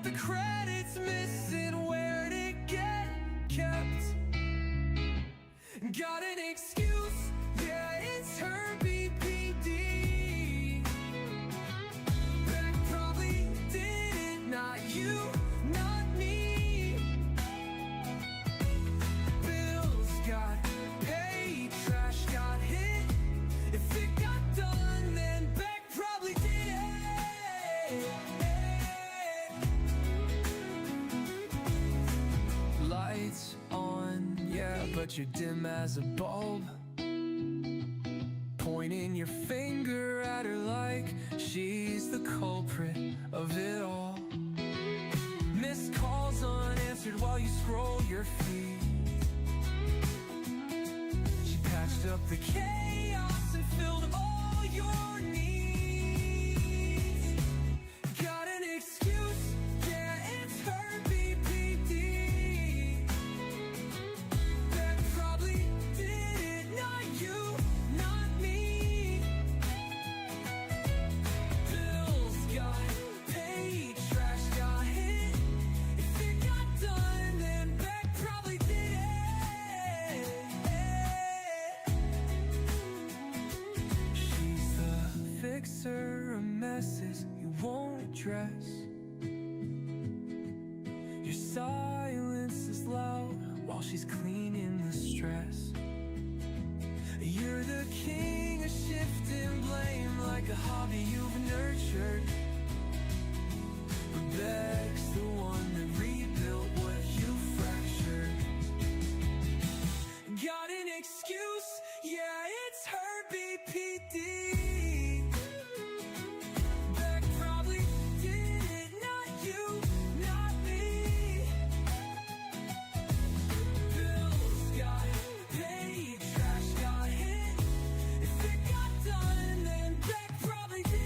but the credits missing. Where'd it get kept? Got an excuse, yeah, it's her BPD. Beck probably did it, not you, not me. Bills got paid, trash got hit. If it got done, then Beck probably did it. Lights on, yeah, but you're dim as a bulb. Pointing your finger at her like she's the culprit of it all. Missed calls unanswered while you scroll your feed. She patched up the chaos and filled all your needs. Got an excuse, yeah, it's her BPD. That probably did it, not you, not me. Bills got paid, trash got hit. If it got done, then Beck probably did it. She's the fixer of messes you won't address. Your silence is loud while she's cleaning the stress. You're the king of shifting blame like a hobby you've nurtured. But Beck's the one that rebuilt what you fractured. Got an excuse, yeah, it's her BPD. Beck probably did it, not you, not me. Bills got paid, trash got hit. If it got done, then Beck probably did it.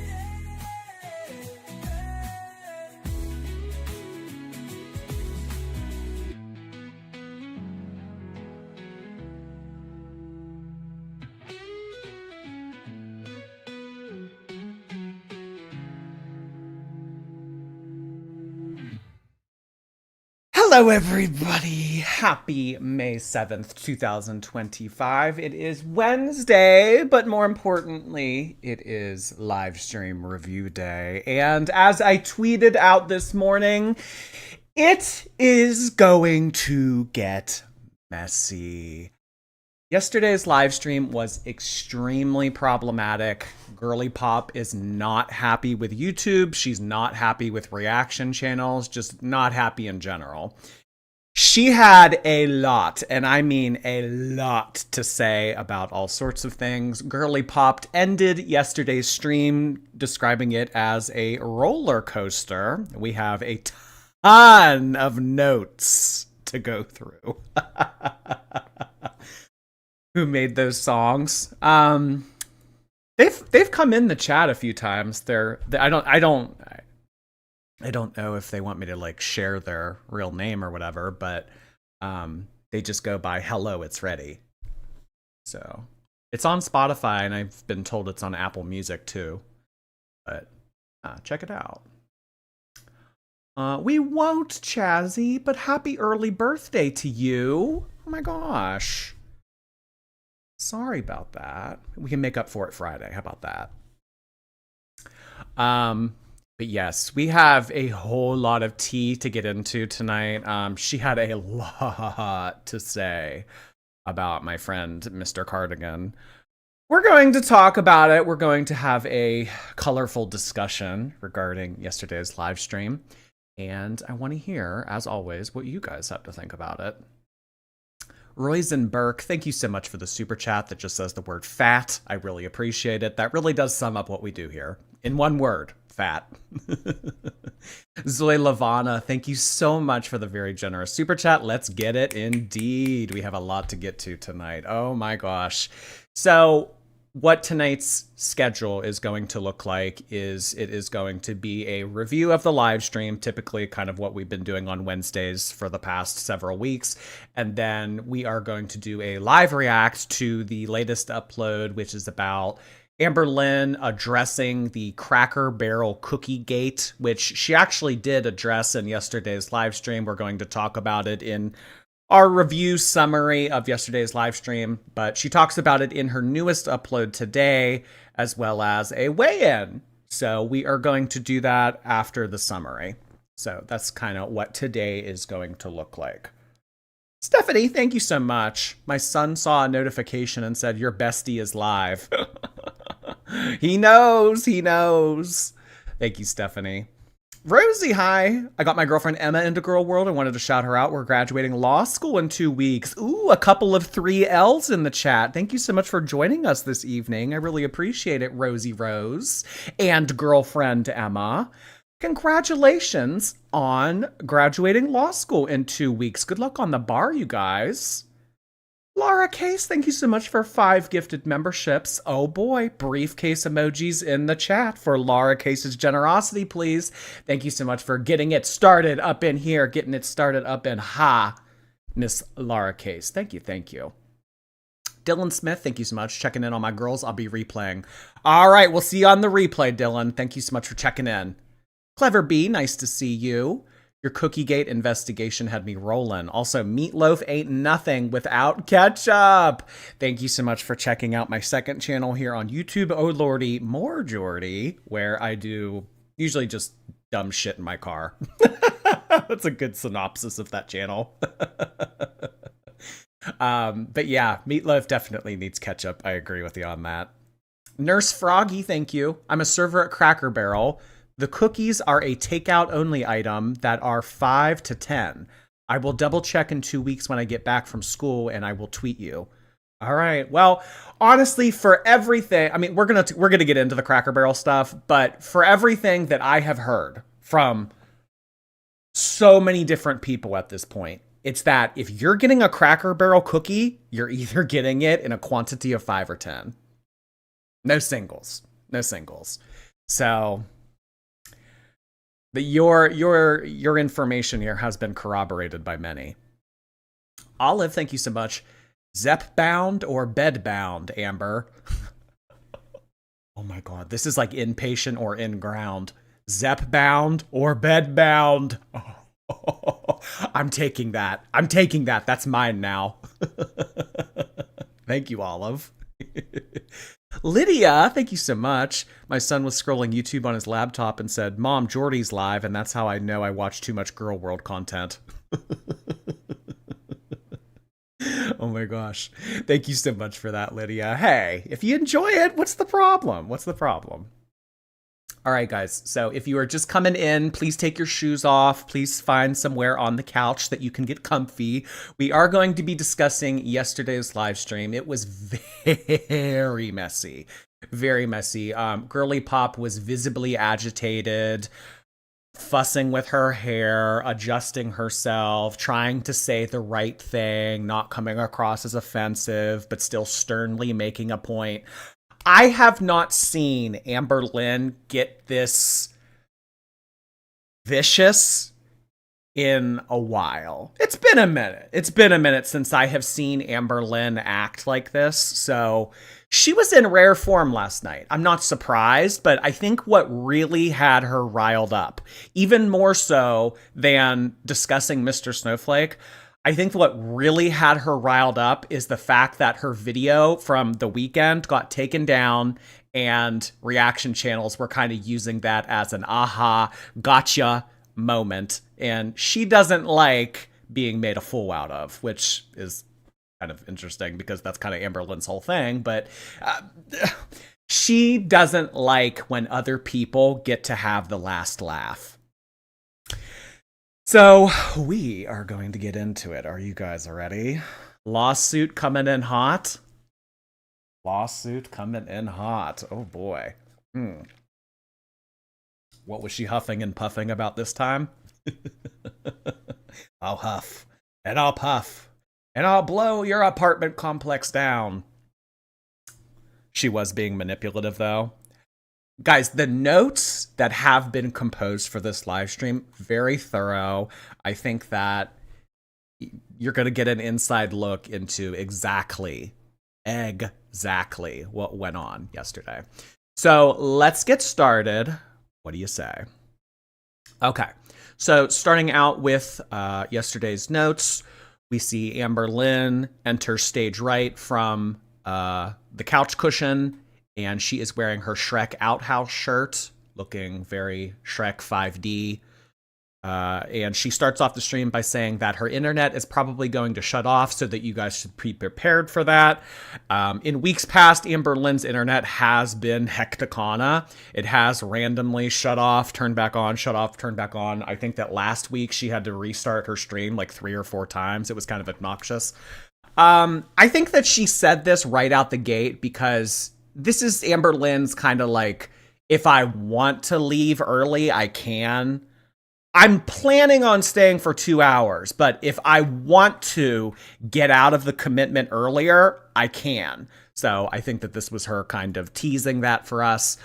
Hello, everybody. Happy May 7th, 2025. It is Wednesday, but more importantly, it is live stream review day. And as I tweeted out this morning, it is going to get messy. Yesterday's live stream was extremely problematic. Girly Pop is not happy with YouTube. She's not happy with reaction channels, just not happy in general. She had a lot, and I mean a lot, to say about all sorts of things. Girly Pop ended yesterday's stream describing it as a roller coaster. We have a ton of notes to go through. Who made those songs? They've come in the chat a few times. I don't know if they want me to like share their real name or whatever, but they just go by "Hello, it's ready." So it's on Spotify, and I've been told it's on Apple Music too. But check it out. We won't, Chazzy, but happy early birthday to you! Oh my gosh. Sorry about that. We can make up for it Friday. How about that? But yes, we have a whole lot of tea to get into tonight. She had a lot to say about my friend, Mr. Cardigan. We're going to talk about it. We're going to have a colorful discussion regarding yesterday's live stream. And I want to hear, as always, what you guys have to think about it. Royzen Burke, thank you so much for the super chat that just says the word fat. I really appreciate it. That really does sum up what we do here. In one word, fat. Zoe Lavana, thank you so much for the very generous super chat. Let's get it indeed. We have a lot to get to tonight. Oh my gosh. So what tonight's schedule is going to look like is it is going to be a review of the live stream, typically kind of what we've been doing on Wednesdays for the past several weeks. And then we are going to do a live react to the latest upload, which is about Amberlynn addressing the Cracker Barrel Cookie Gate, which she actually did address in yesterday's live stream. We're going to talk about it in our review summary of yesterday's live stream, but she talks about it in her newest upload today, as well as a weigh-in. So we are going to do that after the summary. So that's kind of what today is going to look like. Stephanie, thank you so much. My son saw a notification and said, your bestie is live. He knows. Thank you, Stephanie. Rosie, hi. I got my girlfriend Emma into Girl World. I wanted to shout her out. We're graduating law school in 2 weeks. Ooh, a couple of 3 L's in the chat. Thank you so much for joining us this evening. I really appreciate it, Rosie Rose and girlfriend Emma. Congratulations on graduating law school in 2 weeks. Good luck on the bar, you guys. Laura Case, thank you so much for 5 gifted memberships. Oh boy, briefcase emojis in the chat for Laura Case's generosity, please. Thank you so much for getting it started up in here, getting it started up in Miss Laura Case. Thank you. Dylan Smith, thank you so much. Checking in on my girls. I'll be replaying. All right, we'll see you on the replay, Dylan. Thank you so much for checking in. Clever B, nice to see you. Your Cookiegate investigation had me rolling. Also, meatloaf ain't nothing without ketchup. Thank you so much for checking out my second channel here on YouTube, Oh Lordy, More Jordy, where I do usually just dumb shit in my car. That's a good synopsis of that channel. But yeah, meatloaf definitely needs ketchup. I agree with you on that. Nurse Froggy, thank you. I'm a server at Cracker Barrel. The cookies are a takeout only item that are 5 to 10. I will double check in 2 weeks when I get back from school and I will tweet you. All right. Well, honestly, for everything, I mean, we're going to get into the Cracker Barrel stuff, but for everything that I have heard from so many different people at this point, it's that if you're getting a Cracker Barrel cookie, you're either getting it in a quantity of 5 or 10. No singles. So your information here has been corroborated by many. Olive, thank you so much. Zep bound or bed bound, Amber? Oh my god, this is like inpatient or in ground. Zep bound or bed bound? Oh, I'm taking that. That's mine now. Thank you, Olive. Lydia, thank you so much. My son was scrolling YouTube on his laptop and said, Mom, Jordy's live, and that's how I know I watch too much Girl World content. Oh my gosh. Thank you so much for that, Lydia. Hey, if you enjoy it, what's the problem? All right, guys. So if you are just coming in, please take your shoes off. Please find somewhere on the couch that you can get comfy. We are going to be discussing yesterday's live stream. It was very messy. Girly Pop was visibly agitated, fussing with her hair, adjusting herself, trying to say the right thing, not coming across as offensive, but still sternly making a point. I have not seen Amberlynn get this vicious in a while. It's been a minute since I have seen Amberlynn act like this. So she was in rare form last night. I'm not surprised, but I think what really had her riled up, even more so than discussing Mr. Snowflake, I think what really had her riled up is the fact that her video from the weekend got taken down and reaction channels were kind of using that as an aha, gotcha moment. And she doesn't like being made a fool out of, which is kind of interesting because that's kind of Amberlynn's whole thing. But she doesn't like when other people get to have the last laugh. So we are going to get into it. Are you guys ready? Lawsuit coming in hot. Oh boy. What was she huffing and puffing about this time? I'll huff and I'll puff and I'll blow your apartment complex down. She was being manipulative though. Guys, the notes that have been composed for this live stream, very thorough. I think that you're going to get an inside look into exactly exactly what went on yesterday. So let's get started. What do you say? Okay. So starting out with yesterday's notes, we see Amberlynn enter stage right from the couch cushion, and she is wearing her Shrek Outhouse shirt, looking very Shrek 5D. And she starts off the stream by saying that her internet is probably going to shut off, so that you guys should be prepared for that. In weeks past, Amberlynn's internet has been hecticana. It has randomly shut off, turned back on, shut off, turned back on. I think that last week she had to restart her stream like 3 or 4 times. It was kind of obnoxious. I think that she said this right out the gate because this is Amberlynn's kind of like, if I want to leave early, I can. I'm planning on staying for 2 hours, but if I want to get out of the commitment earlier, I can. So I think that this was her kind of teasing that for us.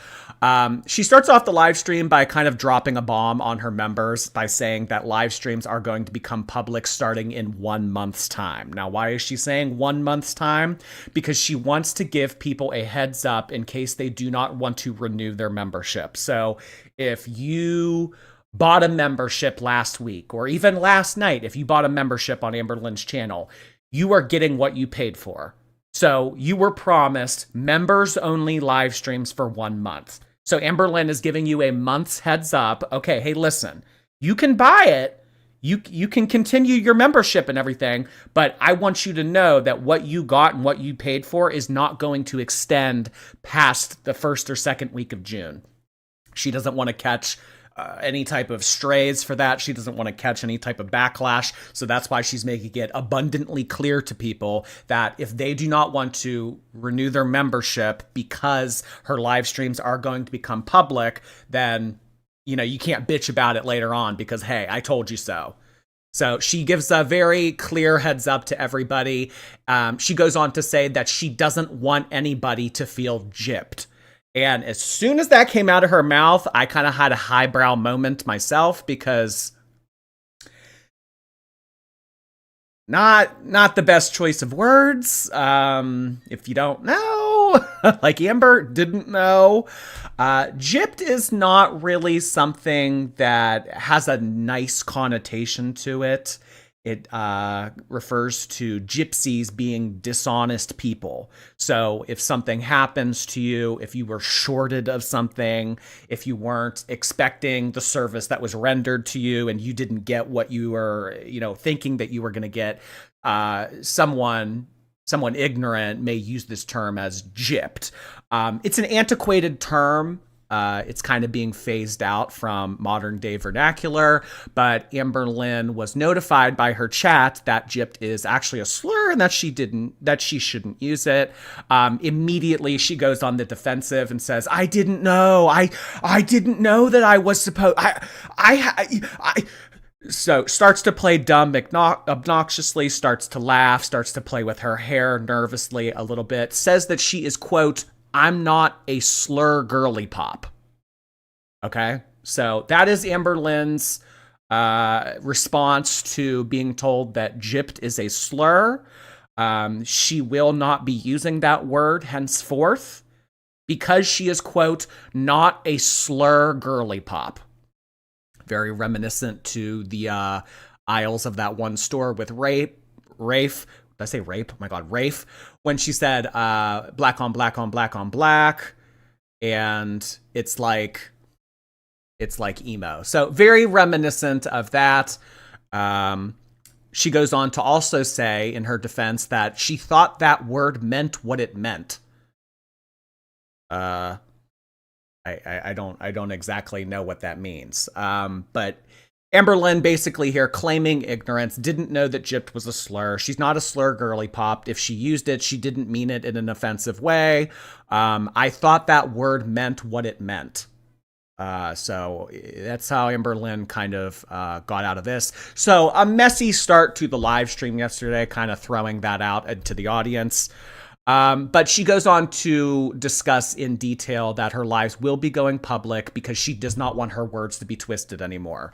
She starts off the live stream by kind of dropping a bomb on her members by saying that live streams are going to become public starting in 1 month's time. Now, why is she saying 1 month's time? Because she wants to give people a heads up in case they do not want to renew their membership. So if you bought a membership last week, or even last night, if you bought a membership on Amberlynn's channel, you are getting what you paid for. So you were promised members only live streams for 1 month. So Amberlynn is giving you a month's heads up. Okay, hey, listen, you can buy it. You can continue your membership and everything, but I want you to know that what you got and what you paid for is not going to extend past the 1st or 2nd week of June. She doesn't want to catch any type of strays for that. She doesn't want to catch any type of backlash. So that's why she's making it abundantly clear to people that if they do not want to renew their membership because her live streams are going to become public, then, you know, you can't bitch about it later on because, hey, I told you so. So she gives a very clear heads up to everybody. She goes on to say that she doesn't want anybody to feel gypped. And as soon as that came out of her mouth, I kind of had a highbrow moment myself because not the best choice of words. If you don't know, like Amber didn't know, gypped is not really something that has a nice connotation to it. It refers to gypsies being dishonest people. So if something happens to you, if you were shorted of something, if you weren't expecting the service that was rendered to you and you didn't get what you were, thinking that you were going to get, someone ignorant may use this term as gypped. It's an antiquated term. It's kind of being phased out from modern day vernacular, but Amberlynn was notified by her chat that gypped is actually a slur and that she shouldn't use it. Immediately she goes on the defensive and says, I didn't know. I didn't know that I was supposed, So starts to play dumb obnoxiously, starts to laugh, starts to play with her hair nervously a little bit, says that she is, quote, I'm not a slur girly pop. Okay? So that is Amberlynn's response to being told that gypped is a slur. She will not be using that word henceforth because she is, quote, not a slur girly pop. Very reminiscent to the aisles of that one store with Rafe. Did I say rape? Oh my God, Rafe. When she said black on black on black on black, and it's like emo. So very reminiscent of that. She goes on to also say in her defense that she thought that word meant what it meant. I don't exactly know what that means. But Amberlynn basically here claiming ignorance, didn't know that gypped was a slur. She's not a slur girly pop. If she used it, she didn't mean it in an offensive way. I thought that word meant what it meant. So that's how Amberlynn kind of got out of this. So a messy start to the live stream yesterday, kind of throwing that out into the audience. But she goes on to discuss in detail that her lives will be going public because she does not want her words to be twisted anymore.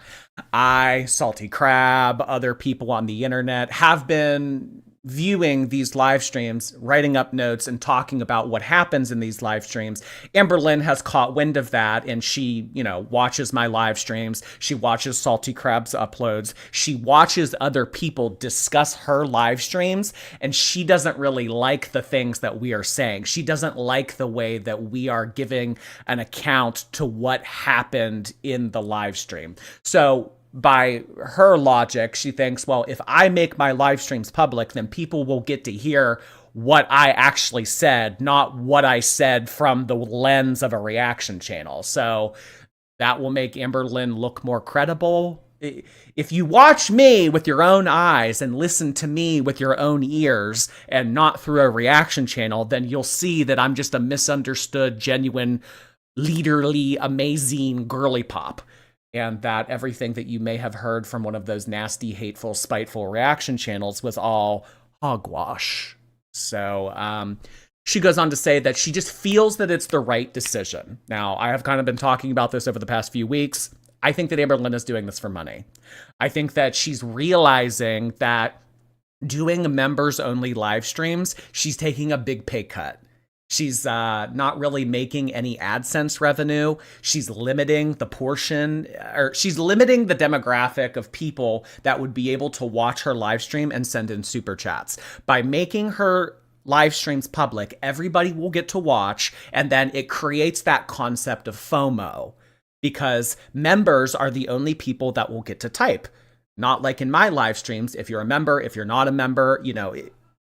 I, Salty Crab, other people on the internet have been viewing these live streams, writing up notes, and talking about what happens in these live streams. Amberlynn has caught wind of that, and she, watches my live streams. She watches Salty Crab's uploads. She watches other people discuss her live streams, and she doesn't really like the things that we are saying. She doesn't like the way that we are giving an account to what happened in the live stream. So by her logic, she thinks, well, if I make my live streams public, then people will get to hear what I actually said, not what I said from the lens of a reaction channel. So that will make Amberlynn look more credible. If you watch me with your own eyes and listen to me with your own ears and not through a reaction channel, then you'll see that I'm just a misunderstood, genuine, leaderly, amazing girly pop. And that everything that you may have heard from one of those nasty, hateful, spiteful reaction channels was all hogwash. So she goes on to say that she just feels that it's the right decision. Now, I have kind of been talking about this over the past few weeks. I think that Amberlynn is doing this for money. I think that she's realizing that doing members-only live streams, she's taking a big pay cut. She's not really making any AdSense revenue. She's limiting the portion, or she's limiting the demographic of people that would be able to watch her live stream and send in super chats. By making her live streams public, everybody will get to watch, and then it creates that concept of FOMO, because members are the only people that will get to type. Not like in my live streams. If you're a member, if you're not a member,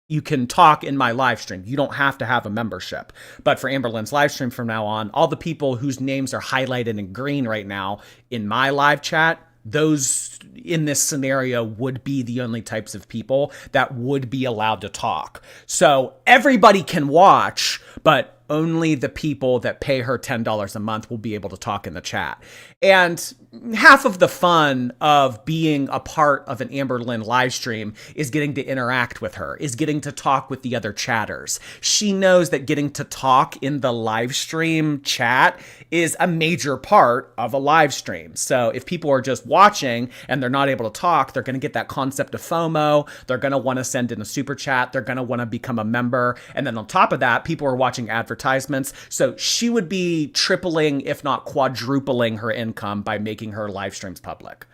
you can talk in my live stream. You don't have to have a membership. But for Amberlynn's live stream from now on, all the people whose names are highlighted in green right now in my live chat, those in this scenario would be the only types of people that would be allowed to talk. So everybody can watch, but only the people that pay her $10 a month will be able to talk in the chat. And half of the fun of being a part of an Amberlynn live stream is getting to interact with her, is getting to talk with the other chatters. She knows that getting to talk in the live stream chat is a major part of a live stream. So if people are just watching and they're not able to talk, they're going to get that concept of FOMO. They're going to want to send in a super chat. They're going to want to become a member. And then on top of that, people are watching advertisements. So she would be tripling, if not quadrupling, her income by making her live streams public.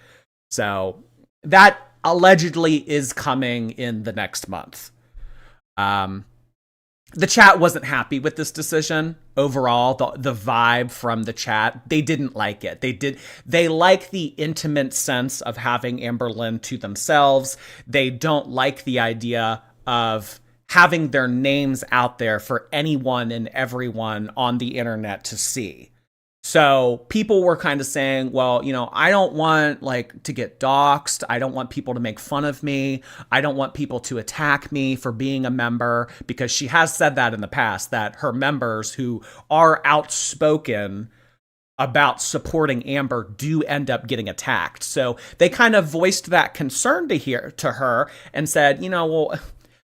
So that allegedly is coming in the next month. The chat wasn't happy with this decision. Overall, the vibe from the chat, they didn't like it. They like the intimate sense of having Amberlynn to themselves. They don't like the idea of having their names out there for anyone and everyone on the internet to see. So people were kind of saying, well, I don't want to get doxxed. I don't want people to make fun of me. I don't want people to attack me for being a member, because she has said that in the past, that her members who are outspoken about supporting Amber do end up getting attacked. So they kind of voiced that concern to her and said, well,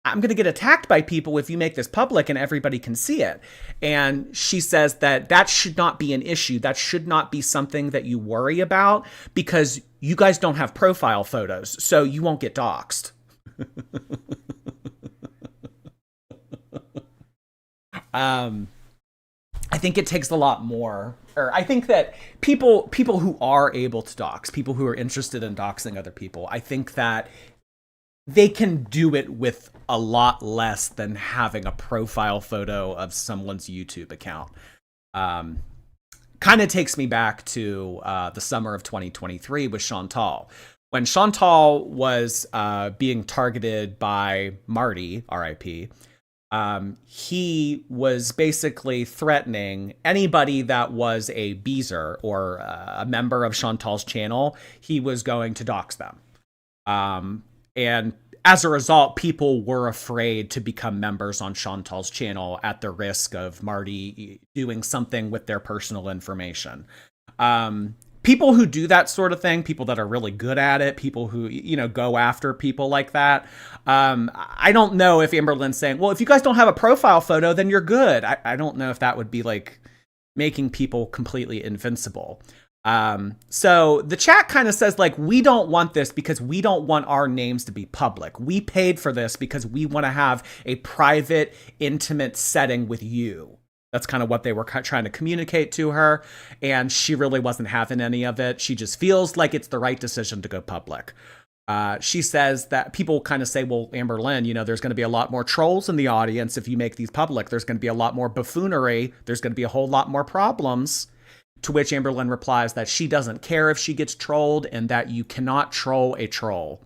I'm going to get attacked by people if you make this public and everybody can see it. And she says that should not be an issue. That should not be something that you worry about, because you guys don't have profile photos, so you won't get doxxed. I think it takes a lot more, or I think that people who are able to dox, people who are interested in doxing other people, I think that they can do it with a lot less than having a profile photo of someone's YouTube account. Kind of takes me back to the summer of 2023 with Chantal. When Chantal was being targeted by Marty, RIP, he was basically threatening anybody that was a Beezer or a member of Chantal's channel. He was going to dox them. And as a result, people were afraid to become members on Chantal's channel at the risk of Marty doing something with their personal information. People who do that sort of thing, people that are really good at it, people who, go after people like that. I don't know if Amberlynn's saying, well, if you guys don't have a profile photo, then you're good. I don't know if that would be making people completely invincible. So the chat kind of says, like, we don't want this because we don't want our names to be public. We paid for this because we want to have a private, intimate setting with you. That's kind of what they were trying to communicate to her, and she really wasn't having any of it. She just feels like it's the right decision to go public. She says that people kind of say, well, Amberlynn, you know, there's going to be a lot more trolls in the audience if you make these public. There's going to be a lot more buffoonery. There's going to be a whole lot more problems. To which Amberlynn replies that she doesn't care if she gets trolled and that you cannot troll a troll.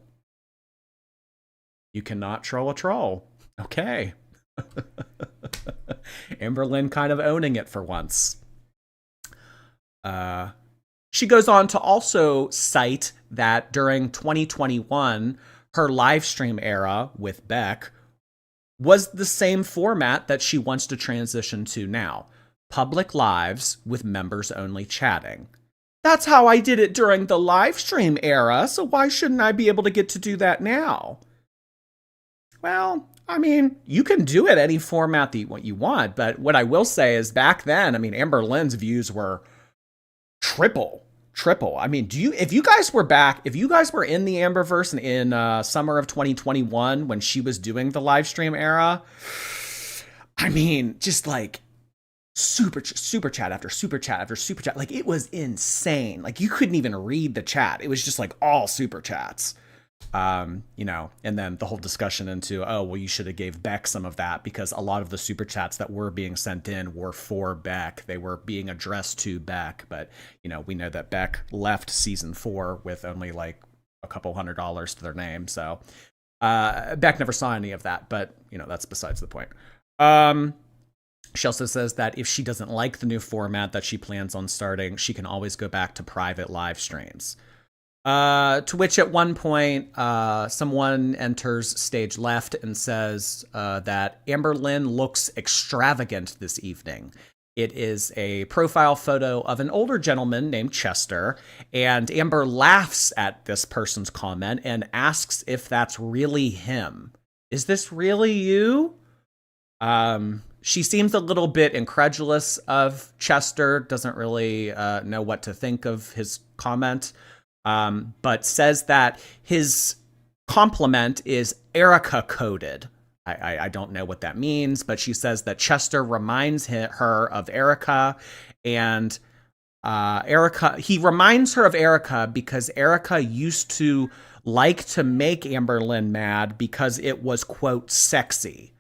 You cannot troll a troll. Okay. Amberlynn kind of owning it for once. She goes on to also cite that during 2021, her live stream era with Beck was the same format that she wants to transition to now. Public lives with members only chatting. That's how I did it during the live stream era, so why shouldn't I be able to get to do that now? Well, I mean, you can do it any format that you want, but what I will say is back then, I mean, Amberlynn's views were triple. I mean, if you guys were in the Amberverse and in summer of 2021 when she was doing the live stream era, I mean, just like super chat after super chat after super chat. Like, it was insane. Like, you couldn't even read the chat. It was just like all super chats. You know, and then the whole discussion into, oh, well, you should have gave Beck some of that because a lot of the super chats that were being sent in were for Beck. They were being addressed to Beck, but, you know, we know that Beck left season 4 with only like a couple $100 to their name. So, Beck never saw any of that, but, you know, that's besides the point. She also says that if she doesn't like the new format that she plans on starting, she can always go back to private live streams. To which at one point, someone enters stage left and says that Amberlynn looks extravagant this evening. It is a profile photo of an older gentleman named Chester, and Amber laughs at this person's comment and asks if that's really him. Is this really you? She seems a little bit incredulous of Chester, doesn't really know what to think of his comment. But says that his compliment is Erica coded. I don't know what that means, but she says that Chester reminds her of Erica, and he reminds her of Erica because Erica used to like to make Amberlynn mad because it was, quote, sexy.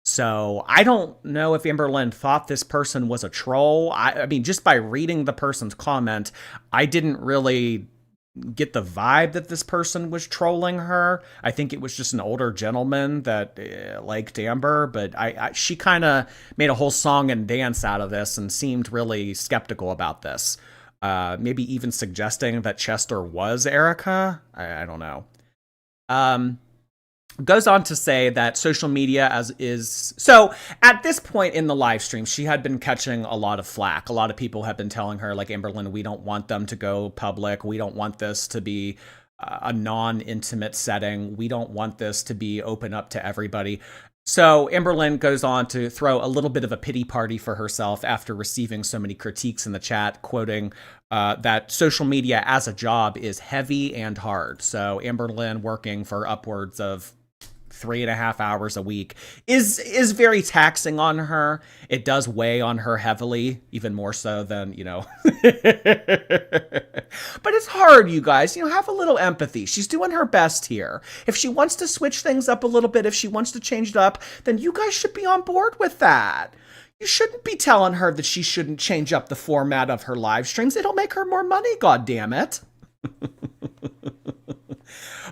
So I don't know if Amberlynn thought this person was a troll. I mean, just by reading the person's comment, I didn't really get the vibe that this person was trolling her. I think it was just an older gentleman that liked Amber, but she kind of made a whole song and dance out of this and seemed really skeptical about this. Maybe even suggesting that Chester was Erica. I don't know. Goes on to say that social media so at this point in the live stream, she had been catching a lot of flack. A lot of people have been telling her, like, Amberlynn, we don't want them to go public. We don't want this to be a non-intimate setting. We don't want this to be open up to everybody. So Amberlynn goes on to throw a little bit of a pity party for herself after receiving so many critiques in the chat, quoting that social media as a job is heavy and hard. So Amberlynn working for upwards of 3.5 hours a week is very taxing on her. It does weigh on her heavily, even more so than, you know. But it's hard, you guys. You know, have a little empathy. She's doing her best here. If she wants to switch things up a little bit, if she wants to change it up, then you guys should be on board with that. You shouldn't be telling her that she shouldn't change up the format of her live streams. It'll make her more money, goddammit.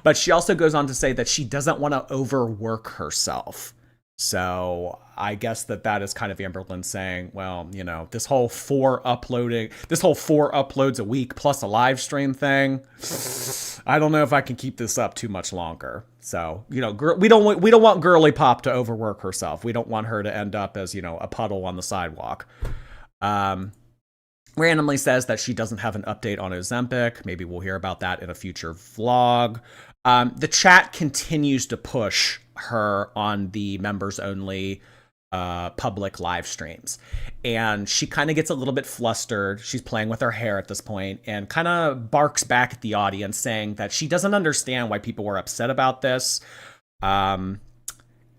But she also goes on to say that she doesn't want to overwork herself. So I guess that is kind of Amberlynn saying, well, you know, this whole 4 uploads a week plus a live stream thing, I don't know if I can keep this up too much longer. So, you know, we don't want Girly Pop to overwork herself. We don't want her to end up as, you know, a puddle on the sidewalk. Randomly says that she doesn't have an update on Ozempic. Maybe we'll hear about that in a future vlog. The chat continues to push her on the members only public live streams. And she kind of gets a little bit flustered. She's playing with her hair at this point and kind of barks back at the audience saying that she doesn't understand why people were upset about this. And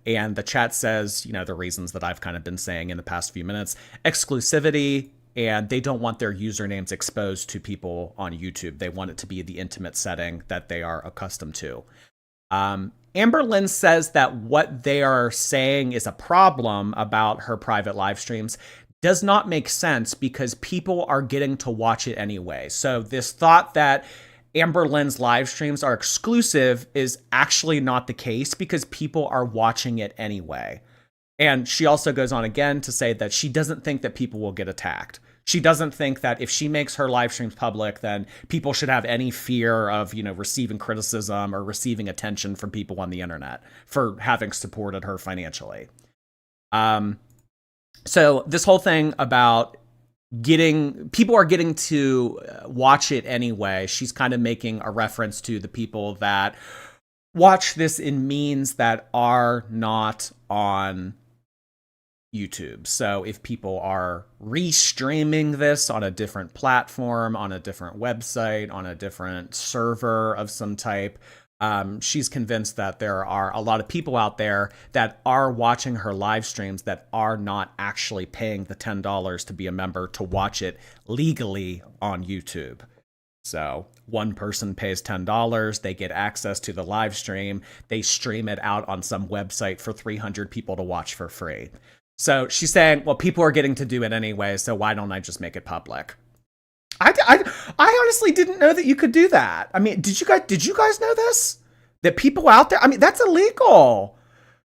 the chat says, the reasons that I've kind of been saying in the past few minutes: exclusivity, and they don't want their usernames exposed to people on YouTube. They want it to be the intimate setting that they are accustomed to. Amberlynn says that what they are saying is a problem about her private live streams does not make sense because people are getting to watch it anyway. So this thought that Amberlynn's live streams are exclusive is actually not the case because people are watching it anyway. And she also goes on again to say that she doesn't think that people will get attacked. She doesn't think that if she makes her live streams public, then people should have any fear of, receiving criticism or receiving attention from people on the internet for having supported her financially. So this whole thing about people are getting to watch it anyway, she's kind of making a reference to the people that watch this in means that are not on YouTube. So if people are restreaming this on a different platform, on a different website, on a different server of some type, she's convinced that there are a lot of people out there that are watching her live streams that are not actually paying the $10 to be a member to watch it legally on YouTube. So one person pays $10, they get access to the live stream, they stream it out on some website for 300 people to watch for free. So she's saying, well, people are getting to do it anyway, so why don't I just make it public? I honestly didn't know that you could do that. I mean, did you guys know this? That people out there, I mean, that's illegal.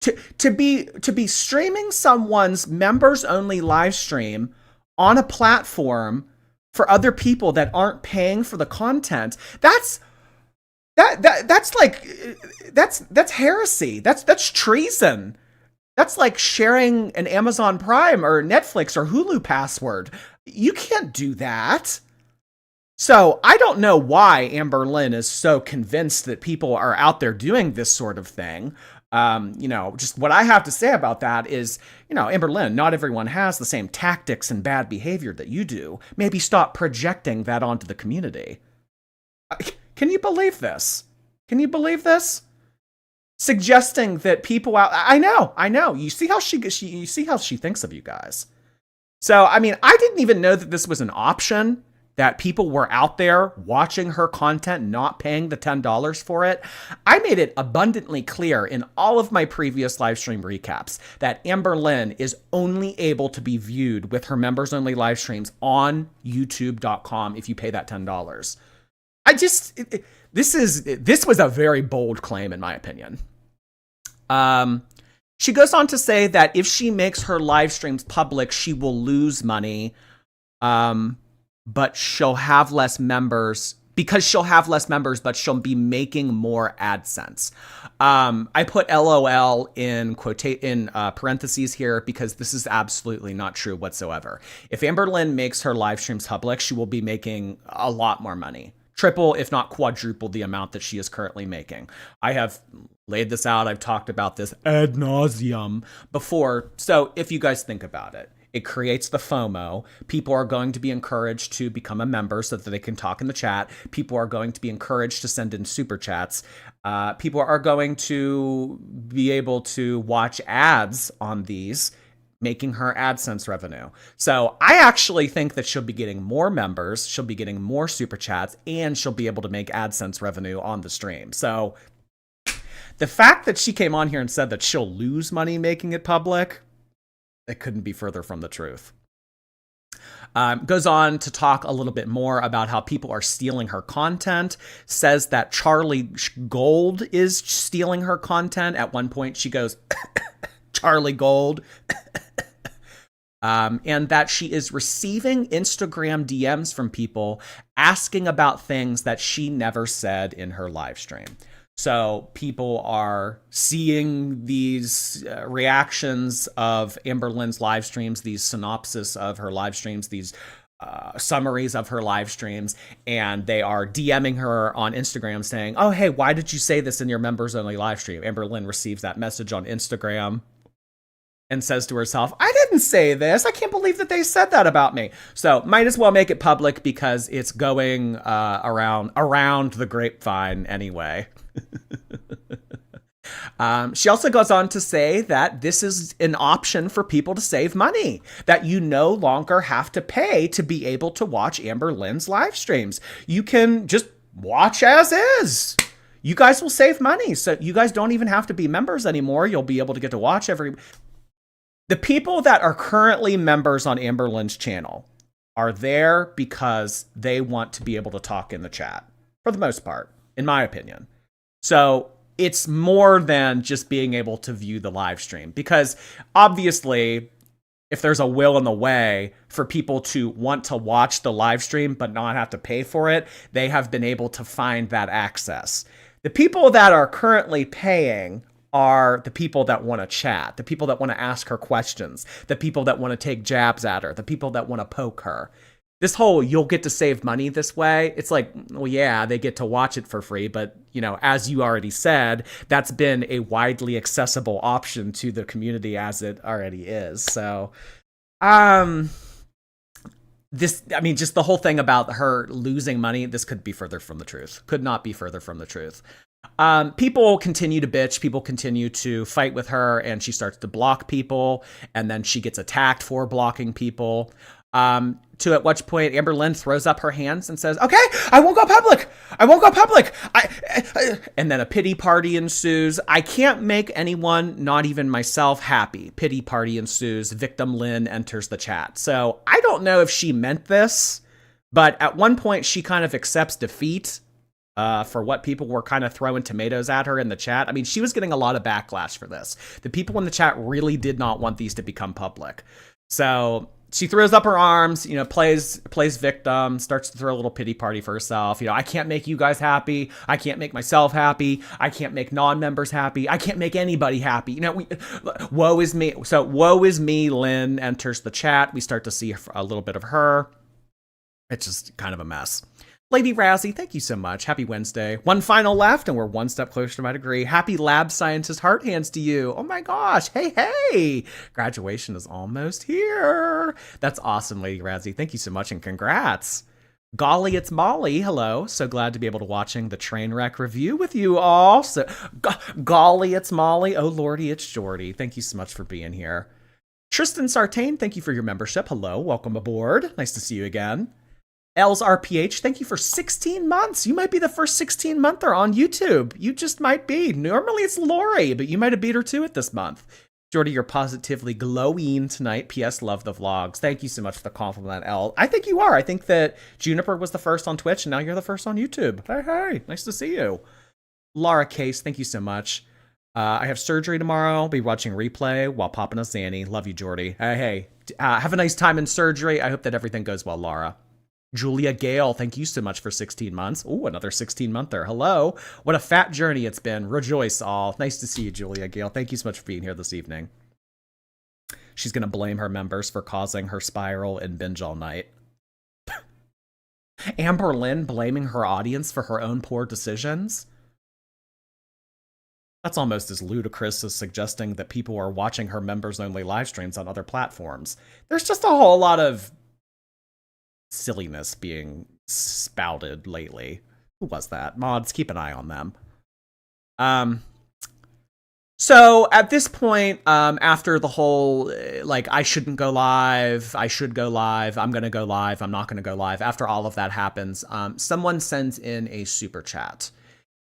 To be streaming someone's members only live stream on a platform for other people that aren't paying for the content, that's heresy. That's treason. That's like sharing an Amazon Prime or Netflix or Hulu password. You can't do that. So I don't know why Amberlynn is so convinced that people are out there doing this sort of thing. Just what I have to say about that is, Amberlynn, not everyone has the same tactics and bad behavior that you do. Maybe stop projecting that onto the community. Can you believe this? Can you believe this? Suggesting that people out, I know. You see how she thinks of you guys. So, I mean, I didn't even know that this was an option, that people were out there watching her content, not paying the $10 for it. I made it abundantly clear in all of my previous live stream recaps that Amberlynn is only able to be viewed with her members only live streams on youtube.com if you pay that $10. This was a very bold claim, in my opinion. She goes on to say that if she makes her live streams public, she will lose money, but she'll have less members but she'll be making more AdSense. I put LOL in parentheses here because this is absolutely not true whatsoever. If Amberlynn makes her live streams public, she will be making a lot more money. Triple, if not quadruple, the amount that she is currently making. I have laid this out. I've talked about this ad nauseum before. So if you guys think about it, it creates the FOMO. People are going to be encouraged to become a member so that they can talk in the chat. People are going to be encouraged to send in super chats. People are going to be able to watch ads on these, making her AdSense revenue. So I actually think that she'll be getting more members, she'll be getting more super chats, and she'll be able to make AdSense revenue on the stream. So the fact that she came on here and said that she'll lose money making it public, it couldn't be further from the truth. Goes on to talk a little bit more about how people are stealing her content, says that Charlie Gold is stealing her content. At one point she goes, Charlie Gold. And that she is receiving Instagram DMs from people asking about things that she never said in her live stream. So people are seeing these reactions of Amberlynn's live streams, these synopsis of her live streams, these summaries of her live streams, and they are DMing her on Instagram saying, oh, hey, why did you say this in your members only live stream? Amberlynn receives that message on Instagram. and says to herself, I didn't say this. I can't believe that they said that about me. So might as well make it public because it's going around the grapevine anyway. She also goes on to say that this is an option for people to save money, that you no longer have to pay to be able to watch Amberlynn's live streams. You can just watch as is. You guys will save money. So you guys don't even have to be members anymore. You'll be able to get to watch the people that are currently members on Amberlynn's channel are there because they want to be able to talk in the chat, for the most part, in my opinion. So it's more than just being able to view the live stream, because obviously if there's a will in the way for people to want to watch the live stream but not have to pay for it, they have been able to find that access. The people that are currently paying are the people that want to chat, the people that want to ask her questions, the people that want to take jabs at her, the people that want to poke her. This whole you'll get to save money this way, it's like, well, yeah, they get to watch it for free, but, you know, as you already said, that's been a widely accessible option to the community as it already is. So, just the whole thing about her losing money, this could be further from the truth. Could not be further from the truth. People continue to bitch, people continue to fight with her, and she starts to block people, and then she gets attacked for blocking people. To at which point Amberlynn throws up her hands and says, okay, I won't go public. I won't go public. And then a pity party ensues. I can't make anyone, not even myself, happy. Pity party ensues. Victim Lynn enters the chat. So I don't know if she meant this, but at one point she kind of accepts defeat for what people were kind of throwing tomatoes at her in the chat. I mean, she was getting a lot of backlash for this. The people in the chat really did not want these to become public. So she throws up her arms, you know, plays victim, starts to throw a little pity party for herself. You know, I can't make you guys happy. I can't make myself happy. I can't make non-members happy. I can't make anybody happy. You know, woe is me. So woe is me. Lynn enters the chat. We start to see a little bit of her. It's just kind of a mess. Lady Razzie, thank you so much. Happy Wednesday. One final left, and we're one step closer to my degree. Happy lab scientist heart hands to you. Oh my gosh. Hey. Graduation is almost here. That's awesome, Lady Razzie. Thank you so much, and congrats. Golly, it's Molly. Hello. So glad to be able to watching the train wreck review with you all. So, golly, it's Molly. Oh, lordy, it's Jordy. Thank you so much for being here. Tristan Sartain, thank you for your membership. Hello. Welcome aboard. Nice to see you again. Els RPH, thank you for 16 months. You might be the first 16-monther on YouTube. You just might be. Normally it's Lori, but you might have beat her to it this month. Jordy, you're positively glowing tonight. P.S. Love the vlogs. Thank you so much for the compliment, El. I think you are. I think that Juniper was the first on Twitch, and now you're the first on YouTube. Hey. Nice to see you. Laura Case, thank you so much. I have surgery tomorrow. I'll be watching replay while popping a Zanny. Love you, Jordy. Hey. Have a nice time in surgery. I hope that everything goes well, Laura. Julia Gale, thank you so much for 16 months. Ooh, another 16-monther. Hello. What a fat journey it's been. Rejoice all. Nice to see you, Julia Gale. Thank you so much for being here this evening. She's going to blame her members for causing her spiral and binge all night. Amberlynn blaming her audience for her own poor decisions? That's almost as ludicrous as suggesting that people are watching her members-only live streams on other platforms. There's just a whole lot of silliness being spouted lately. Who was that? Mods, keep an eye on them. So at this point, after the whole, like, I shouldn't go live, I should go live, I'm gonna go live, I'm not gonna go live, after all of that happens, someone sends in a super chat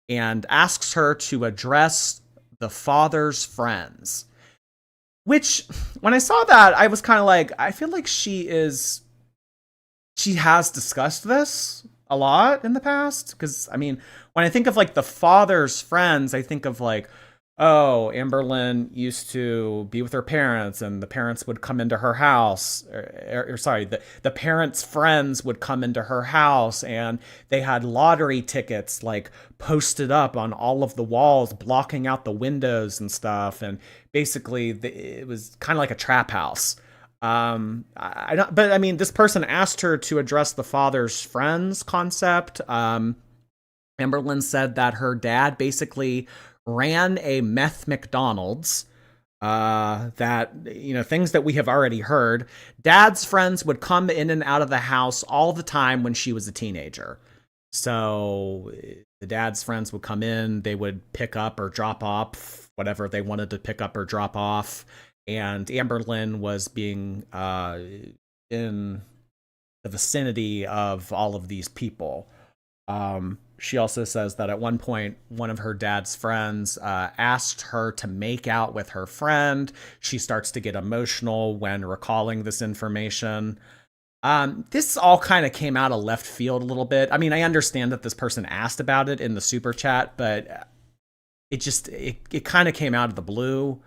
and asks her to address the father's friends. Which, when I saw that, I was kind of like, I feel like she has discussed this a lot in the past. Because, I mean, when I think of, like, the father's friends, I think of, like, oh, Amberlynn used to be with her parents, and the parents would come into her house. The parents' friends would come into her house, and they had lottery tickets, like, posted up on all of the walls, blocking out the windows and stuff. And basically, it was kind of like a trap house. But I mean, this person asked her to address the father's friends concept. Amberlynn said that her dad basically ran a meth McDonald's, that, things that we have already heard. Dad's friends would come in and out of the house all the time when she was a teenager. So the dad's friends would come in, they would pick up or drop off whatever they wanted to pick up or drop off. And Amberlynn was being in the vicinity of all of these people. She also says that at one point, one of her dad's friends asked her to make out with her friend. She starts to get emotional when recalling this information. This all kind of came out of left field a little bit. I mean, I understand that this person asked about it in the super chat, but it kind of came out of the blue.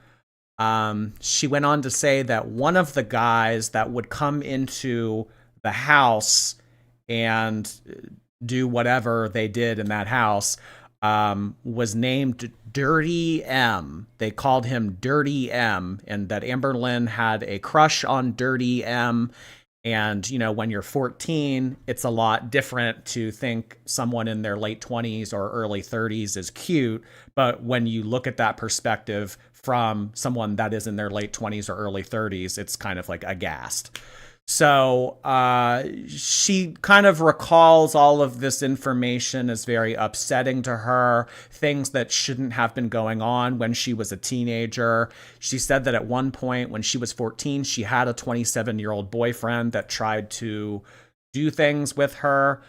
She went on to say that one of the guys that would come into the house and do whatever they did in that house was named Dirty M. They called him Dirty M, and that Amberlynn had a crush on Dirty M. And, when you're 14, it's a lot different to think someone in their late 20s or early 30s is cute. But when you look at that perspective from someone that is in their late 20s or early 30s, it's kind of like aghast. So she kind of recalls all of this information as very upsetting to her, things that shouldn't have been going on when she was a teenager. She said that at one point when she was 14, she had a 27-year-old boyfriend that tried to do things with her.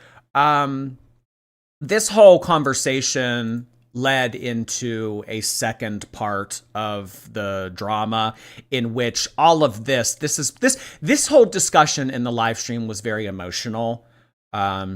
This whole conversation led into a second part of the drama in which all of this whole discussion in the live stream was very emotional.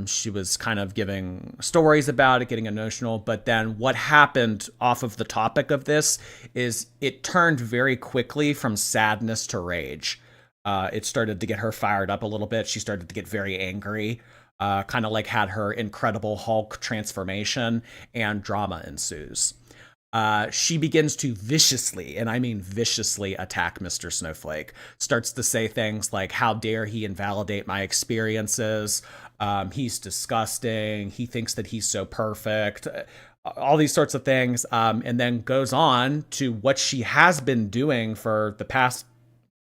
She was kind of giving stories about it, getting emotional, but then what happened off of the topic of this is it turned very quickly from sadness to rage. It started to get her fired up a little bit. She started to get very angry. Kind of like had her Incredible Hulk transformation, and drama ensues. She begins to viciously, and I mean viciously, attack Mr. Snowflake. Starts to say things like, how dare he invalidate my experiences? He's disgusting. He thinks that he's so perfect. All these sorts of things. And then goes on to what she has been doing for the past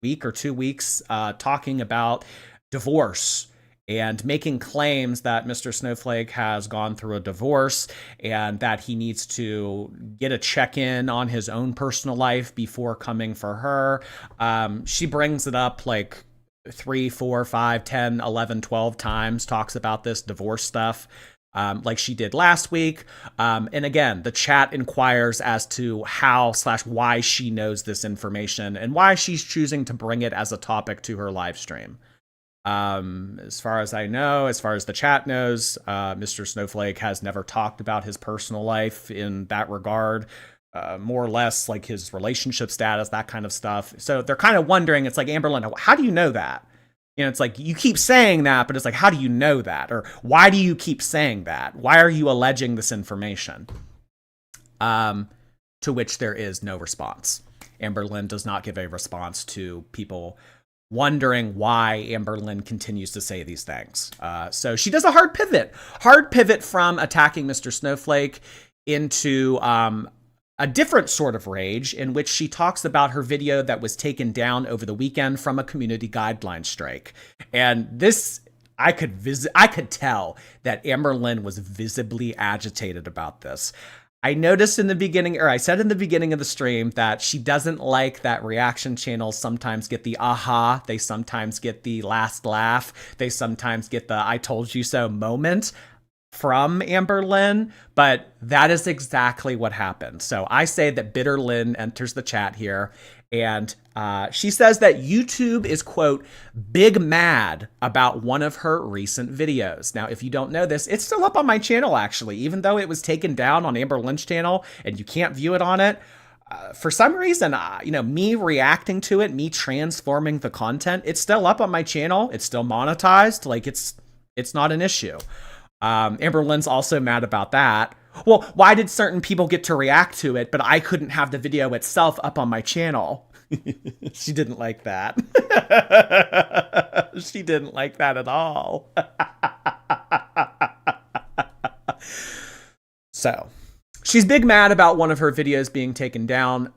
week or 2 weeks, talking about divorce and making claims that Mr. Snowflake has gone through a divorce and that he needs to get a check-in on his own personal life before coming for her. She brings it up like 3, 4, 5, 10, 11, 12 times, talks about this divorce stuff. Like she did last week. And again, the chat inquires as to how/why she knows this information and why she's choosing to bring it as a topic to her live stream. As far as I know, as far as the chat knows, Mr. Snowflake has never talked about his personal life in that regard, more or less like his relationship status, that kind of stuff. So they're kind of wondering, it's like, Amberlynn, how do you know that? It's like, you keep saying that, but it's like, how do you know that? Or why do you keep saying that? Why are you alleging this information? To which there is no response. Amberlynn does not give a response to people wondering why Amberlynn continues to say these things. So she does a hard pivot from attacking Mr. Snowflake into a different sort of rage in which she talks about her video that was taken down over the weekend from a community guideline strike. And this, I could tell that Amberlynn was visibly agitated about this. I noticed in the beginning, or I said in the beginning of the stream, that she doesn't like that reaction channels sometimes get the aha, they sometimes get the last laugh, they sometimes get the I told you so moment from Amberlynn, but that is exactly what happened. So I say that Bitter Lynn enters the chat here, and she says that YouTube is, quote, big mad about one of her recent videos. Now, if you don't know this, it's still up on my channel, actually, even though it was taken down on Amberlynn's channel and you can't view it on it. For some reason, me reacting to it, me transforming the content, it's still up on my channel. It's still monetized. Like, it's not an issue. Amberlynn's also mad about that. Well, why did certain people get to react to it, but I couldn't have the video itself up on my channel? She didn't like that. She didn't like that at all. So, she's big mad about one of her videos being taken down.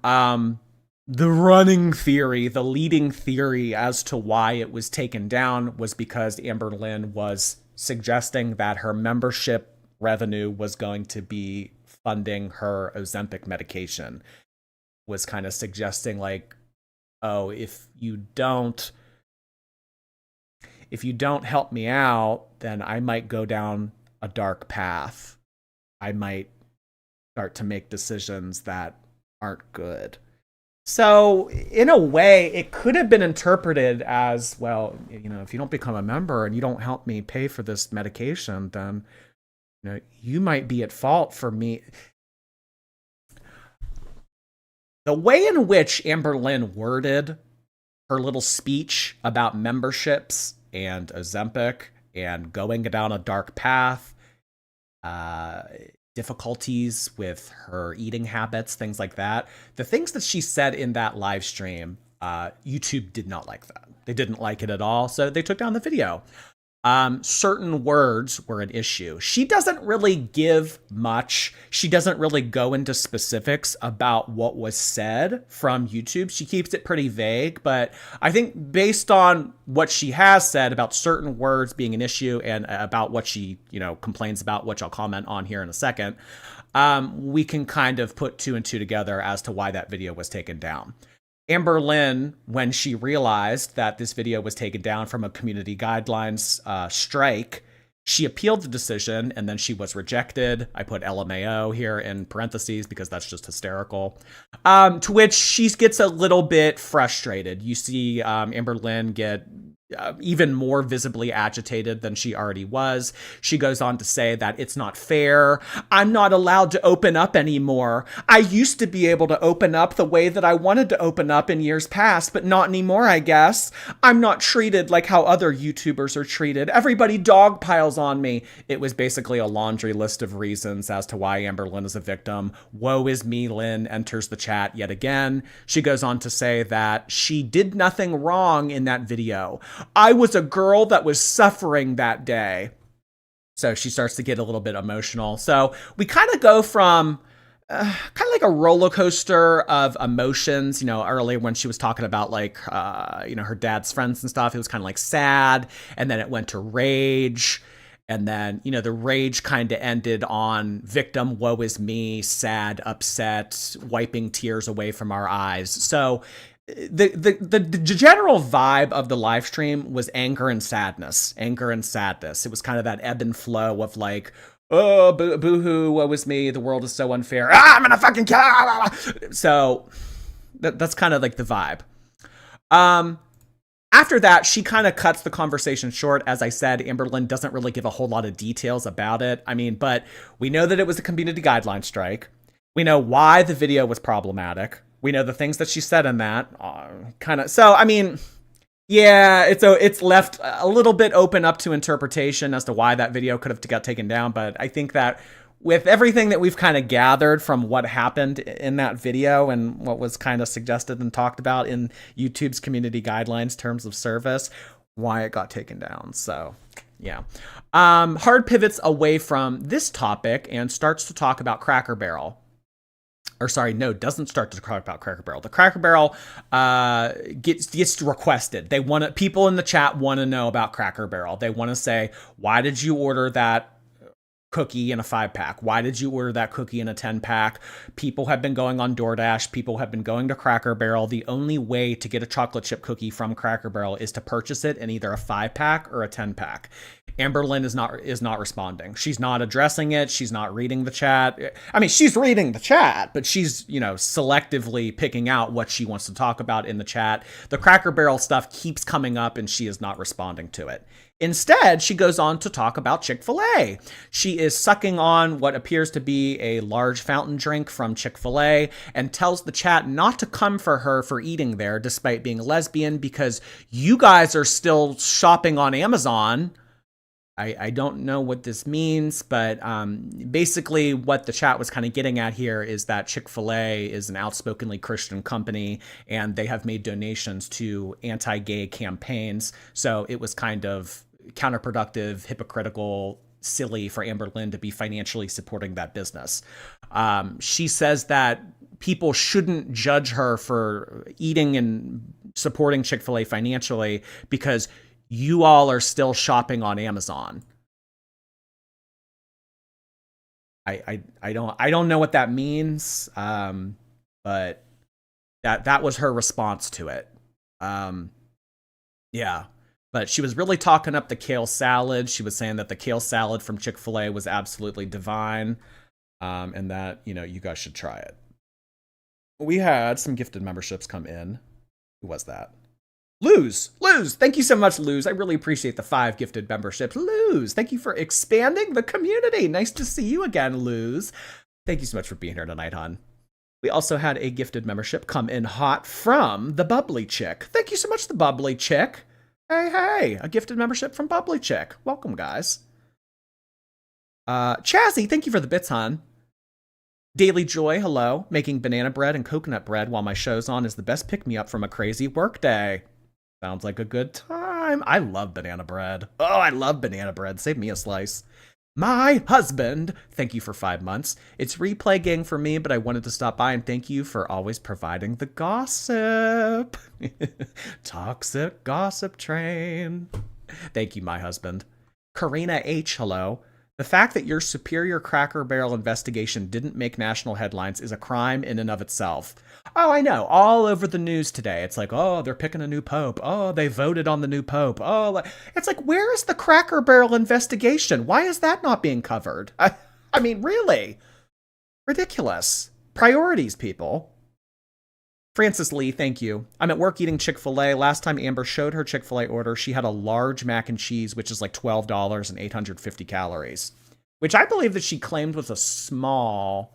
the running theory, the leading theory as to why it was taken down was because Amberlynn was suggesting that her membership revenue was going to be funding her Ozempic medication. Was kind of suggesting like, oh, if you don't help me out, then I might go down a dark path. I might start to make decisions that aren't good. So, in a way, it could have been interpreted as, well, if you don't become a member and you don't help me pay for this medication, then you might be at fault for me. The way in which Amberlynn worded her little speech about memberships and Ozempic and going down a dark path, difficulties with her eating habits, things like that. The things that she said in that live stream, YouTube did not like that. They didn't like it at all, so they took down the video. Certain words were an issue. She doesn't really give much. She doesn't really go into specifics about what was said from YouTube. She keeps it pretty vague, but I think based on what she has said about certain words being an issue and about what she, complains about, which I'll comment on here in a second, we can kind of put two and two together as to why that video was taken down. Amberlynn, when she realized that this video was taken down from a community guidelines strike, she appealed the decision and then she was rejected. I put LMAO here in parentheses because that's just hysterical. To which she gets a little bit frustrated. You see Amberlynn get even more visibly agitated than she already was. She goes on to say that it's not fair. I'm not allowed to open up anymore. I used to be able to open up the way that I wanted to open up in years past, but not anymore, I guess. I'm not treated like how other YouTubers are treated. Everybody dog piles on me. It was basically a laundry list of reasons as to why Amberlynn is a victim. Woe is me, Lynn enters the chat yet again. She goes on to say that she did nothing wrong in that video. I was a girl that was suffering that day. So she starts to get a little bit emotional. So we kind of go from kind of like a roller coaster of emotions. Earlier when she was talking about her dad's friends and stuff, it was kind of like sad. And then it went to rage. And then, the rage kind of ended on victim, woe is me, sad, upset, wiping tears away from our eyes. So the general vibe of the live stream was anger and sadness. It was kind of that ebb and flow of like, oh, boo-hoo, woe is me, the world is so unfair. I'm gonna fucking kill. So that's kind of like the vibe. After that, she kind of cuts the conversation short. As I said, Amberlynn doesn't really give a whole lot of details about it. But we know that it was a community guideline strike. We know why the video was problematic. We know the things that she said in that. It's left a little bit open up to interpretation as to why that video could have got taken down. But I think that with everything that we've kind of gathered from what happened in that video and what was kind of suggested and talked about in YouTube's community guidelines terms of service, why it got taken down. So, yeah. Hard pivots away from this topic and starts to talk about Cracker Barrel. Doesn't start to talk about Cracker Barrel. The Cracker Barrel gets requested. People in the chat want to know about Cracker Barrel. They want to say, why did you order that cookie in a 5-pack? Why did you order that cookie in a 10-pack? People have been going on DoorDash. People have been going to Cracker Barrel. The only way to get a chocolate chip cookie from Cracker Barrel is to purchase it in either a 5-pack or a 10-pack. Amberlynn is not responding. She's not addressing it. She's not reading the chat. She's reading the chat, but she's, selectively picking out what she wants to talk about in the chat. The Cracker Barrel stuff keeps coming up and she is not responding to it. Instead, she goes on to talk about Chick-fil-A. She is sucking on what appears to be a large fountain drink from Chick-fil-A and tells the chat not to come for her for eating there despite being a lesbian because you guys are still shopping on Amazon. I don't know what this means, but basically what the chat was kind of getting at here is that Chick-fil-A is an outspokenly Christian company and they have made donations to anti-gay campaigns. So it was kind of counterproductive, hypocritical silly for Amberlynn to be financially supporting that business. She says that people shouldn't judge her for eating and supporting Chick-fil-A financially because you all are still shopping on Amazon. I don't know what that means, but that was her response to it. Yeah. But she was really talking up the kale salad. She was saying that the kale salad from Chick-fil-A was absolutely divine, and that, you guys should try it. We had some gifted memberships come in. Who was that? Luz, thank you so much, Luz. I really appreciate the 5 gifted memberships. Luz, thank you for expanding the community. Nice to see you again, Luz. Thank you so much for being here tonight, hon. We also had a gifted membership come in hot from the Bubbly Chick. Thank you so much, the Bubbly Chick. Hey, a gifted membership from Bubbly Chick. Welcome, guys. Chazzy, thank you for the bits, hon. Daily Joy, hello. Making banana bread and coconut bread while my show's on is the best pick-me-up from a crazy workday. Sounds like a good time. I love banana bread. Oh, I love banana bread. Save me a slice. My husband, thank you for 5 months. It's replay gang for me, but I wanted to stop by and thank you for always providing the gossip. Toxic gossip train. Thank you, my husband. Karina H, hello. The fact that your Superior Cracker Barrel investigation didn't make national headlines is a crime in and of itself. Oh, I know. All over the news today. It's like, oh, they're picking a new pope. Oh, they voted on the new pope. Oh, it's like, where is the Cracker Barrel investigation? Why is that not being covered? I mean, really? Ridiculous. Priorities, people. Francis Lee, thank you. I'm at work eating Chick-fil-A. Last time Amber showed her Chick-fil-A order, she had a large mac and cheese, which is like $12 and 850 calories, which I believe that she claimed was a small.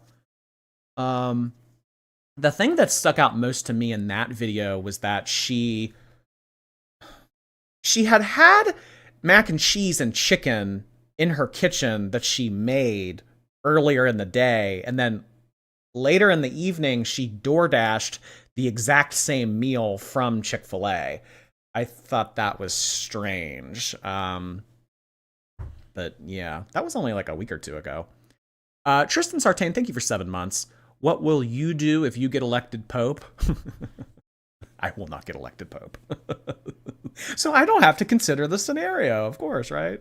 The thing that stuck out most to me in that video was that she had mac and cheese and chicken in her kitchen that she made earlier in the day, and then later in the evening, she DoorDashed the exact same meal from Chick-fil-A. I thought that was strange. But yeah, that was only like a week or two ago. Tristan Sartain, thank you for 7 months. What will you do if you get elected Pope? I will not get elected Pope. So I don't have to consider the scenario, of course, right?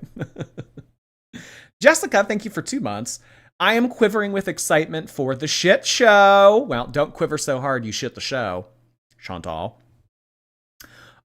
Jessica, thank you for 2 months. I am quivering with excitement for the shit show. Well, don't quiver so hard you shit the show, Chantal.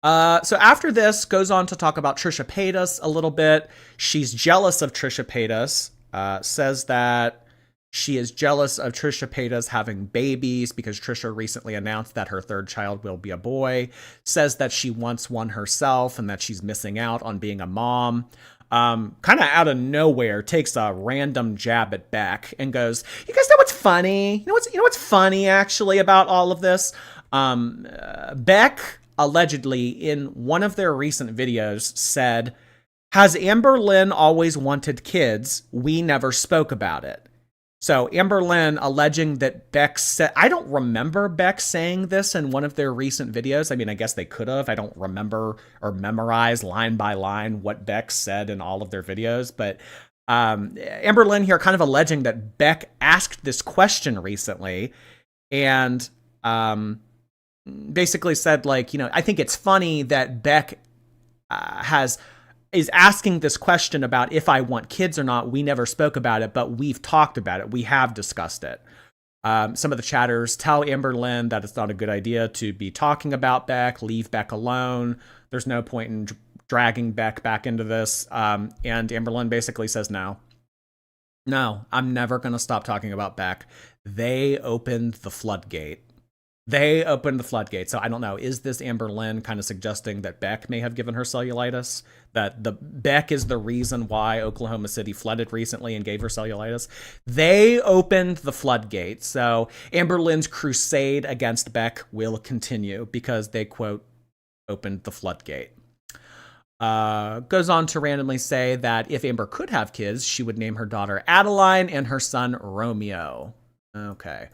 So after this, goes on to talk about Trisha Paytas a little bit. She's jealous of Trisha Paytas. Says that she is jealous of Trisha Paytas having babies because Trisha recently announced that her 3rd child will be a boy. Says that she wants one herself and that she's missing out on being a mom. Kind of out of nowhere, takes a random jab at Beck and goes, "You guys know what's funny? You know what's funny actually about all of this? Beck allegedly in one of their recent videos said, 'Has Amberlynn always wanted kids? We never spoke about it.'" So Amberlynn alleging that Beck said, I don't remember Beck saying this in one of their recent videos. I mean, I guess they could have. I don't remember or memorize line by line what Beck said in all of their videos. But Amberlynn here kind of alleging that Beck asked this question recently and basically said, like, I think it's funny that Beck is asking this question about if I want kids or not. We never spoke about it, but we've talked about it. We have discussed it. Some of the chatters tell Amberlynn that it's not a good idea to be talking about Beck. Leave Beck alone. There's no point in dragging Beck back into this. And Amberlynn basically says, no, I'm never going to stop talking about Beck. They opened the floodgate. So I don't know. Is this Amberlynn kind of suggesting that Beck may have given her cellulitis? That the Beck is the reason why Oklahoma City flooded recently and gave her cellulitis? They opened the floodgate. So Amberlynn's crusade against Beck will continue because they, quote, opened the floodgate. Goes on to randomly say that if Amber could have kids, she would name her daughter Adeline and her son Romeo. Okay.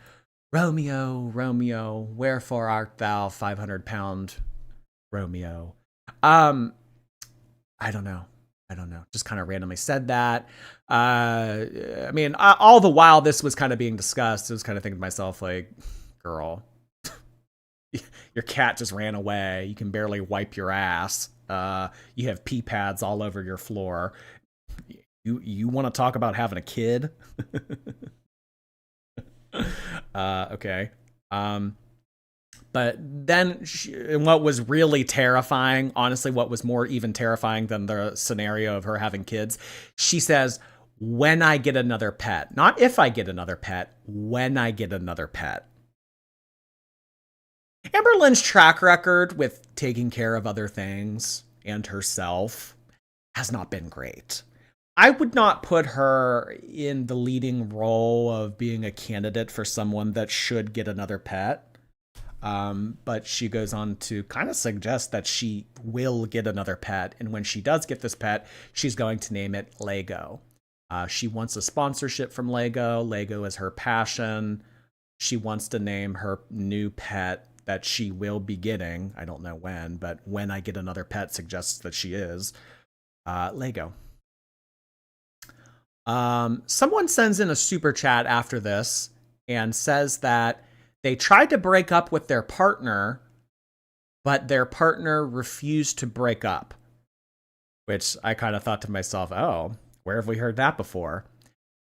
Romeo, wherefore art thou 500-pound Romeo? I don't know. I don't know, just kind of randomly said that. I mean, all the while this was kind of being discussed, I was kind of thinking to myself, like, girl, your cat just ran away. You can barely wipe your ass. You have pee pads all over your floor. You want to talk about having a kid? Okay. But then what was really terrifying, honestly, what was more even terrifying than the scenario of her having kids, she says, when I get another pet, not if I get another pet, when I get another pet. Amberlynn's track record with taking care of other things and herself has not been great. I would not put her in the leading role of being a candidate for someone that should get another pet. But she goes on to kind of suggest that she will get another pet. And when she does get this pet, she's going to name it Lego. She wants a sponsorship from Lego. Lego is her passion. She wants to name her new pet that she will be getting. I don't know when, but when I get another pet suggests that she is Lego. Someone sends in a super chat after this and says that they tried to break up with their partner, but their partner refused to break up. Which I kind of thought to myself, oh, where have we heard that before?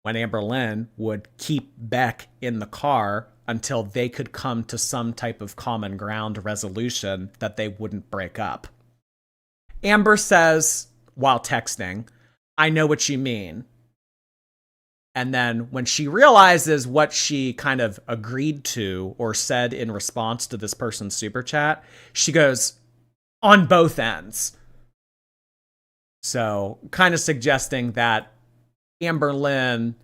When Amberlynn would keep Beck in the car until they could come to some type of common ground resolution that they wouldn't break up. Amber says, while texting, I know what you mean. And then when she realizes what she kind of agreed to or said in response to this person's super chat, she goes, on both ends. So kind of suggesting that Amberlynn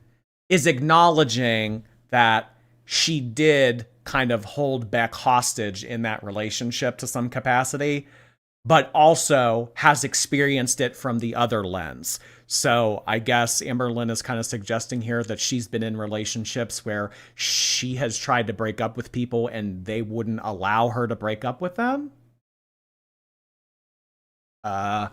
is acknowledging that she did kind of hold Beck hostage in that relationship to some capacity, but also has experienced it from the other lens. So I guess Amberlynn is kind of suggesting here that she's been in relationships where she has tried to break up with people and they wouldn't allow her to break up with them. But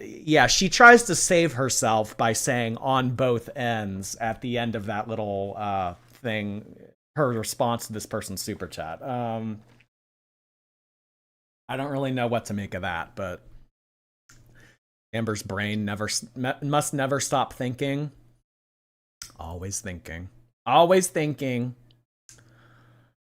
yeah, she tries to save herself by saying on both ends at the end of that little thing, her response to this person's super chat. I don't really know what to make of that, but Amber's brain must never stop thinking. Always thinking. Always thinking.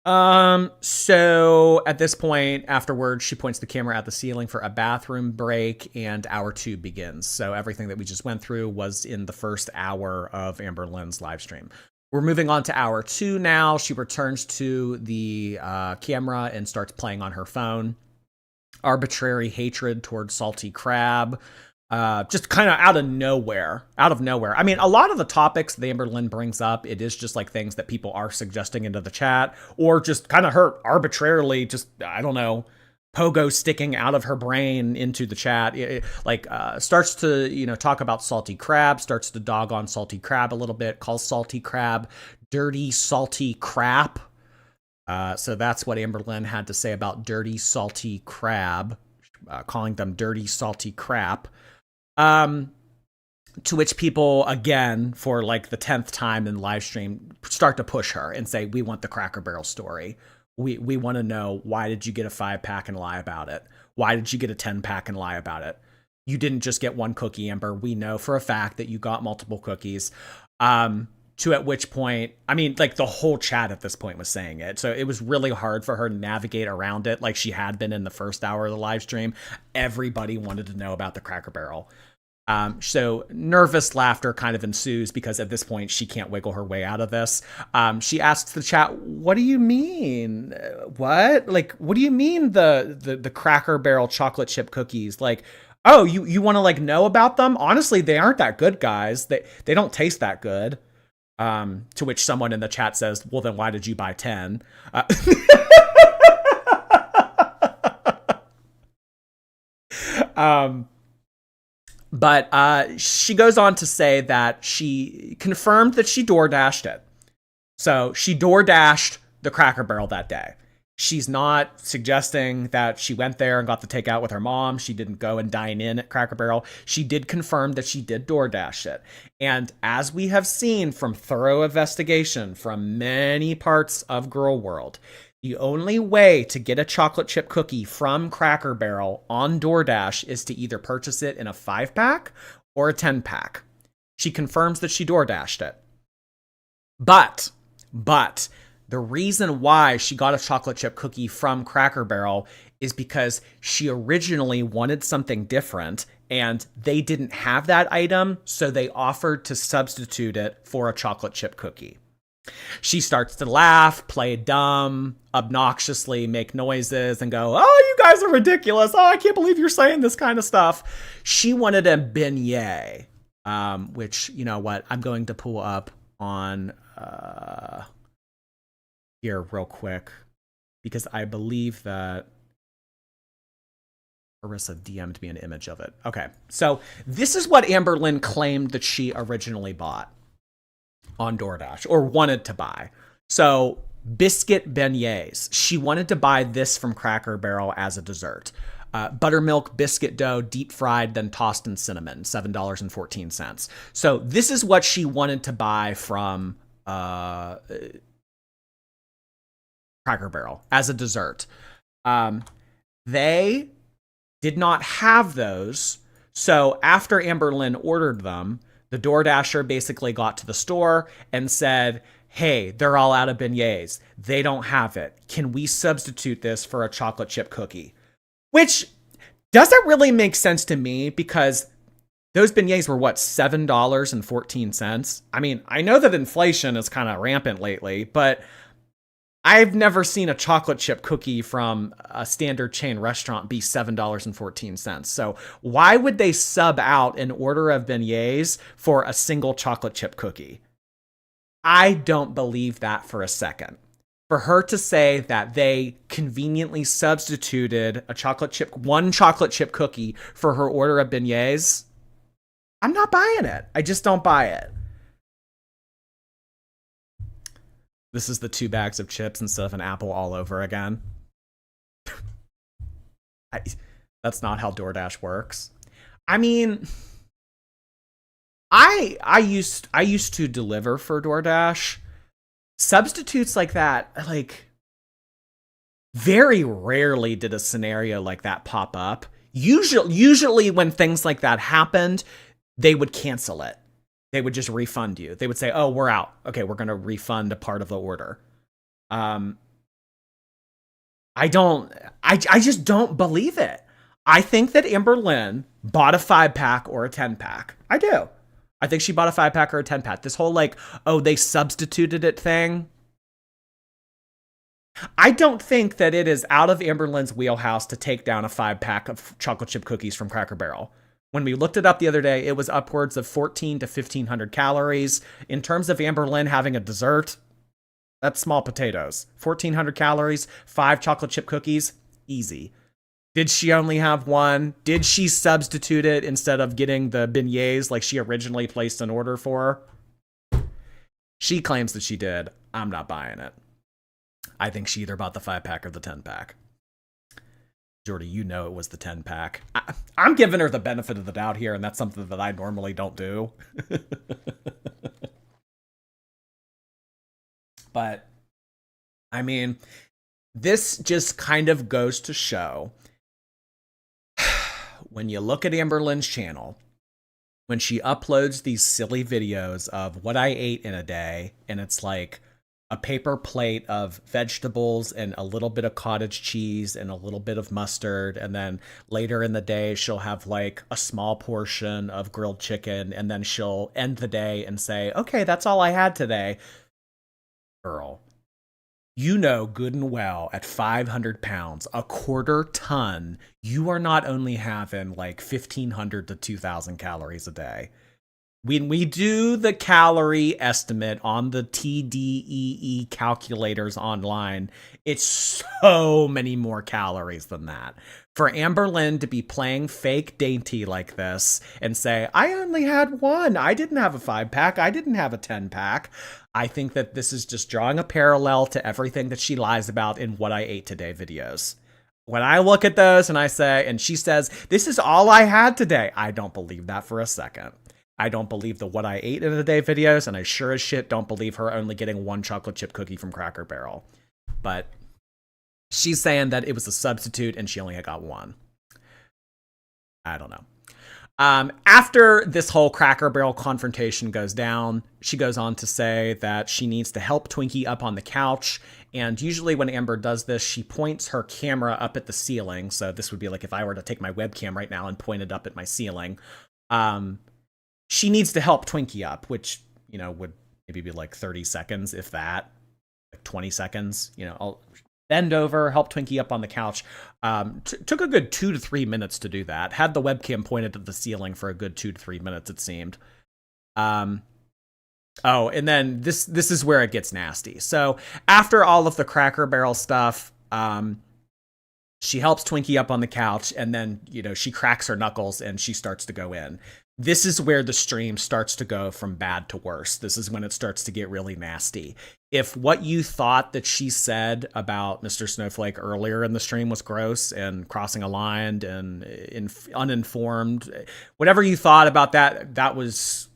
So at this point, afterwards, she points the camera at the ceiling for a bathroom break, and hour 2 begins. So everything that we just went through was in the first hour of Amberlynn's live stream. We're moving on to hour 2 now. She returns to the camera and starts playing on her phone. Arbitrary hatred towards Salty Crab. Just kind of out of nowhere. I mean, a lot of the topics that Amberlynn brings up, it is just like things that people are suggesting into the chat, or just kind of her arbitrarily, just, I don't know, pogo sticking out of her brain into the chat. Starts to, talk about Salty Crab, starts to dog on Salty Crab a little bit, calls Salty Crab dirty, salty crap. So that's what Amberlynn had to say about dirty, salty crab, calling them dirty, salty crap. To which people, again, for like the 10th time in live stream, start to push her and say, we want the Cracker Barrel story. We want to know, why did you get a 5-pack and lie about it? Why did you get a 10-pack and lie about it? You didn't just get one cookie, Amber. We know for a fact that you got multiple cookies. To at which point, I mean, like the whole chat at this point was saying it. So it was really hard for her to navigate around it like she had been in the first hour of the live stream. Everybody wanted to know about the Cracker Barrel. So nervous laughter kind of ensues because at this point she can't wiggle her way out of this. She asks the chat, what do you mean? What? Like, what do you mean the Cracker Barrel chocolate chip cookies? Like, oh, you want to like know about them? Honestly, they aren't that good, guys. They don't taste that good. To which someone in the chat says, well, then why did you buy 10? But she goes on to say that she confirmed that she door dashed it. So she door dashed the Cracker Barrel that day. She's not suggesting that she went there and got the takeout with her mom. She didn't go and dine in at Cracker Barrel. She did confirm that she did DoorDash it. And as we have seen from thorough investigation from many parts of Girl World, the only way to get a chocolate chip cookie from Cracker Barrel on DoorDash is to either purchase it in a 5-pack or a 10-pack. She confirms that she DoorDashed it. But the reason why she got a chocolate chip cookie from Cracker Barrel is because she originally wanted something different and they didn't have that item, so they offered to substitute it for a chocolate chip cookie. She starts to laugh, play dumb, obnoxiously make noises, and go, "Oh, you guys are ridiculous. Oh, I can't believe you're saying this kind of stuff." She wanted a beignet, which, you know what, I'm going to pull up on here real quick, because I believe that Marissa DM'd me an image of it. Okay, so this is what Amberlynn claimed that she originally bought on DoorDash, or wanted to buy. So biscuit beignets. She wanted to buy this from Cracker Barrel as a dessert. Buttermilk biscuit dough, deep fried, then tossed in cinnamon, $7.14. So this is what she wanted to buy from Cracker Barrel as a dessert. They did not have those. So after Amberlynn ordered them, the DoorDasher basically got to the store and said, "Hey, they're all out of beignets. They don't have it. Can we substitute this for a chocolate chip cookie?" Which doesn't really make sense to me, because those beignets were, what, $7.14? I mean, I know that inflation is kind of rampant lately, but I've never seen a chocolate chip cookie from a standard chain restaurant be $7.14. So why would they sub out an order of beignets for a single chocolate chip cookie? I don't believe that for a second. For her to say that they conveniently substituted one chocolate chip cookie for her order of beignets, I'm not buying it. I just don't buy it. This is the 2 bags of chips instead of an apple all over again. That's not how DoorDash works. I mean, I used to deliver for DoorDash. Substitutes like that, like, very rarely did a scenario like that pop up. Usually when things like that happened, they would cancel it. They would just refund you. They would say, "Oh, we're out. Okay, we're going to refund a part of the order." I just don't believe it. I think that Amberlynn bought a 5-pack or a 10-pack. I do. I think she bought a 5-pack or a 10-pack. This whole, like, oh, they substituted it thing. I don't think that it is out of Amberlynn's wheelhouse to take down a 5-pack of chocolate chip cookies from Cracker Barrel. When we looked it up the other day, it was upwards of 1,400 to 1,500 calories. In terms of Amberlynn having a dessert, that's small potatoes. 1,400 calories, 5 chocolate chip cookies, easy. Did she only have one? Did she substitute it instead of getting the beignets like she originally placed an order for? She claims that she did. I'm not buying it. I think she either bought the 5-pack or the 10-pack. Jordy, you know it was the 10-pack. I'm giving her the benefit of the doubt here, and that's something that I normally don't do. But, I mean, this just kind of goes to show, when you look at Amberlynn's channel, when she uploads these silly videos of what I ate in a day, and it's like a paper plate of vegetables and a little bit of cottage cheese and a little bit of mustard. And then later in the day, she'll have like a small portion of grilled chicken. And then she'll end the day and say, "Okay, that's all I had today." Girl, you know good and well at 500 pounds, a quarter ton, you are not only having like 1,500 to 2,000 calories a day. when we do the calorie estimate on the TDEE calculators online, it's so many more calories than that. For Amberlynn to be playing fake dainty like this and say, I only had one, I didn't have a 5-pack, I didn't have a 10-pack, I think that this is just drawing a parallel to everything that she lies about in What I Ate Today videos. When I look at those and I say, and she says, this is all I had today, I don't believe that for a second. I don't believe the What I Ate in a Day videos, and I sure as shit don't believe her only getting one chocolate chip cookie from Cracker Barrel. But she's saying that it was a substitute and she only got one. I don't know. After this whole Cracker Barrel confrontation goes down, she goes on to say that she needs to help Twinkie up on the couch. And usually when Amber does this, she points her camera up at the ceiling. So this would be like if I were to take my webcam right now and point it up at my ceiling. She needs to help Twinkie up, which, you know, would maybe be like 30 seconds, if that, like 20 seconds. You know, I'll bend over, help Twinkie up on the couch. Took a good 2 to 3 minutes to do that. Had the webcam pointed at the ceiling for a good 2 to 3 minutes, it seemed. Oh, and then this is where it gets nasty. So after all of the Cracker Barrel stuff, she helps Twinkie up on the couch, and then, you know, she cracks her knuckles and she starts to go in. This is where the stream starts to go from bad to worse. This is when it starts to get really nasty. If what you thought that she said about Mr. Snowflake earlier in the stream was gross and crossing a line and uninformed, whatever you thought about that, that was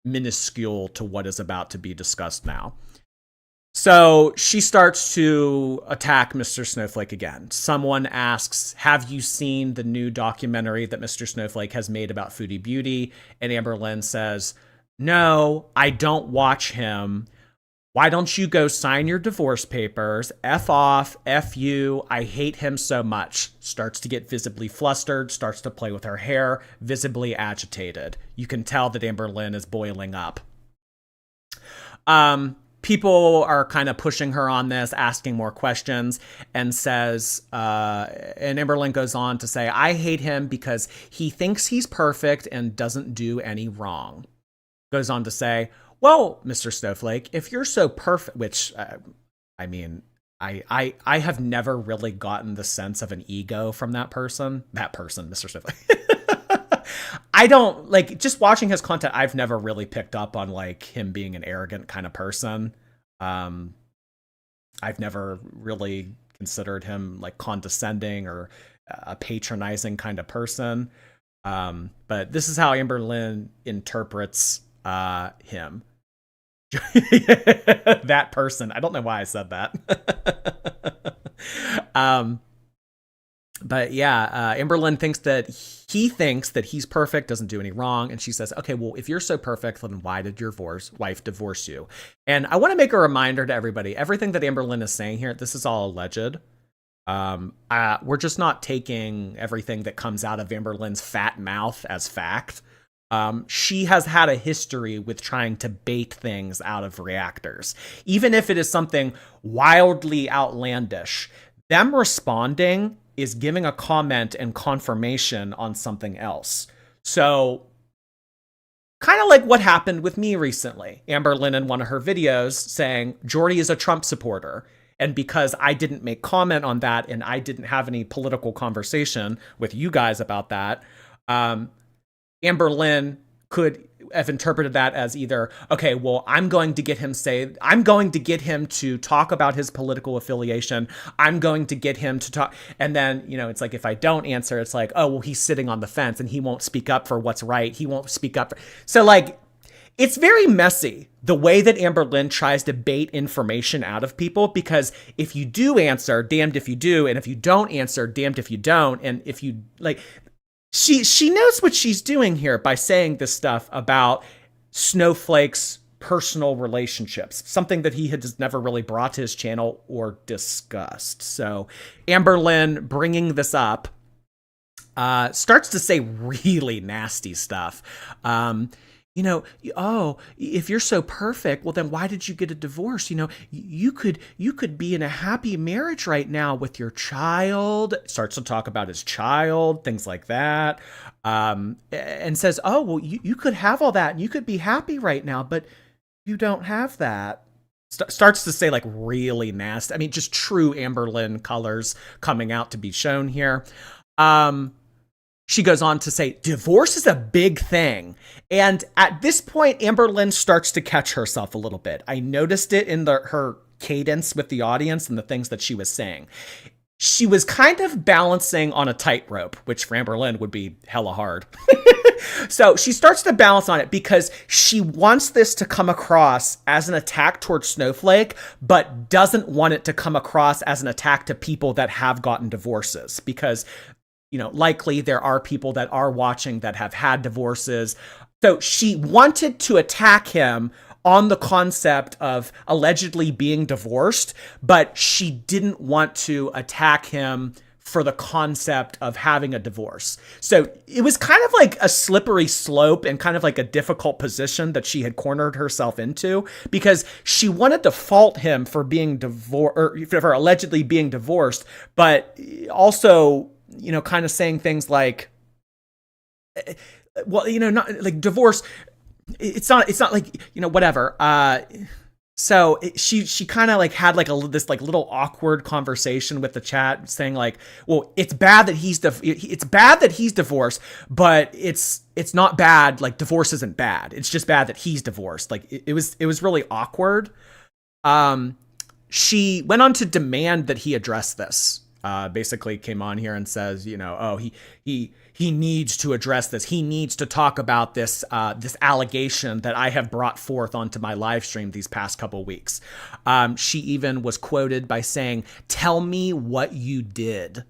minuscule to what is about to be discussed now. So she starts to attack Mr. Snowflake again. Someone asks, have you seen the new documentary that Mr. Snowflake has made about Foodie Beauty? And Amberlynn says, no, I don't watch him. Why don't you go sign your divorce papers? F off, F you, I hate him so much. Starts to get visibly flustered, starts to play with her hair, visibly agitated. You can tell that Amberlynn is boiling up. People are kind of pushing her on this, asking more questions, and says, and Amberlynn goes on to say, I hate him because he thinks he's perfect and doesn't do any wrong. Goes on to say, well, Mr. Snowflake, if you're so perfect, which, I mean, I have never really gotten the sense of an ego from that person, Mr. Snowflake. I don't, like, just watching his content, I've never really picked up on, like, him being an arrogant kind of person. I've never really considered him, like, condescending or a patronizing kind of person. But this is how Amberlynn interprets him. That person. I don't know why I said that. But yeah, Amberlynn thinks that he thinks that he's perfect, doesn't do any wrong. And she says, okay, well, if you're so perfect, then why did your wife divorce you? And I want to make a reminder to everybody, everything that Amberlynn is saying here, this is all alleged. We're just not taking everything that comes out of Amberlynn's fat mouth as fact. She has had a history with trying to bait things out of reactors. Even if it is something wildly outlandish, them responding is giving a comment and confirmation on something else. So kind of like what happened with me recently. Amberlynn in one of her videos saying Jordy is a Trump supporter. And because I didn't make comment on that and I didn't have any political conversation with you guys about that, Amberlynn could have interpreted that as either, okay, well, I'm going to get him to talk about his political affiliation. I'm going to get him to talk. And then, you know, it's like, if I don't answer, it's like, oh, well, he's sitting on the fence and he won't speak up for what's right. He won't speak up. So like, it's very messy the way that Amberlynn tries to bait information out of people, because if you do answer, damned if you do. And if you don't answer, damned if you don't. And if you like, She knows what she's doing here by saying this stuff about Snowflake's personal relationships, something that he had just never really brought to his channel or discussed. So Amberlynn bringing this up starts to say really nasty stuff. oh, if you're so perfect, well then why did you get a divorce? You could be in a happy marriage right now with your child. Starts to talk about his child, things like that. And says, oh, well, you could have all that and you could be happy right now, but you don't have that. Starts to say like really nasty. I mean, just true Amberlynn colors coming out to be shown here. She goes on to say, divorce is a big thing. And at this point, Amberlynn starts to catch herself a little bit. I noticed it in her cadence with the audience and the things that she was saying. She was kind of balancing on a tightrope, which for Amberlynn would be hella hard. So she starts to balance on it because she wants this to come across as an attack towards Snowflake, but doesn't want it to come across as an attack to people that have gotten divorces. Because likely there are people that are watching that have had divorces. So she wanted to attack him on the concept of allegedly being divorced, but she didn't want to attack him for the concept of having a divorce. So it was kind of like a slippery slope and kind of like a difficult position that she had cornered herself into, because she wanted to fault him for being divorced, or for allegedly being divorced, but also kind of saying things like, well, not like divorce. It's not like, whatever. So she kind of like had like this like little awkward conversation with the chat saying like, well, it's bad that he's divorced, but it's not bad. Like divorce isn't bad. It's just bad that he's divorced. Like it was really awkward. She went on to demand that he address this. Basically came on here and says, he needs to address this. He needs to talk about this allegation that I have brought forth onto my live stream these past couple weeks. She even was quoted by saying, "Tell me what you did."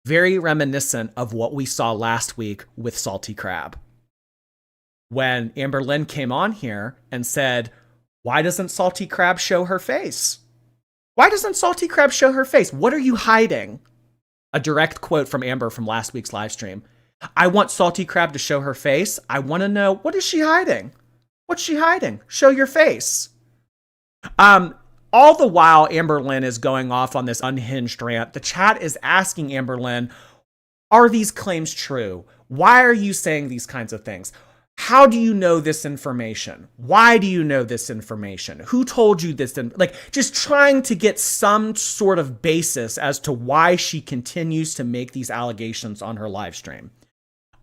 Very reminiscent of what we saw last week with Salty Crab. When Amberlynn came on here and said, "Why doesn't Salty Crab show her face? Why doesn't Salty Crab show her face? What are you hiding?" A direct quote from Amber from last week's live stream. I want Salty Crab to show her face. I want to know, what is she hiding? What's she hiding? Show your face. All the while Amberlynn is going off on this unhinged rant, the chat is asking Amberlynn, are these claims true? Why are you saying these kinds of things? How do you know this information? Why do you know this information? Who told you this? Like, just trying to get some sort of basis as to why she continues to make these allegations on her live stream.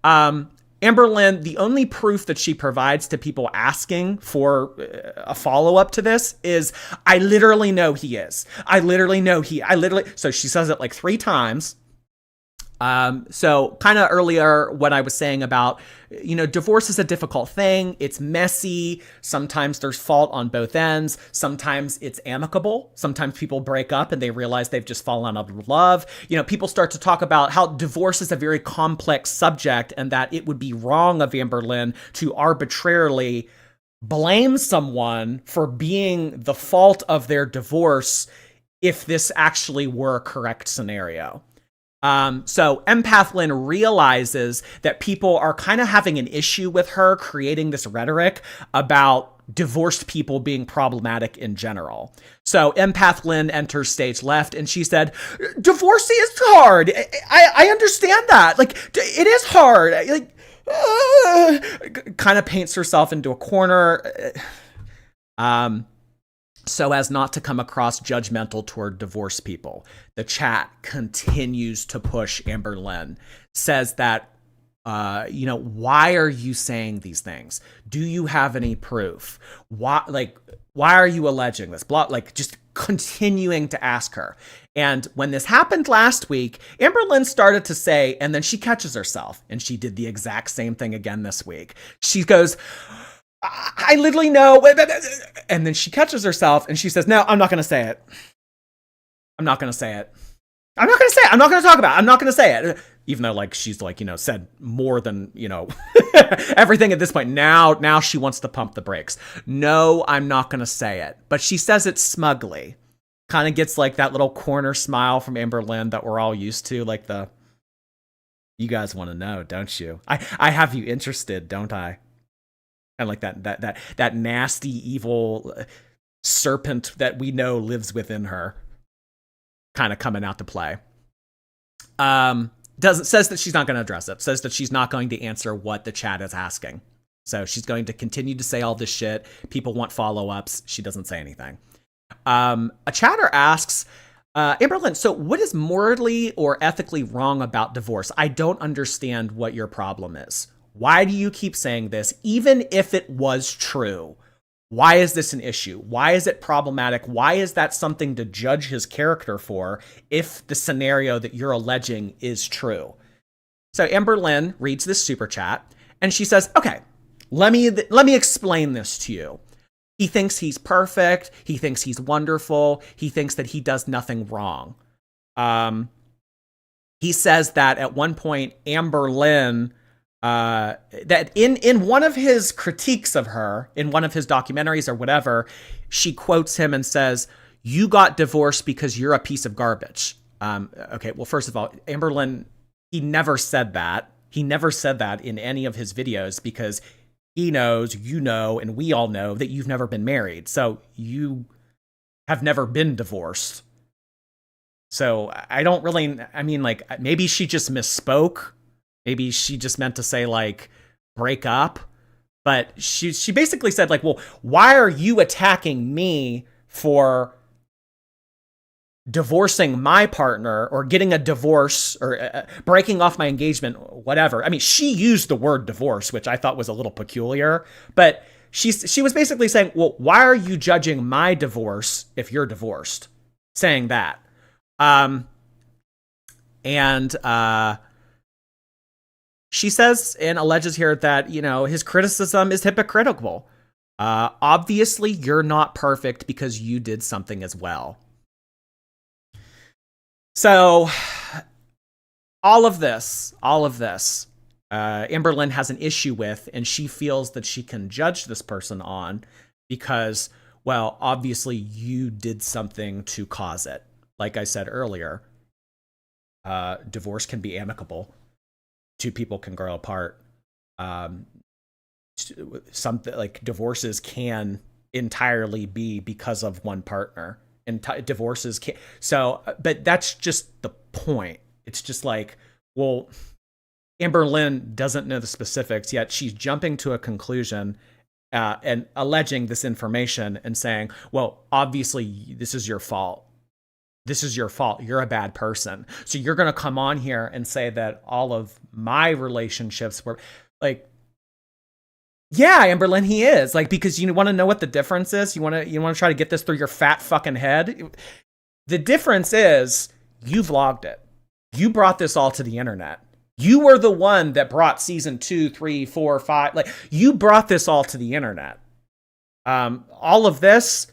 Amberlynn, the only proof that she provides to people asking for a follow-up to this is, I literally know he is. So she says it like 3 times. So kind of earlier when I was saying about, divorce is a difficult thing. It's messy. Sometimes there's fault on both ends. Sometimes it's amicable. Sometimes people break up and they realize they've just fallen out of love. People start to talk about how divorce is a very complex subject and that it would be wrong of Amberlynn to arbitrarily blame someone for being the fault of their divorce if this actually were a correct scenario. So Empathlyn realizes that people are kind of having an issue with her creating this rhetoric about divorced people being problematic in general. So Empathlyn enters stage left and she said, divorce is hard. I understand that. Like, it is hard. Like, kind of paints herself into a corner. So as not to come across judgmental toward divorced people. The chat continues to push Amberlynn, says that, why are you saying these things? Do you have any proof? Why are you alleging this? Just continuing to ask her. And when this happened last week, Amberlynn started to say, and then she catches herself, and she did the exact same thing again this week. She goes, I literally know. And then she catches herself and she says, no, I'm not going to say it. I'm not going to say it. I'm not going to say it. I'm not going to talk about it. I'm not going to say it. Even though she's said more than, everything at this point. Now she wants to pump the brakes. No, I'm not going to say it. But she says it smugly. Kind of gets that little corner smile from Amberlynn that we're all used to. You guys want to know, don't you? I have you interested, don't I? And like that nasty, evil serpent that we know lives within her, kind of coming out to play. Says that she's not going to address it. Says that she's not going to answer what the chat is asking. So she's going to continue to say all this shit. People want follow-ups. She doesn't say anything. A chatter asks, Amberlynn, so what is morally or ethically wrong about divorce? I don't understand what your problem is. Why do you keep saying this? Even if it was true, why is this an issue? Why is it problematic? Why is that something to judge his character for if the scenario that you're alleging is true? So Amberlynn reads this super chat and she says, okay, let me explain this to you. He thinks he's perfect. He thinks he's wonderful. He thinks that he does nothing wrong. He says that at one point, Amberlynn, that in one of his critiques of her, in one of his documentaries or whatever, she quotes him and says, "You got divorced because you're a piece of garbage." Okay, well, first of all, Amberlynn, he never said that. He never said that in any of his videos because he knows, you know, and we all know that you've never been married. So you have never been divorced. So I don't really, I mean, like, maybe she just misspoke. Maybe she just meant to say, like, break up. But she basically said, like, well, why are you attacking me for divorcing my partner or getting a divorce or breaking off my engagement, whatever. I mean, she used the word divorce, which I thought was a little peculiar, but she was basically saying, well, why are you judging my divorce if you're divorced? Saying that. She says and alleges here that, you know, his criticism is hypocritical. Obviously, you're not perfect because you did something as well. So all of this, Amberlynn has an issue with, and she feels that she can judge this person on because, well, obviously you did something to cause it. Like I said earlier, divorce can be amicable. Two people can grow apart. Something like divorces can entirely be because of one partner. And divorces can't. So, but that's just the point. It's just like, well, Amberlynn doesn't know the specifics yet. She's jumping to a conclusion and alleging this information and saying, well, obviously this is your fault. This is your fault. You're a bad person. So you're going to come on here and say that all of my relationships were like, yeah, Amberlynn, he is. Like, because you want to know what the difference is? You want to try to get this through your fat fucking head? The difference is you vlogged it. You brought this all to the internet. You were the one that brought season 2, 3, 4, 5. Like, you brought this all to the internet. All of this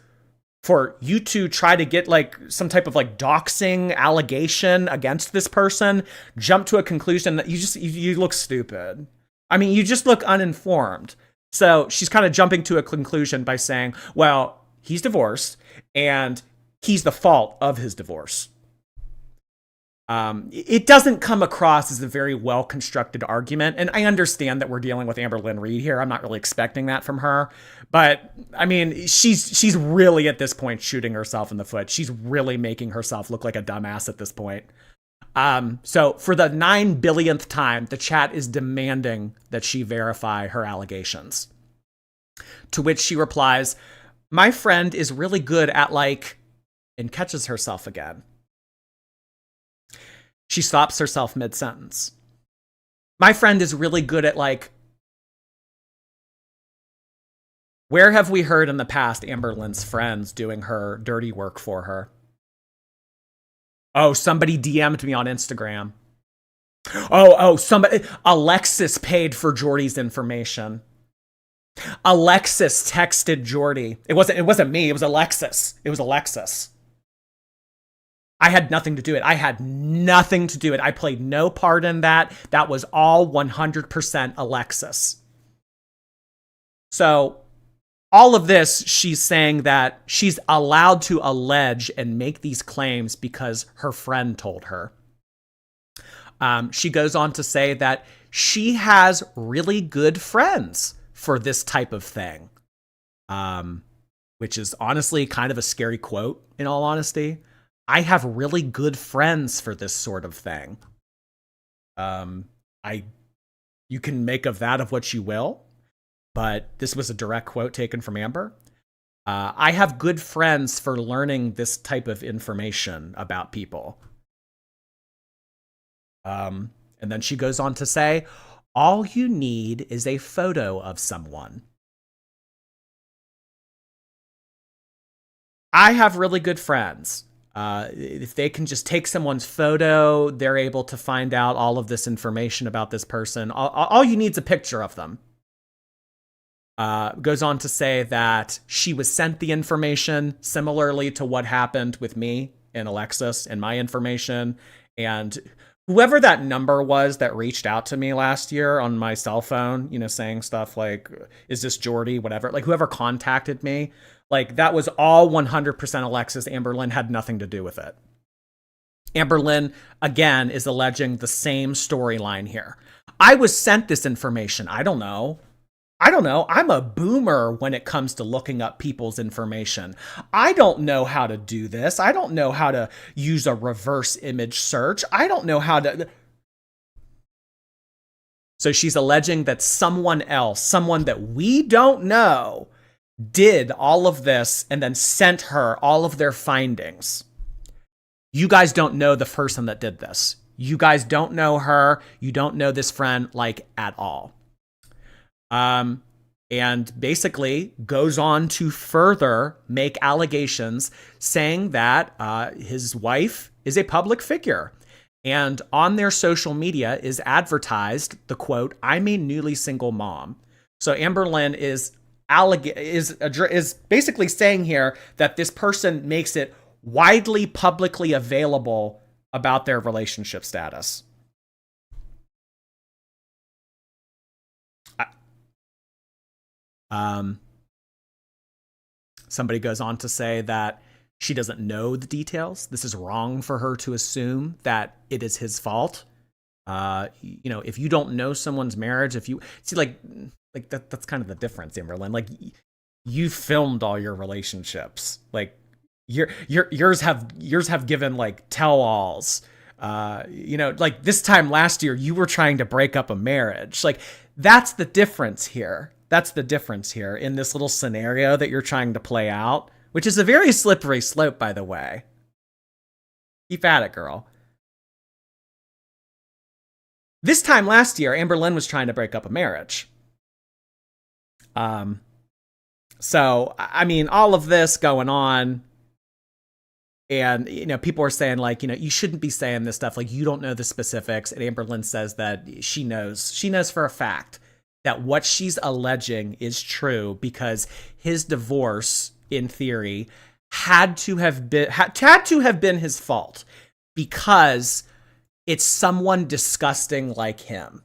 for you to try to get like some type of like doxing allegation against this person, jump to a conclusion that you look stupid. I mean, you just look uninformed. So she's kind of jumping to a conclusion by saying, well, he's divorced and he's the fault of his divorce. It doesn't come across as a very well-constructed argument. And I understand that we're dealing with Amberlynn Reid here. I'm not really expecting that from her. But I mean, she's really at this point shooting herself in the foot. She's really making herself look like a dumbass at this point. So for the 9 billionth time, the chat is demanding that she verify her allegations. To which she replies, my friend is really good at like, and catches herself again. She stops herself mid-sentence. My friend is really good at like, where have we heard in the past Amberlynn's friends doing her dirty work for her? Oh, somebody DM'd me on Instagram. Somebody, Alexis paid for Jordy's information. Alexis texted Jordy. It wasn't me, it was Alexis. I had nothing to do it. I played no part in that. That was all 100% Alexis. So all of this, she's saying that she's allowed to allege and make these claims because her friend told her. She goes on to say that she has really good friends for this type of thing, which is honestly kind of a scary quote, in all honesty. I have really good friends for this sort of thing. You can make of that of what you will, but this was a direct quote taken from Amber. I have good friends for learning this type of information about people. And then she goes on to say, all you need is a photo of someone. I have really good friends. If they can just take someone's photo, they're able to find out all of this information about this person. All you need is a picture of them. Goes on to say that she was sent the information similarly to what happened with me and Alexis and my information. And whoever that number was that reached out to me last year on my cell phone, you know, saying stuff like, is this Jordy, whatever, like whoever contacted me, like that was all 100% Alexis. Amberlynn had nothing to do with it. Amberlynn, again, is alleging the same storyline here. I was sent this information. I don't know. I'm a boomer when it comes to looking up people's information. I don't know how to do this. I don't know how to use a reverse image search. I don't know how to. So she's alleging that someone else, someone that we don't know, did all of this and then sent her all of their findings. You guys don't know the person that did this. You guys don't know her. You don't know this friend, like, at all. And basically goes on to further make allegations saying that his wife is a public figure. And on their social media is advertised the quote, I'm a newly single mom. So Amberlynn is basically saying here that this person makes it widely publicly available about their relationship status. Somebody goes on to say that she doesn't know the details. This is wrong for her to assume that it is his fault. You know, if you don't know someone's marriage, if you see, like that's kind of the difference, Amberlynn. Like, you filmed all your relationships. Like, yours have given like tell-alls. You know, like this time last year, you were trying to break up a marriage. Like, that's the difference here. That's the difference here in this little scenario that you're trying to play out, which is a very slippery slope, by the way. Keep at it, girl. This time last year, Amberlynn was trying to break up a marriage. So, I mean, all of this going on, and, you know, people are saying, like, you know, you shouldn't be saying this stuff. Like, you don't know the specifics. And Amberlynn says that she knows for a fact that what she's alleging is true because his divorce, in theory, had to have been his fault because it's someone disgusting like him.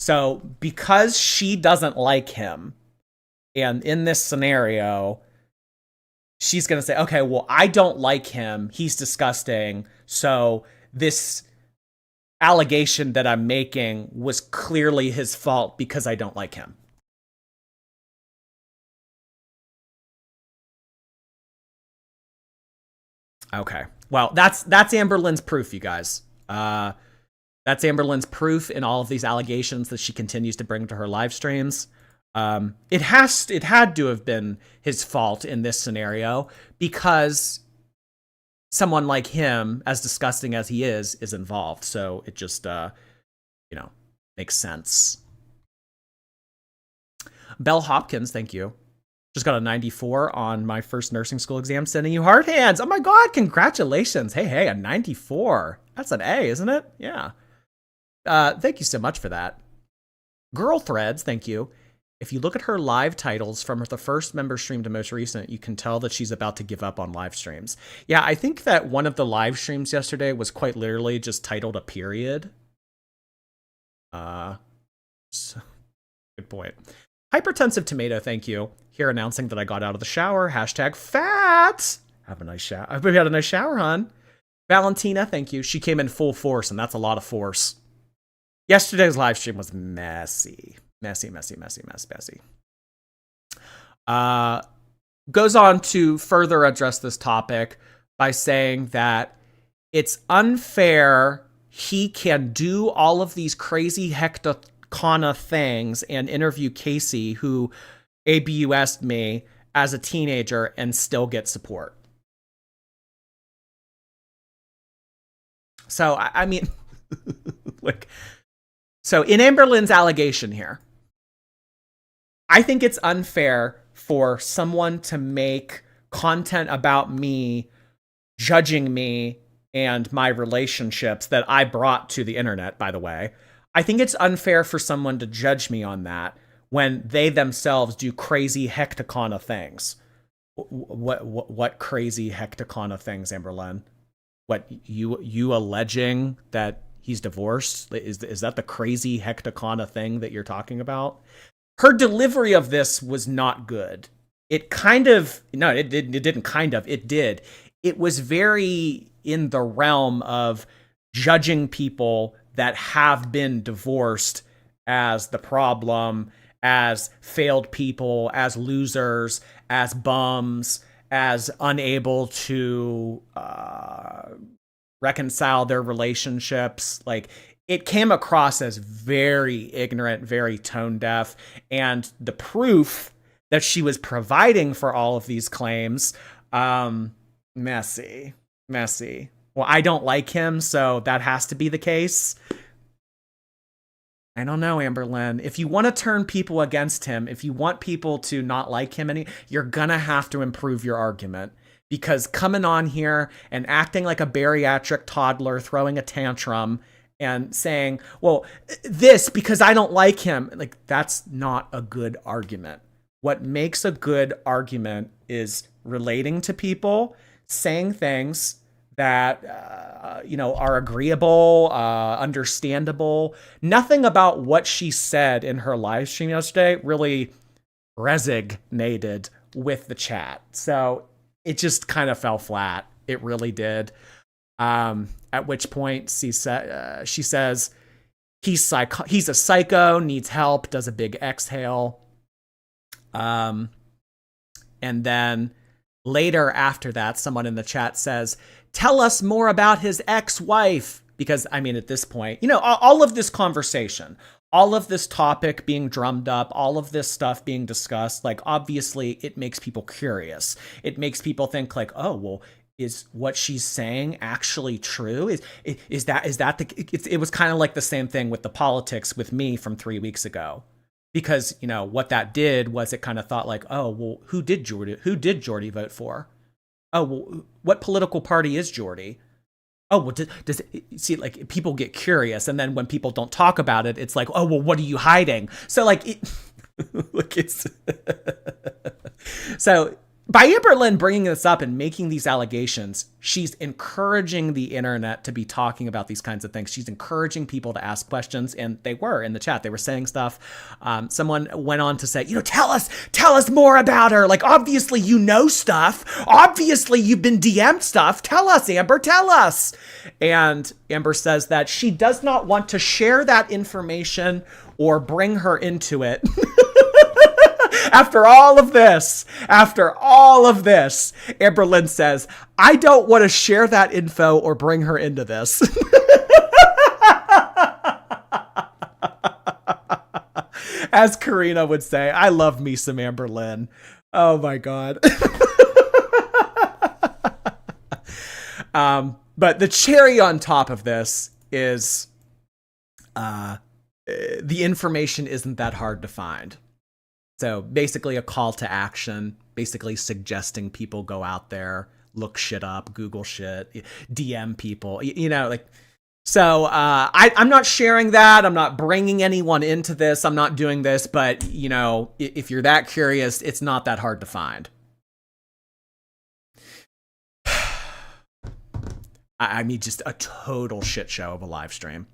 So because she doesn't like him, and in this scenario, she's going to say, okay, well, I don't like him. He's disgusting. So this allegation that I'm making was clearly his fault because I don't like him. Okay. Well, that's Amberlynn's proof, you guys. That's Amberlynn's proof in all of these allegations that she continues to bring to her live streams. It had to have been his fault in this scenario because someone like him, as disgusting as he is involved. So it just, you know, makes sense. Belle Hopkins, thank you. Just got a 94 on my first nursing school exam, sending you heart hands. Oh my God, congratulations. Hey, a 94. That's an A, isn't it? Yeah. Thank you so much for that. Girl Threads, thank you. If you look at her live titles from the first member stream to most recent, you can tell that she's about to give up on live streams. Yeah, I think that one of the live streams yesterday was quite literally just titled a period. So, good point. Hypertensive Tomato, thank you. Here announcing that I got out of the shower. Hashtag fat. Have a nice shower. I hope you had a nice shower, hon. Valentina, thank you. She came in full force, and that's a lot of force. Yesterday's live stream was messy. Messy. Goes on to further address this topic by saying that it's unfair he can do all of these crazy hectacana things and interview Casey, who ABUS'd me as a teenager, and still get support. So, I mean, like, so in Amberlynn's allegation here, I think it's unfair for someone to make content about me, judging me and my relationships that I brought to the internet, by the way. I think it's unfair for someone to judge me on that when they themselves do crazy hectacana things. What crazy hectacana things, Amberlynn? What, you alleging that he's divorced? Is that the crazy hectacana thing that you're talking about? Her delivery of this was not good. It did. It was very in the realm of judging people that have been divorced as the problem, as failed people, as losers, as bums, as unable to reconcile their relationships. Like, it came across as very ignorant, very tone deaf, and the proof that she was providing for all of these claims, messy. Well, I don't like him, so that has to be the case. I don't know, Amberlynn. If you want to turn people against him, if you want people to not like him you're gonna have to improve your argument. Because coming on here and acting like a bariatric toddler, throwing a tantrum, and saying, well, this because I don't like him, like, that's not a good argument. What makes a good argument is relating to people, saying things that, are agreeable, understandable. Nothing about what she said in her live stream yesterday really resonated with the chat. So it just kind of fell flat. It really did. At which point she says he's a psycho, needs help, does a big exhale. And then later after that, someone in the chat says, tell us more about his ex-wife. Because, I mean, at this point, all of this conversation, all of this topic being drummed up, all of this stuff being discussed, like, obviously it makes people curious. It makes people think like, oh, well, is what she's saying actually true? Is that it was kind of like the same thing with the politics with me from 3 weeks ago. Because, what that did was it kind of thought like, oh, well, who did Jordy vote for? Oh, well, what political party is Jordy? Oh, well, does it see, like, people get curious, and then when people don't talk about it, it's like, oh, well, what are you hiding? So, like, so by Amberlynn bringing this up and making these allegations, she's encouraging the internet to be talking about these kinds of things. She's encouraging people to ask questions, and they were in the chat. They were saying stuff. Someone went on to say, tell us more about her. Like, obviously you know stuff. Obviously you've been DM'd stuff. Tell us, Amber, tell us. And Amber says that she does not want to share that information or bring her into it. After all of this, Amberlynn says, I don't want to share that info or bring her into this. As Karina would say, I love me some Amberlynn. Oh my God. But the cherry on top of this is the information isn't that hard to find. So basically a call to action, basically suggesting people go out there, look shit up, Google shit, DM people, so I'm not sharing that. I'm not bringing anyone into this. I'm not doing this. But, if you're that curious, it's not that hard to find. I mean, just a total shit show of a live stream.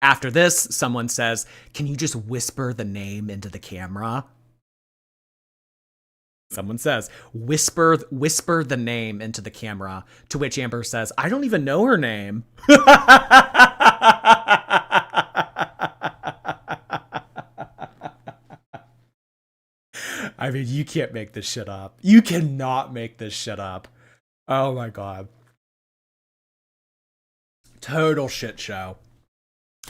After this, someone says, can you just whisper the name into the camera? Someone says, whisper the name into the camera, to which Amber says, I don't even know her name. I mean, you can't make this shit up. You cannot make this shit up. Oh my god. Total shit show.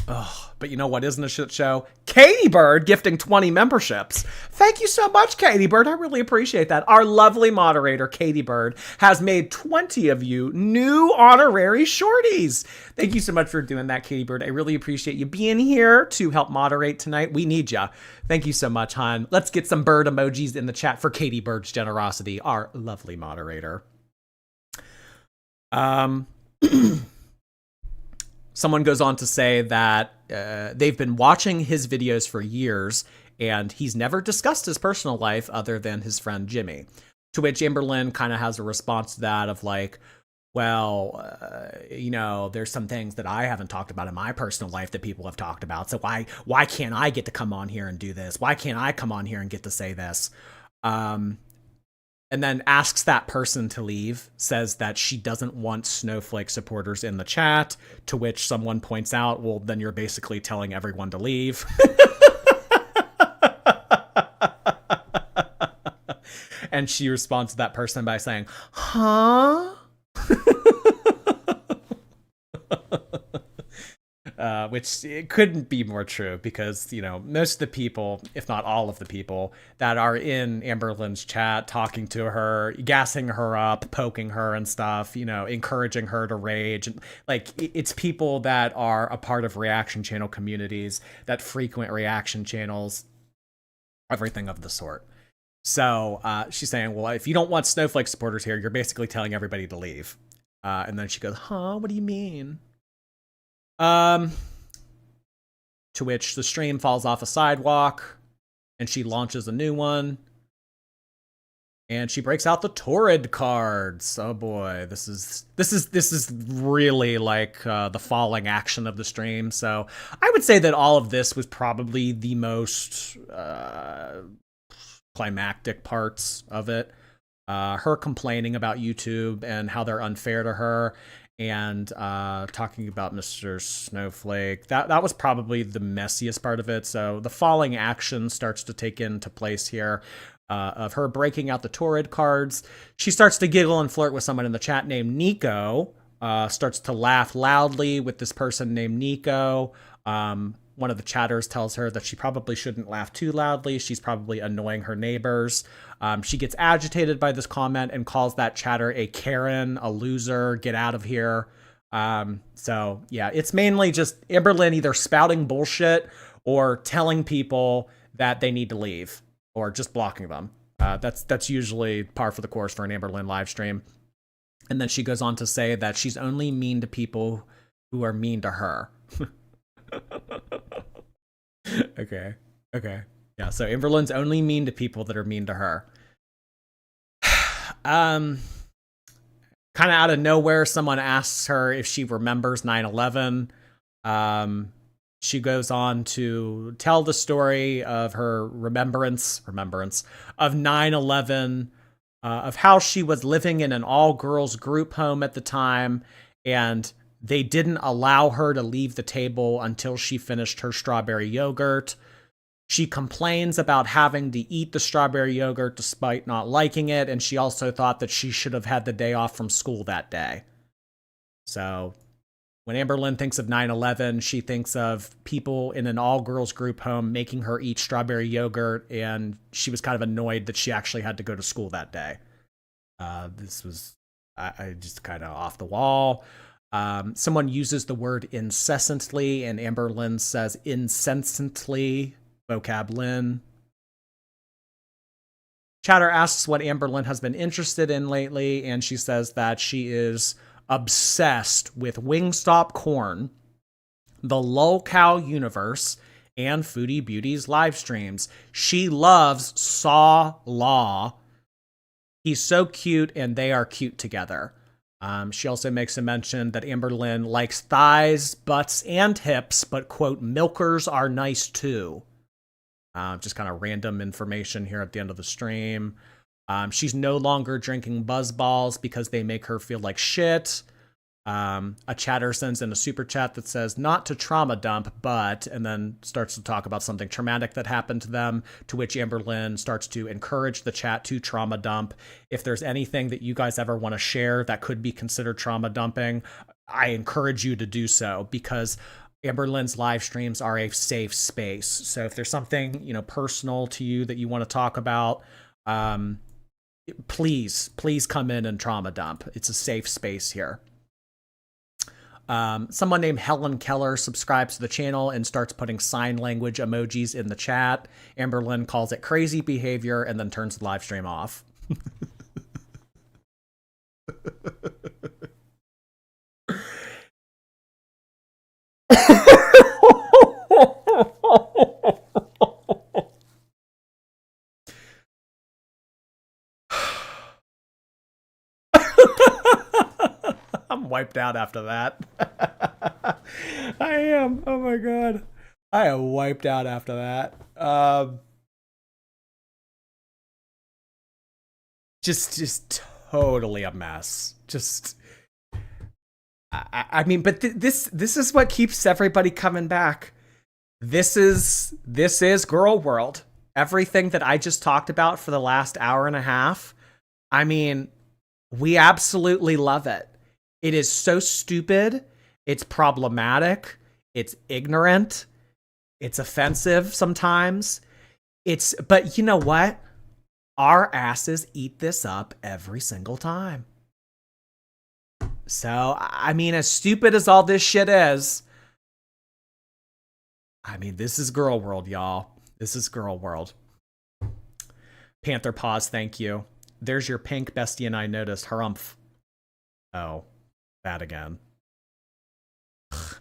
Oh, but you know what isn't a shit show? Katie Bird gifting 20 memberships. Thank you so much, Katie Bird. I really appreciate that. Our lovely moderator, Katie Bird, has made 20 of you new honorary shorties. Thank you so much for doing that, Katie Bird. I really appreciate you being here to help moderate tonight. We need ya. Thank you so much, hon. Let's get some bird emojis in the chat for Katie Bird's generosity, our lovely moderator. Someone goes on to say that they've been watching his videos for years, and he's never discussed his personal life other than his friend Jimmy. To which Amberlynn kind of has a response to that of like, well, you know, there's some things that I haven't talked about in my personal life that people have talked about. So why can't I get to come on here and do this? Why can't I come on here and get to say this? And then asks that person to leave, says that she doesn't want Snowflake supporters in the chat, to which someone points out, well, then you're basically telling everyone to leave. And she responds to that person by saying, huh? Which it couldn't be more true because, you know, most of the people, if not all of the people that are in Amberlynn's chat, talking to her, gassing her up, poking her and stuff, you know, encouraging her to rage. Like, it's people that are a part of reaction channel communities, that frequent reaction channels, everything of the sort. So she's saying, well, if you don't want Snowflake supporters here, you're basically telling everybody to leave. And then she goes, huh, what do you mean? To which the stream falls off a sidewalk and she launches a new one. And she breaks out the Torrid cards. Oh boy, this is really like the falling action of the stream. So I would say that all of this was probably the most climactic parts of it. Her complaining about YouTube and how they're unfair to her, and talking about Mr. Snowflake. That was probably the messiest part of it. So the falling action starts to take into place here, of her breaking out the Torrid cards. She starts to giggle and flirt with someone in the chat named Nico, starts to laugh loudly with this person named Nico. One of the chatters tells her that she probably shouldn't laugh too loudly. She's probably annoying her neighbors. She gets agitated by this comment and calls that chatter a Karen, a loser, get out of here. So yeah, it's mainly just Amberlynn either spouting bullshit or telling people that they need to leave or just blocking them. That's usually par for the course for an Amberlynn live stream. And then she goes on to say that she's only mean to people who are mean to her. Okay. Yeah, so Amberlynn's only mean to people that are mean to her. Kind of out of nowhere, someone asks her if she remembers 9/11. She goes on to tell the story of her remembrance of 9/11, of how she was living in an all-girls group home at the time, and they didn't allow her to leave the table until she finished her strawberry yogurt. She complains about having to eat the strawberry yogurt despite not liking it, and she also thought that she should have had the day off from school that day. So when Amberlynn thinks of 9/11, she thinks of people in an all-girls group home making her eat strawberry yogurt, and she was kind of annoyed that she actually had to go to school that day. This was I just kind of off the wall. Someone uses the word incessantly, and Amberlynn says incessantly, vocab Lynn. Chatter asks what Amberlynn has been interested in lately, and she says that she is obsessed with Wingstop Corn, the Lolcow universe, and Foodie Beauty's live streams. She loves Saw Law. He's so cute, and they are cute together. She also makes a mention that Amberlynn likes thighs, butts, and hips, but, quote, milkers are nice too. Just kind of random information here at the end of the stream. She's no longer drinking buzz balls because they make her feel like shit. A chatter sends in a super chat that says, not to trauma dump, but, and then starts to talk about something traumatic that happened to them, to which Amberlynn starts to encourage the chat to trauma dump. If there's anything that you guys ever want to share that could be considered trauma dumping, I encourage you to do so, because Amberlynn's live streams are a safe space. So if there's something, personal to you that you want to talk about, please come in and trauma dump. It's a safe space here. Someone named Helen Keller subscribes to the channel and starts putting sign language emojis in the chat. Amberlynn calls it crazy behavior and then turns the live stream off. I'm wiped out after that. I am. Oh my god. I am wiped out after that. Just totally a mess. I mean, but this is what keeps everybody coming back. This is Girl World. Everything that I just talked about for the last hour and a half. I mean, we absolutely love it. It is so stupid. It's problematic. It's ignorant. It's offensive sometimes. But you know what? Our asses eat this up every single time. So, I mean, as stupid as all this shit is, I mean, this is Girl World, y'all. This is Girl World. Panther Paws, thank you. There's your pink bestie and I noticed. Harumph. Oh, that again.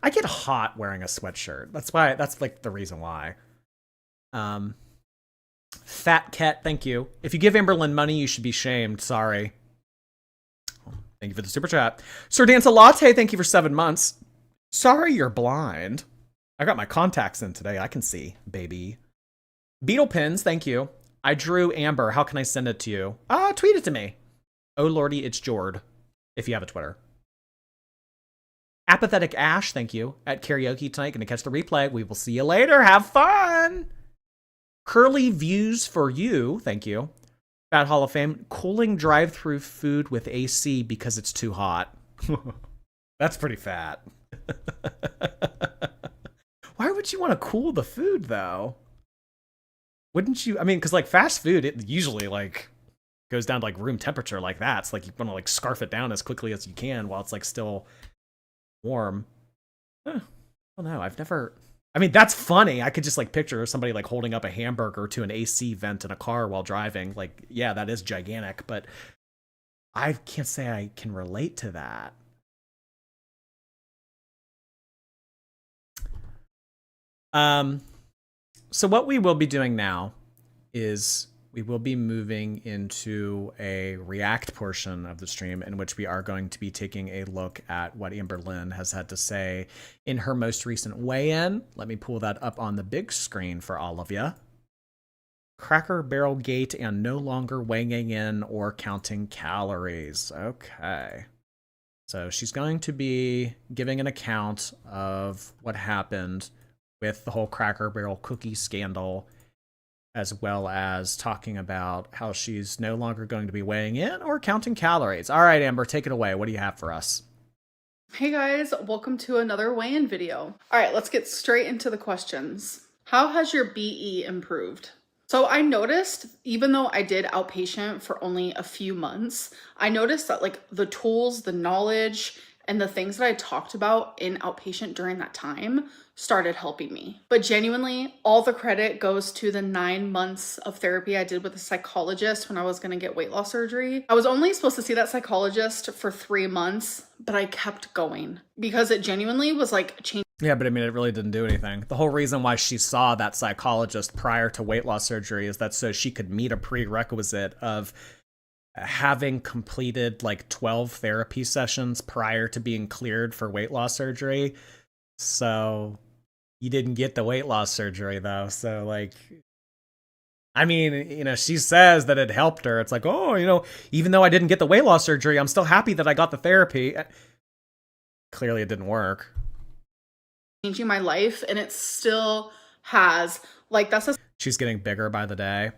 I get hot wearing a sweatshirt. That's like the reason why. Fat Cat, thank you. If you give Amberlynn money, you should be shamed. Sorry. Thank you for the super chat. Sir Dancer Latte, thank you for 7 months. Sorry you're blind. I got my contacts in today. I can see, baby. Beetle Pins, thank you. I drew Amber. How can I send it to you? Tweet it to me. Oh lordy, it's Jord. If you have a Twitter. Apathetic Ash, thank you. At karaoke tonight, gonna catch the replay. We will see you later. Have fun. Curly Views for you, thank you. Fat Hall of Fame. Cooling drive-through food with AC because it's too hot. That's pretty fat. Why would you want to cool the food, though? Wouldn't you? I mean, because, like, fast food, it usually, like, goes down to, like, room temperature like that. It's like you want to, like, scarf it down as quickly as you can while it's, like, still warm. I don't know. I've never... I mean, that's funny. I could just, like, picture somebody, like, holding up a hamburger to an AC vent in a car while driving. Like, yeah, that is gigantic, but I can't say I can relate to that. So what we will be doing now is we will be moving into a react portion of the stream in which we are going to be taking a look at what Amberlynn has had to say in her most recent weigh-in. Let me pull that up on the big screen for all of you. Cracker Barrel Gate and no longer weighing in or counting calories. Okay. So she's going to be giving an account of what happened with the whole Cracker Barrel cookie scandal, as well as talking about how she's no longer going to be weighing in or counting calories. All right, Amber, take it away. What do you have for us? Hey guys, welcome to another weigh-in video. All right, let's get straight into the questions. How has your BE improved? So I noticed, even though I did outpatient for only a few months, I noticed that like the tools, the knowledge, and the things that I talked about in outpatient during that time started helping me. But genuinely, all the credit goes to the 9 months of therapy I did with a psychologist when I was gonna get weight loss surgery. I was only supposed to see that psychologist for 3 months, but I kept going because it genuinely was like changing. Yeah, but I mean, it really didn't do anything. The whole reason why she saw that psychologist prior to weight loss surgery is that so she could meet a prerequisite of having completed like 12 therapy sessions prior to being cleared for weight loss surgery. So you didn't get the weight loss surgery though. So like I mean, she says that it helped her. It's like, oh, even though I didn't get the weight loss surgery, I'm still happy that I got the therapy. Clearly, it didn't work. Changing my life, and it still has. Like, She's getting bigger by the day.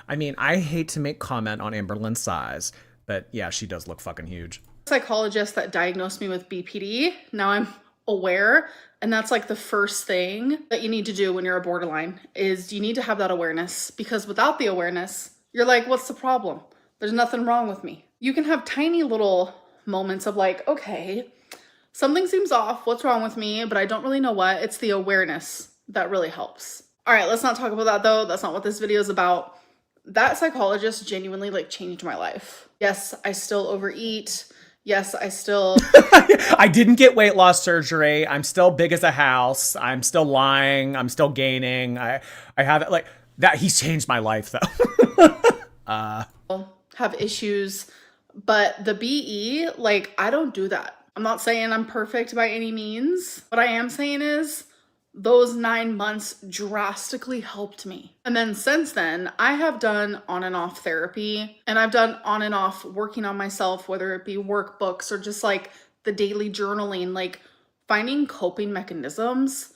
I mean, I hate to make comment on Amberlynn's size, but yeah, she does look fucking huge. Psychologist that diagnosed me with BPD. Now I'm aware, and that's like the first thing that you need to do when you're a borderline is you need to have that awareness, because without the awareness, you're like, what's the problem? There's nothing wrong with me. You can have tiny little moments of like, okay, something seems off. What's wrong with me? But I don't really know what. It's the awareness that really helps. All right, let's not talk about that though. That's not what this video is about. That psychologist genuinely like changed my life. Yes, I still overeat. Yes, I still... I didn't get weight loss surgery. I'm still big as a house. I'm still lying. I'm still gaining. I have like that. He's changed my life though. Have issues, but the BE, like, I don't do that. I'm not saying I'm perfect by any means. What I am saying is those 9 months drastically helped me. And then since then, I have done on and off therapy, and I've done on and off working on myself, whether it be workbooks or just like the daily journaling. Like, finding coping mechanisms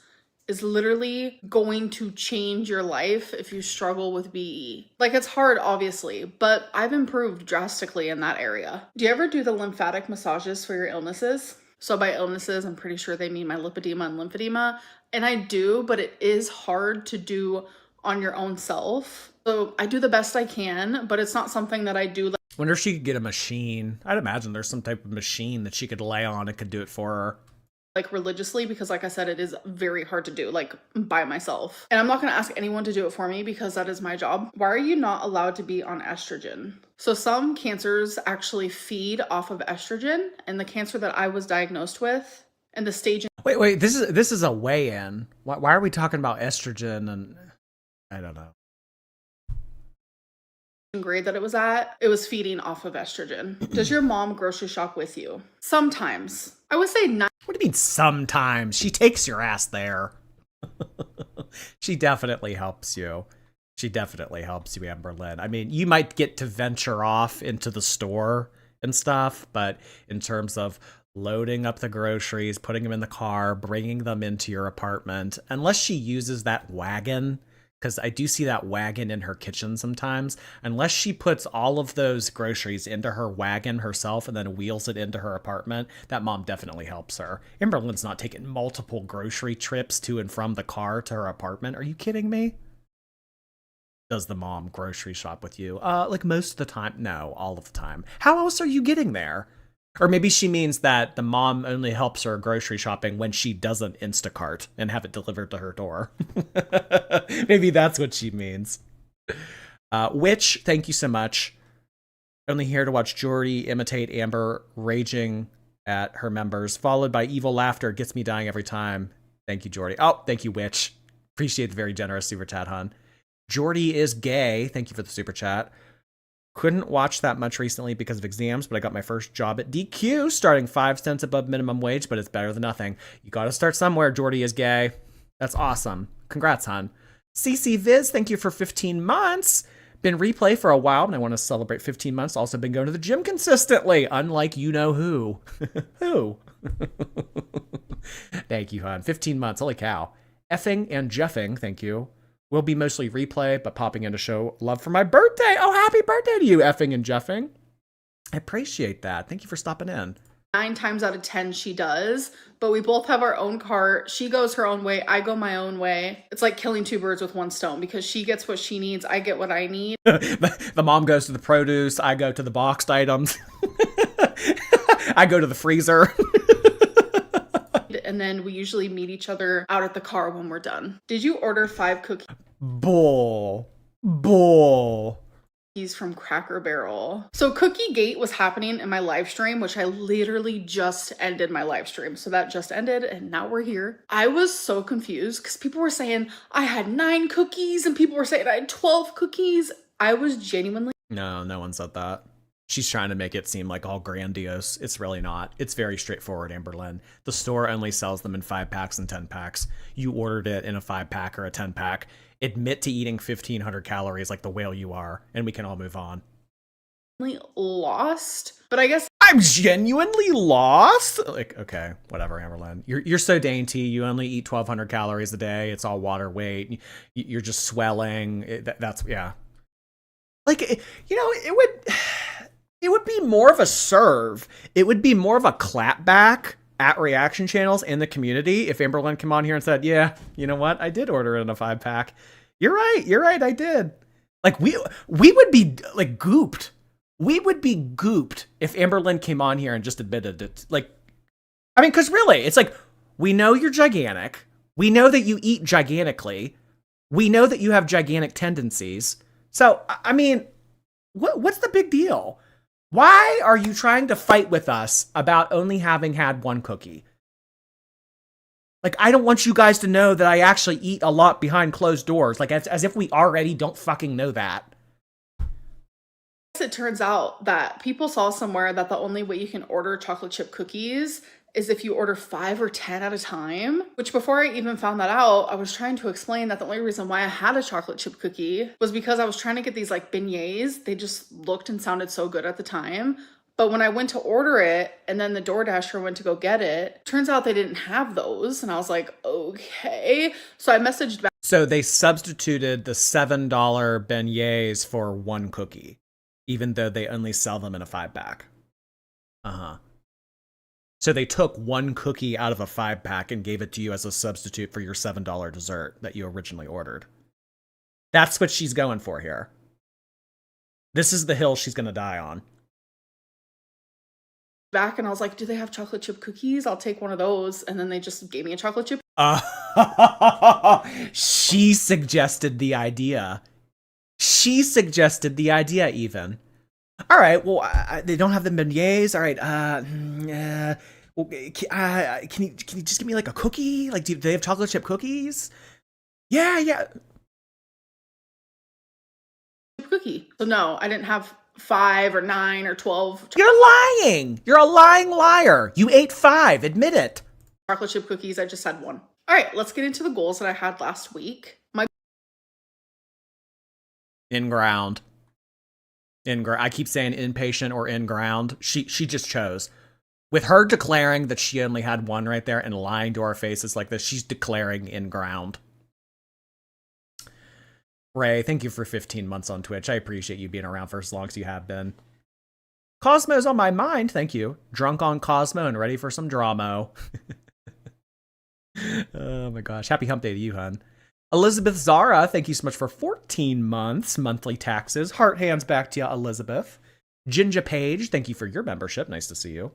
is literally going to change your life if you struggle with BE. Like, it's hard, obviously, but I've improved drastically in that area. Do you ever do the lymphatic massages for your illnesses? So by illnesses, I'm pretty sure they mean my lipedema and lymphedema. And I do, but it is hard to do on your own self. So I do the best I can, but it's not something that I do. Wonder if she could get a machine. I'd imagine there's some type of machine that she could lay on and could do it for her. Like religiously, because like I said, it is very hard to do like by myself. And I'm not going to ask anyone to do it for me because that is my job. Why are you not allowed to be on estrogen? So some cancers actually feed off of estrogen, and the cancer that I was diagnosed with and the stage. Wait, this is a weigh-in. Why are we talking about estrogen? And I don't know. Grade that it was feeding off of estrogen. Does your mom grocery shop with you? Sometimes. I would say not. What do you mean sometimes? She takes your ass there. She definitely helps you. She definitely helps you, Amberlynn. I mean, you might get to venture off into the store and stuff, but in terms of loading up the groceries, putting them in the car, bringing them into your apartment, unless she uses that wagon, because I do see that wagon in her kitchen sometimes, unless she puts all of those groceries into her wagon herself and then wheels it into her apartment, that mom definitely helps her. Amberlynn's not taking multiple grocery trips to and from the car to her apartment. Are you kidding me? Does the mom grocery shop with you? Like most of the time? No, all of the time. How else are you getting there? Or maybe she means that the mom only helps her grocery shopping when she doesn't Instacart and have it delivered to her door. Maybe that's what she means. Which, thank you so much. Only here to watch Jordy imitate Amber raging at her members, followed by evil laughter. Gets me dying every time. Thank you, Jordy. Oh, thank you, Witch. Appreciate the very generous super chat, hon. Jordy is gay. Thank you for the super chat. Couldn't watch that much recently because of exams, but I got my first job at DQ, starting 5 cents above minimum wage, but it's better than nothing. You got to start somewhere. Jordy is gay. That's awesome. Congrats, hon. CC Viz, thank you for 15 months. Been replay for a while, and I want to celebrate 15 months. Also been going to the gym consistently, unlike you know who. Who? Thank you, hon. 15 months. Holy cow. Effing and Jeffing, thank you. Will be mostly replay, but popping in to show love for my birthday. Oh, happy birthday to you, effing and Jeffing. I appreciate that. Thank you for stopping in. 9 times out of 10 she does, but we both have our own cart. She goes her own way, I go my own way. It's like killing 2 birds with 1 stone, because she gets what she needs, I get what I need. The mom goes to the produce, I go to the boxed items. I go to the freezer. And then we usually meet each other out at the car when we're done. Did you order 5 cookies Bull. from Cracker Barrel? So Cookie Gate was happening in my live stream, which I literally just ended my live stream. So that just ended and now we're here. I was so confused because people were saying I had 9 cookies and people were saying I had 12 cookies. I was genuinely... No one said that. She's trying to make it seem like all grandiose. It's really not. It's very straightforward, Amberlynn. The store only sells them in 5-packs and 10-packs. You ordered it in a 5-pack or a 10-pack. Admit to eating 1,500 calories like the whale you are, and we can all move on. Lost, but I guess I'm genuinely lost. Like, okay, whatever, Amberlynn. You're so dainty. You only eat 1,200 calories a day. It's all water weight. You're just swelling. That's yeah. Like, you know, it would be more of a serve. It would be more of a clapback at reaction channels in the community if Amberlynn came on here and said, yeah, you know what? I did order it in a 5-pack. You're right. I did. Like, we would be like gooped. We would be gooped if Amberlynn came on here and just admitted it. Like, I mean, because really, it's like, we know you're gigantic. We know that you eat gigantically. We know that you have gigantic tendencies. So, I mean, what's the big deal? Why are you trying to fight with us about only having had one cookie? Like, I don't want you guys to know that I actually eat a lot behind closed doors. Like, as if we already don't fucking know that. it turns out that people saw somewhere that the only way you can order chocolate chip cookies is if you order 5 or 10 at a time, which before I even found that out, I was trying to explain that the only reason why I had a chocolate chip cookie was because I was trying to get these like beignets. They just looked and sounded so good at the time. But when I went to order it and then the DoorDasher went to go get it, turns out they didn't have those. And I was like, okay. So I messaged back. So they substituted the $7 beignets for one cookie, even though they only sell them in a 5-pack. So they took one cookie out of a 5-pack and gave it to you as a substitute for your $7 dessert that you originally ordered. That's what she's going for here. This is the hill she's going to die on. Back and I was like, do they have chocolate chip cookies? I'll take one of those. And then they just gave me a chocolate chip. She suggested the idea. She suggested the idea even. All right, well, they don't have the beignets. All right, can you just give me like a cookie? Like, do they have chocolate chip cookies? Yeah. Cookie. So no, I didn't have 5 or 9 or 12. You're lying. You're a lying liar. You ate 5. Admit it. Chocolate chip cookies. I just had 1. All right, let's get into the goals that I had last week. In ground. I keep saying inpatient or in ground. She just chose. With her declaring that she only had 1 right there and lying to our faces like this, she's declaring in ground. Ray, thank you for 15 months on Twitch. I appreciate you being around for as long as you have been. Cosmo's on my mind, thank you. Drunk on Cosmo and ready for some drama. Oh my gosh. Happy hump day to you, hun. Elizabeth Zara, thank you so much for 14 months, monthly taxes. Heart hands back to you, Elizabeth. Ginger Page, thank you for your membership. Nice to see you.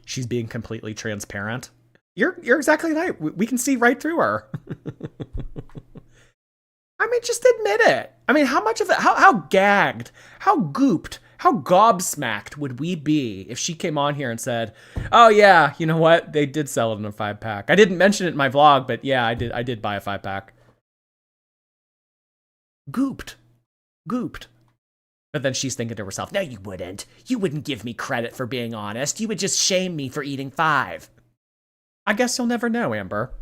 She's being completely transparent. You're exactly right. We can see right through her. I mean, just admit it. I mean, how much of it, how gagged, how gooped, how gobsmacked would we be if she came on here and said, oh yeah, you know what? They did sell it in a 5-pack. I didn't mention it in my vlog, but yeah, I did buy a 5-pack. Gooped. But then she's thinking to herself, no, you wouldn't. You wouldn't give me credit for being honest. You would just shame me for eating 5. I guess you'll never know, Amber.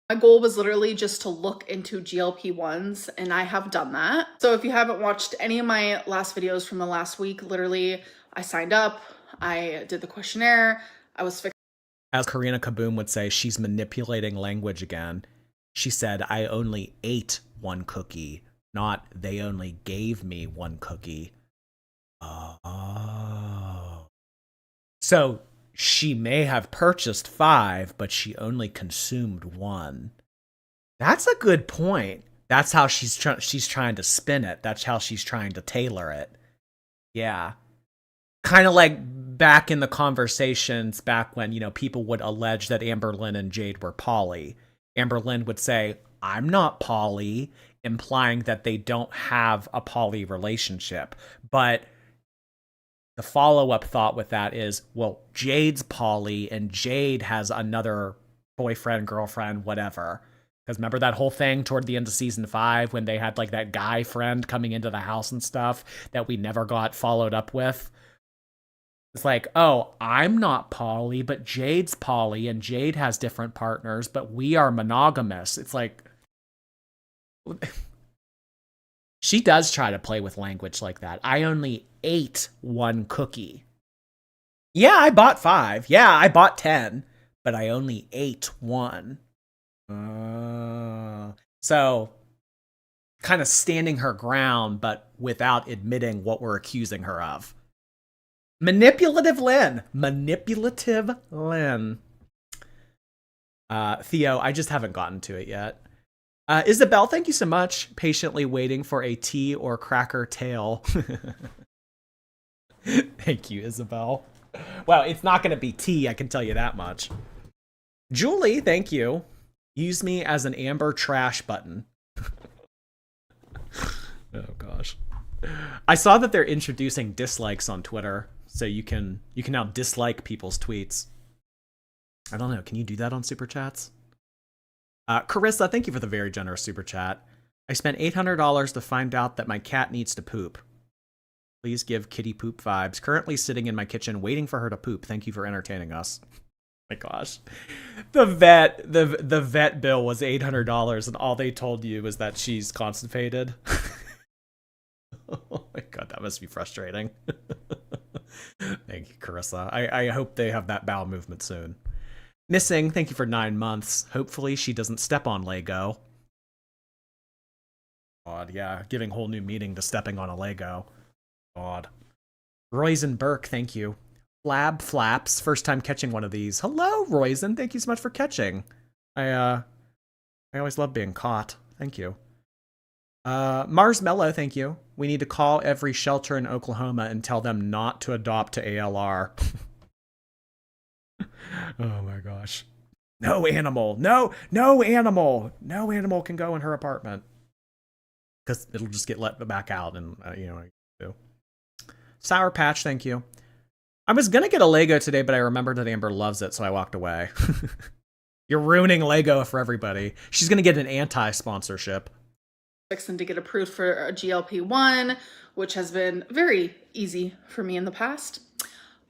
My goal was literally just to look into GLP-1s, and I have done that. So if you haven't watched any of my last videos from the last week, literally, I signed up, I did the questionnaire, I was fixed. As Karina Kaboom would say, she's manipulating language again. She said, I only ate 1 cookie, not they only gave me 1 cookie. Oh. So she may have purchased 5, but she only consumed 1. That's a good point. That's how she's trying to spin it. That's how she's trying to tailor it. Yeah. Kind of like back in the conversations back when, you know, people would allege that Amberlynn and Jade were poly. Amberlynn would say, I'm not poly, implying that they don't have a poly relationship. But the follow-up thought with that is, well, Jade's poly and Jade has another boyfriend, girlfriend, whatever. Because remember that whole thing toward the end of season 5 when they had like that guy friend coming into the house and stuff that we never got followed up with? It's like, oh, I'm not poly, but Jade's poly, and Jade has different partners, but we are monogamous. It's like, she does try to play with language like that. I only ate 1 cookie. Yeah, I bought 5. Yeah, I bought 10, but I only ate 1. So, kind of standing her ground, but without admitting what we're accusing her of. Manipulative Lynn. Manipulative Lynn. Theo, I just haven't gotten to it yet. Isabel, thank you so much. Patiently waiting for a tea or cracker tail. Thank you, Isabel. Well, it's not going to be tea, I can tell you that much. Julie, thank you. Use me as an Amber trash button. Oh, gosh. I saw that they're introducing dislikes on Twitter, so you can now dislike people's tweets. I don't know. Can you do that on Super Chats? Carissa, thank you for the very generous Super Chat. I spent $800 to find out that my cat needs to poop. Please give kitty poop vibes. Currently sitting in my kitchen waiting for her to poop. Thank you for entertaining us. My gosh. The vet bill was $800 and all they told you was that she's constipated. Oh my god, that must be frustrating. Thank you, Carissa. I hope they have that bowel movement soon. Missing, thank you for 9 months. Hopefully she doesn't step on Lego. God, yeah, giving whole new meaning to stepping on a Lego. God. Royzen Burke, thank you. Flab Flaps, first time catching one of these. Hello, Royzen, thank you so much for catching. I always love being caught. Thank you. Mars Mello, thank you. We need to call every shelter in Oklahoma and tell them not to adopt to ALR. Oh my gosh. No animal. No animal. No animal can go in her apartment. Because it'll just get let back out and, Sour Patch, thank you. I was going to get a Lego today, but I remembered that Amber loves it, so I walked away. You're ruining Lego for everybody. She's going to get an anti-sponsorship. And to get approved for a GLP-1, which has been very easy for me in the past.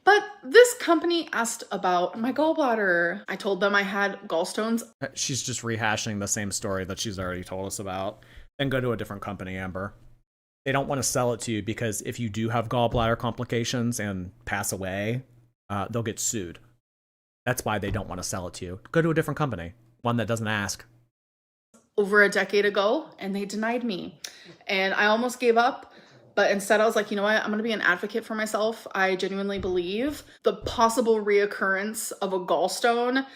But this company asked about my gallbladder. I told them I had gallstones. She's just rehashing the same story that she's already told us about. And go to a different company, Amber. They don't want to sell it to you because if you do have gallbladder complications and pass away, they'll get sued. That's why they don't want to sell it to you. Go to a different company, one that doesn't ask. Over a decade ago, and they denied me. And I almost gave up, but instead I was like, you know what? I'm going to be an advocate for myself. I genuinely believe the possible reoccurrence of a gallstone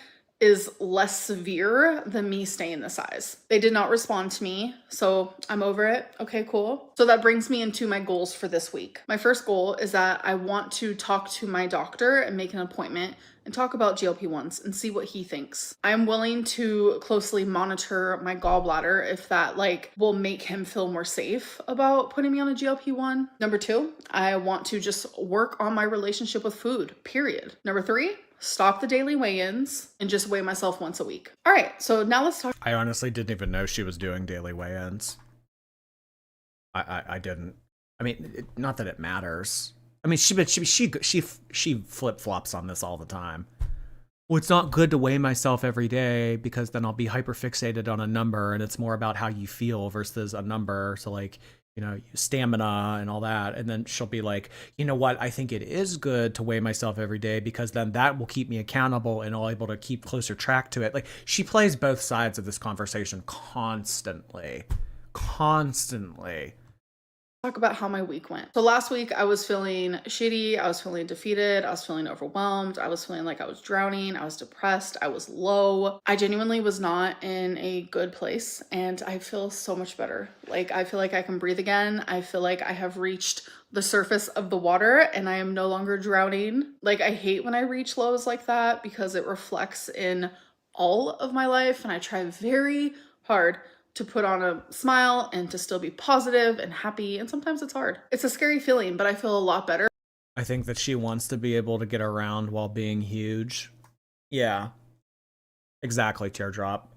is less severe than me staying the size. They did not respond to me, so I'm over it. Okay, cool. So that brings me into my goals for this week. My first goal is that I want to talk to my doctor and make an appointment and talk about GLP-1s and see what he thinks. I'm willing to closely monitor my gallbladder if that will make him feel more safe about putting me on a GLP-1. Number 2, I want to just work on my relationship with food, period. Number 3, stop the daily weigh-ins and just weigh myself once a week. All right, so now let's talk. I honestly didn't even know she was doing daily weigh-ins. I didn't. I mean, not that it matters. I mean, she flip-flops on this all the time. Well, it's not good to weigh myself every day because then I'll be hyperfixated on a number and it's more about how you feel versus a number. So stamina and all that. And then she'll be like, you know what? I think it is good to weigh myself every day because then that will keep me accountable and I'll able to keep closer track to it. She plays both sides of this conversation constantly. Talk about how my week went. So last week I was feeling shitty, I was feeling defeated, I was feeling overwhelmed, I was feeling like I was drowning, I was depressed, I was low. I genuinely was not in a good place and I feel so much better. I feel like I can breathe again. I feel like I have reached the surface of the water and I am no longer drowning. I hate when I reach lows like that because it reflects in all of my life and I try very hard to put on a smile and to still be positive and happy. And sometimes it's hard. It's a scary feeling, but I feel a lot better. I think that she wants to be able to get around while being huge. Yeah, exactly, Teardrop.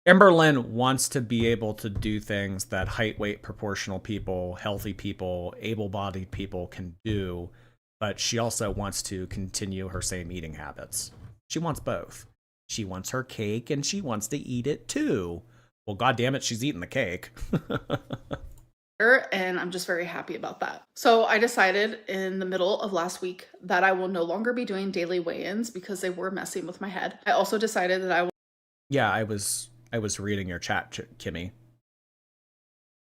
Amberlynn wants to be able to do things that height, weight, proportional people, healthy people, able-bodied people can do, but she also wants to continue her same eating habits. She wants both. She wants her cake and she wants to eat it too. Well, goddamn it, she's eating the cake. And I'm just very happy about that. So I decided in the middle of last week that I will no longer be doing daily weigh-ins because they were messing with my head. I also decided that I will Yeah, I was reading your chat, Kimmy.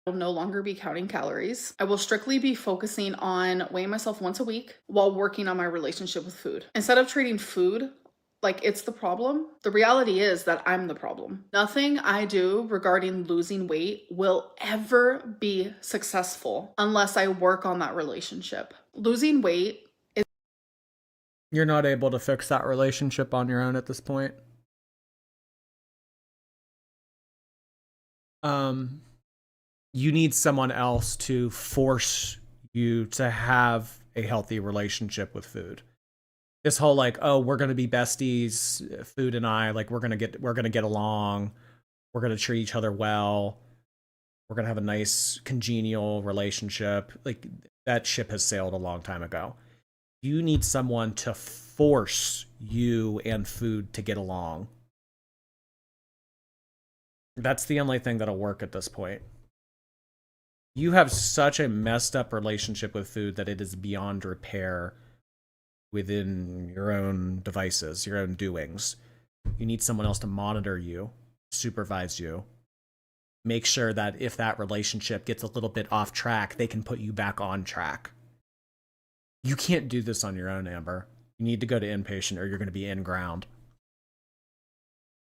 will no longer be counting calories. I will strictly be focusing on weighing myself once a week while working on my relationship with food. Instead of treating food like it's the problem, the reality is that I'm the problem. Nothing I do regarding losing weight will ever be successful unless I work on that relationship. Losing weight is You're not able to fix that relationship on your own at this point. You need someone else to force you to have a healthy relationship with food. This whole like, oh, we're gonna be besties, food and I, like we're gonna get along, we're gonna treat each other well, we're gonna have a nice congenial relationship. Like that ship has sailed a long time ago. You need someone to force you and food to get along. That's the only thing that'll work at this point. You have such a messed up relationship with food that it is beyond repair within your own devices, your own doings. You need someone else to monitor you, supervise you, make sure that if that relationship gets a little bit off track, they can put you back on track. You can't do this on your own, Amber. You need to go to inpatient or you're going to be in ground.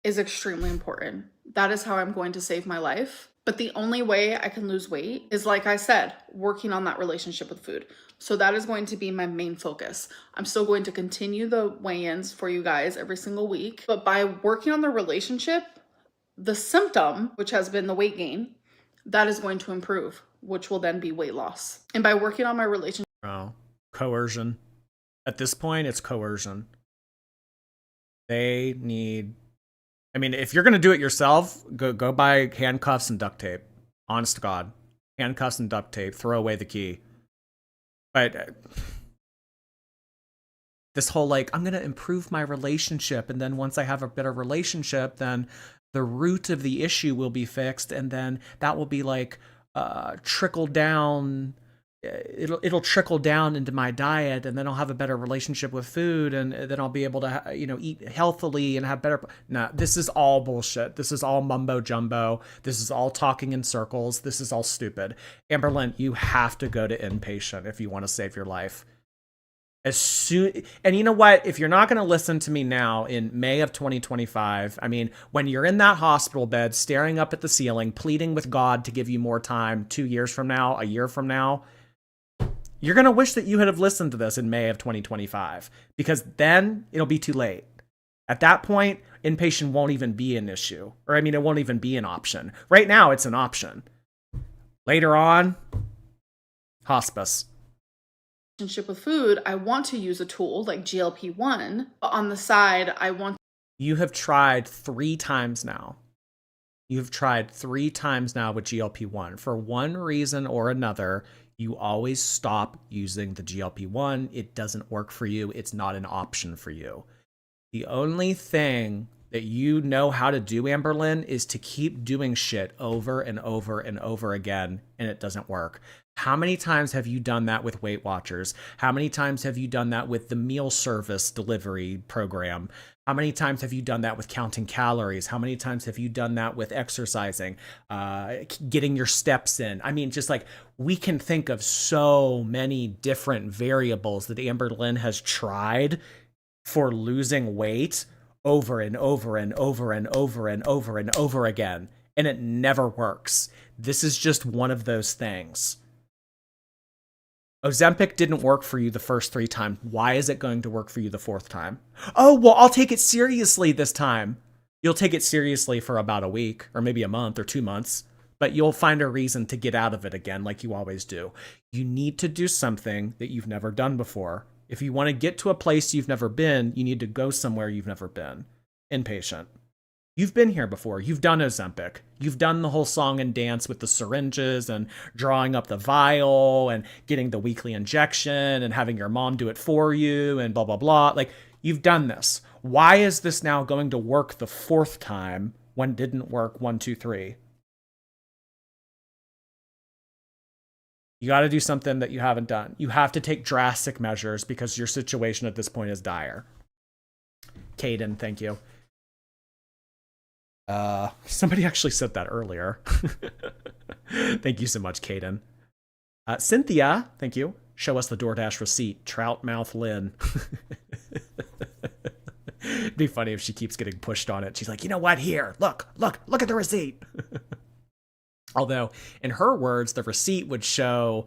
is extremely important. That is how I'm going to save my life. But the only way I can lose weight is, like I said, working on that relationship with food. So that is going to be my main focus. I'm still going to continue the weigh-ins for you guys every single week. But by working on the relationship, the symptom, which has been the weight gain, that is going to improve, which will then be weight loss. And by working on my relationship. Oh, coercion. At this point, it's coercion. They need... I mean, if you're going to do it yourself, go buy handcuffs and duct tape. Honest to God. Handcuffs and duct tape. Throw away the key. But this whole, like, I'm going to improve my relationship, and then once I have a better relationship, then the root of the issue will be fixed, and then that will be, like, trickle down... It'll trickle down into my diet, and then I'll have a better relationship with food, and then I'll be able to, eat healthily and have better. No, this is all bullshit. This is all mumbo jumbo. This is all talking in circles. This is all stupid. Amberlynn, you have to go to inpatient if you want to save your life. As soon, and you know what? If you're not going to listen to me now in May of 2025, I mean, when you're in that hospital bed, staring up at the ceiling, pleading with God to give you more time, 2 years from now, a year from now, you're going to wish that you had have listened to this in May of 2025, because then it'll be too late. At that point, inpatient won't even be an issue. Or, I mean, it won't even be an option. Right now, it's an option. Later on, hospice. Relationship with food, I want to use a tool like GLP-1, but on the side, I want... You have tried 3 times now. You've tried 3 times now with GLP-1. For one reason or another, you always stop using the GLP-1. It doesn't work for you. It's not an option for you. The only thing that you know how to do, Amberlynn, is to keep doing shit over and over and over again, and it doesn't work. How many times have you done that with Weight Watchers? How many times have you done that with the meal service delivery program? How many times have you done that with counting calories? How many times have you done that with exercising, getting your steps in? I mean, just like, we can think of so many different variables that Amberlynn has tried for losing weight over and over and over and over and over and over again, and it never works. This is just one of those things. Ozempic didn't work for you the first 3 times. Why is it going to work for you the 4th time? Oh, well, I'll take it seriously this time. You'll take it seriously for about a week, or maybe a month or 2 months, but you'll find a reason to get out of it again, like you always do. You need to do something that you've never done before. If you want to get to a place you've never been, you need to go somewhere you've never been. Inpatient. You've been here before. You've done Ozempic. You've done the whole song and dance with the syringes and drawing up the vial and getting the weekly injection and having your mom do it for you and blah, blah, blah. Like, you've done this. Why is this now going to work the fourth time when it didn't work 1, 2, 3? You got to do something that you haven't done. You have to take drastic measures because your situation at this point is dire. Caden, thank you. Somebody actually said that earlier. Thank you so much, Caden. Cynthia, thank you. Show us the DoorDash receipt. Trout mouth Lynn. It'd be funny if she keeps getting pushed on it. She's like, you know what? Here, look at the receipt. Although, in her words, the receipt would show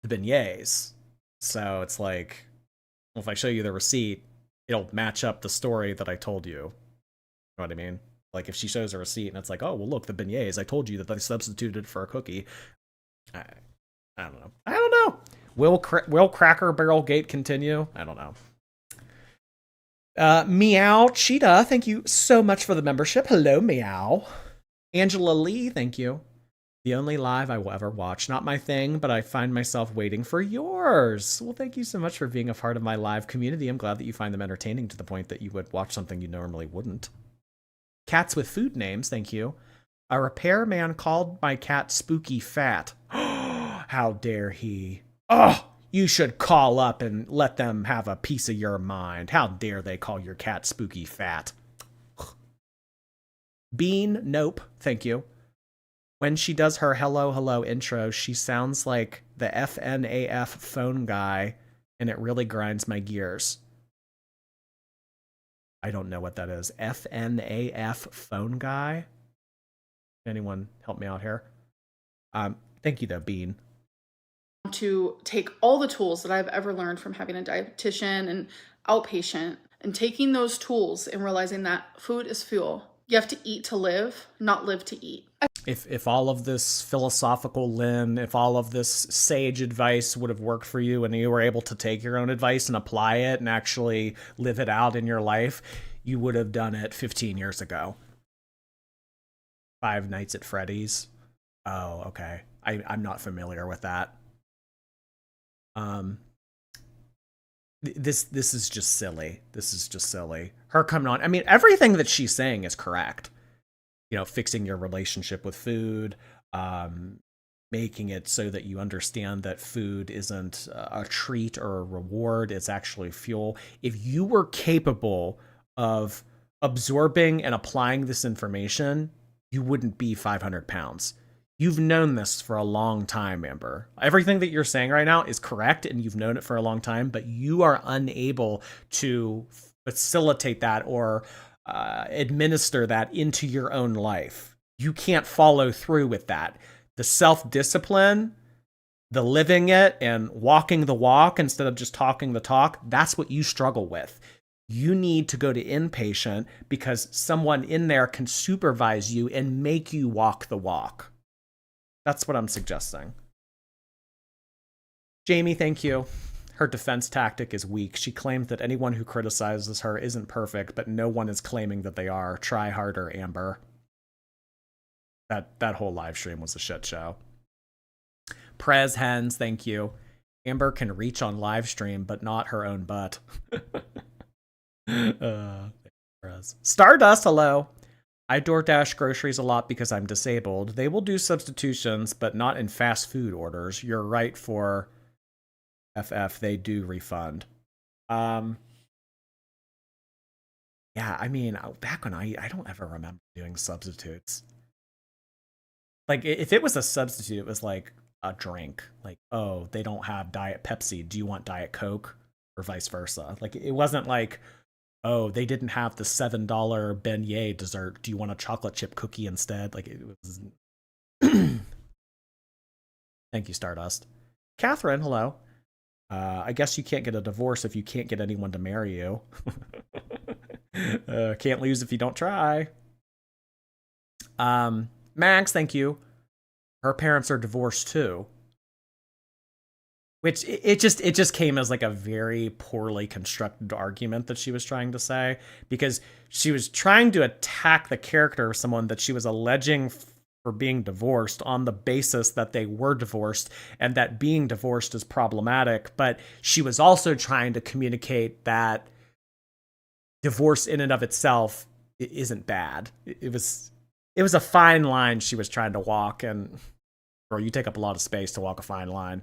the beignets. So it's like, well, if I show you the receipt, it'll match up the story that I told you. You know what I mean? Like, if she shows a receipt and it's like, oh, well, look, the beignets, I told you that they substituted for a cookie. I don't know. I don't know. Will Cracker Barrel Gate continue? I don't know. Meow Cheetah, thank you so much for the membership. Hello, Meow. Angela Lee, thank you. The only live I will ever watch. Not my thing, but I find myself waiting for yours. Well, thank you so much for being a part of my live community. I'm glad that you find them entertaining to the point that you would watch something you normally wouldn't. Cats with food names, thank you. A repairman called my cat Spooky Fat. How dare he? Oh, you should call up and let them have a piece of your mind. How dare they call your cat Spooky Fat? Bean, nope, thank you. When she does her hello, hello intro, she sounds like the FNAF phone guy, and it really grinds my gears. I don't know what that is. FNAF phone guy? Anyone help me out here? Thank you, though, Bean. To take all the tools that I've ever learned from having a dietitian and outpatient and taking those tools and realizing that food is fuel. You have to eat to live, not live to eat. If all of this philosophical Lynn, if all of this sage advice would have worked for you and you were able to take your own advice and apply it and actually live it out in your life, you would have done it 15 years ago. Five Nights at Freddy's. Oh, okay. I'm not familiar with that. This is just silly. This is just silly. Her coming on. I mean, everything that she's saying is correct. You know, fixing your relationship with food, making it so that you understand that food isn't a treat or a reward, it's actually fuel. If you were capable of absorbing and applying this information, you wouldn't be 500 pounds. You've known this for a long time, Amber. Everything that you're saying right now is correct, and you've known it for a long time, but you are unable to facilitate that or administer that into your own life. You can't follow through with that. The self-discipline, the living it and walking the walk instead of just talking the talk, that's what you struggle with. You need to go to inpatient because someone in there can supervise you and make you walk the walk. That's what I'm suggesting. Jamie, thank you. Her defense tactic is weak. She claims that anyone who criticizes her isn't perfect, but no one is claiming that they are. Try harder, Amber. That whole live stream was a shit show. Prez Hens, thank you. Amber can reach on live stream, but not her own butt. Stardust, hello. I DoorDash groceries a lot because I'm disabled. They will do substitutions, but not in fast food orders. You're right for FF, they do refund. Yeah, I mean, back when I don't ever remember doing substitutes. Like, if it was a substitute, it was like a drink. Like, oh, they don't have Diet Pepsi. Do you want Diet Coke? Or vice versa. Like, it wasn't like, oh, they didn't have the $7 beignet dessert. Do you want a chocolate chip cookie instead? Like, it was... Thank you, Stardust. Catherine, hello. I guess you can't get a divorce if you can't get anyone to marry you. Can't lose if you don't try. Max, thank you. Her parents are divorced too. Which it just came as like a very poorly constructed argument that she was trying to say, because she was trying to attack the character of someone that she was alleging for being divorced on the basis that they were divorced and that being divorced is problematic. But she was also trying to communicate that divorce in and of itself isn't bad. It was a fine line she was trying to walk, and girl, you take up a lot of space to walk a fine line.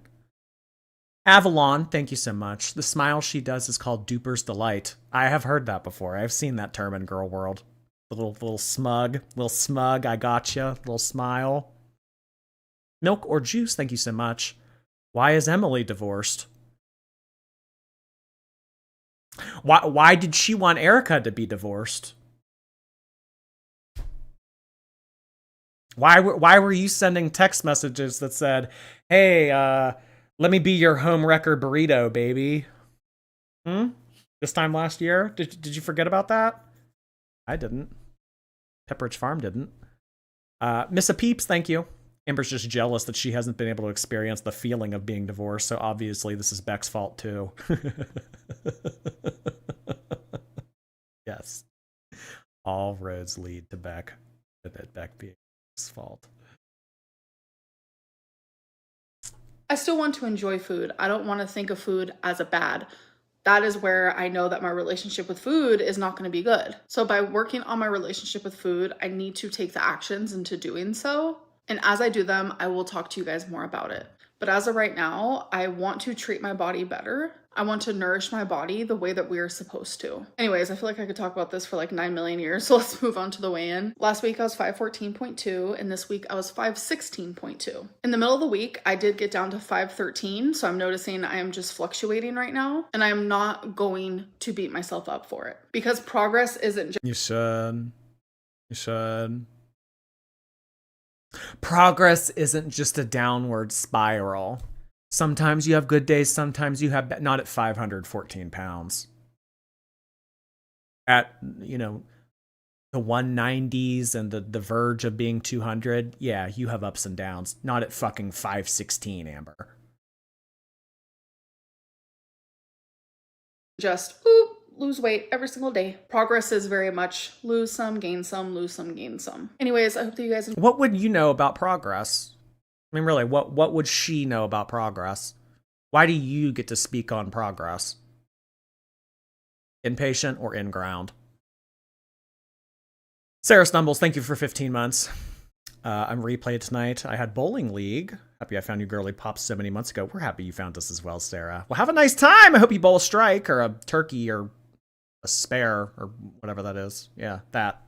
Avalon, thank you so much. The smile she does is called Duper's Delight. I have heard that before. I've seen that term in girl world. The little smug, I gotcha, little smile. Milk or juice, thank you so much. Why is Emily divorced? Why did she want Erica to be divorced? Why were you sending text messages that said, "Hey, let me be your home wrecker burrito, baby"? This time last year? Did you forget about that? I didn't. Pepperidge Farm didn't. Miss a Peeps, thank you. Amber's just jealous that she hasn't been able to experience the feeling of being divorced, so obviously this is Beck's fault too. Yes. All roads lead to Beck. Beck being his fault. I still want to enjoy food. I don't want to think of food as a bad. That is where I know that my relationship with food is not going to be good. So by working on my relationship with food, I need to take the actions into doing so. And as I do them, I will talk to you guys more about it. But as of right now, I want to treat my body better. I want to nourish my body the way that we are supposed to. Anyways, I feel like I could talk about this for like 9 million years, so let's move on to the weigh-in. Last week I was 514.2, and this week I was 516.2. In the middle of the week, I did get down to 513, so I'm noticing I am just fluctuating right now, and I am not going to beat myself up for it. Because progress isn't just— You should. You should. Progress isn't just a downward spiral. Sometimes you have good days, sometimes you have not at 514 pounds. At, the 190s and the verge of being 200, yeah, you have ups and downs. Not at fucking 516, Amber. Just lose weight every single day. Progress is very much lose some, gain some, lose some, gain some. Anyways, I hope that you guys— What would you know about progress? I mean, really, what would she know about progress? Why do you get to speak on progress? Inpatient or in ground? Sarah Stumbles, thank you for 15 months. I'm replayed tonight. I had bowling league. Happy I found you girly pops so many months ago. We're happy you found us as well, Sarah. Well, have a nice time. I hope you bowl a strike or a turkey or a spare or whatever that is. Yeah, that.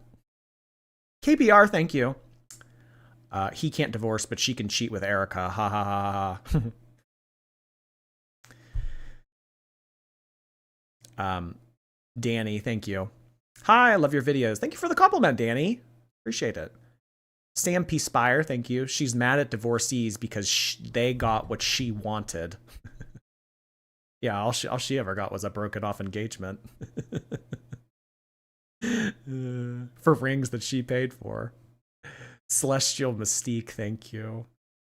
KBR, thank you. He can't divorce, but she can cheat with Erica. Ha ha ha ha. Danny, thank you. Hi, I love your videos. Thank you for the compliment, Danny. Appreciate it. Sam P. Spire, thank you. She's mad at divorcees because they got what she wanted. Yeah, all she ever got was a broken off engagement. For rings that she paid for. Celestial Mystique, thank you.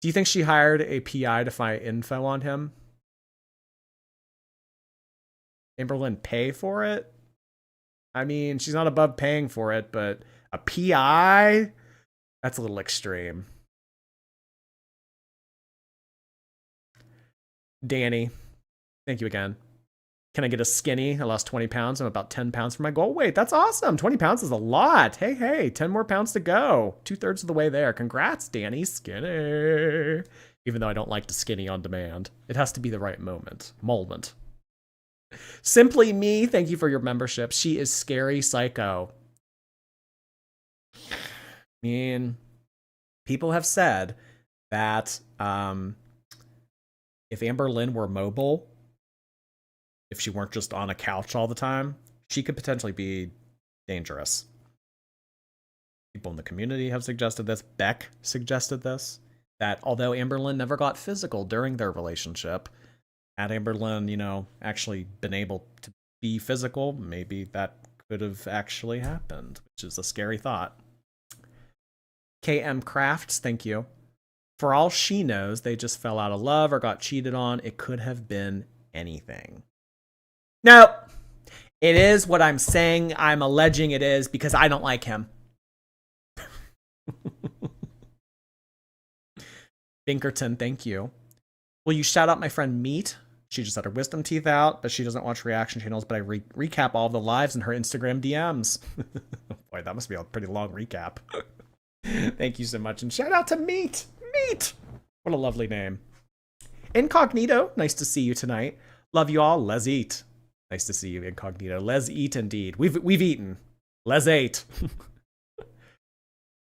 Do you think she hired a PI to find info on him? Amberlynn pay for it? I mean, she's not above paying for it, but a PI? That's a little extreme. Danny, thank you again. Can I get a skinny? I lost 20 pounds. I'm about 10 pounds from my goal. Wait, that's awesome. 20 pounds is a lot. Hey, 10 more pounds to go. 2/3 of the way there. Congrats, Danny. Skinny. Even though I don't like to skinny on demand. It has to be the right moment. Simply Me, thank you for your membership. She is scary psycho. I mean, people have said that if Amberlynn were mobile, if she weren't just on a couch all the time, she could potentially be dangerous. People in the community have suggested this. Beck suggested this. That although Amberlynn never got physical during their relationship, had Amberlynn, actually been able to be physical, maybe that could have actually happened, which is a scary thought. KM Crafts, thank you. For all she knows, they just fell out of love or got cheated on. It could have been anything. Nope. It is what I'm saying. I'm alleging it is because I don't like him. Binkerton, thank you. Will you shout out my friend Meat? She just had her wisdom teeth out, but she doesn't watch reaction channels, but I recap all the lives in her Instagram DMs. Boy, that must be a pretty long recap. Thank you so much. And shout out to Meat. Meat. What a lovely name. Incognito, nice to see you tonight. Love you all. Les eat. Nice to see you, Incognito. Les eat indeed. We've eaten. Les ate.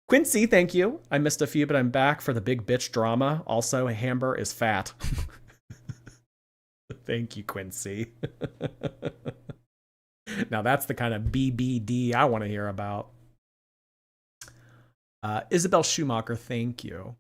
Quincy, thank you. I missed a few, but I'm back for the big bitch drama. Also, Hamber is fat. Thank you, Quincy. Now that's the kind of BBD I want to hear about. Isabel Schumacher, thank you.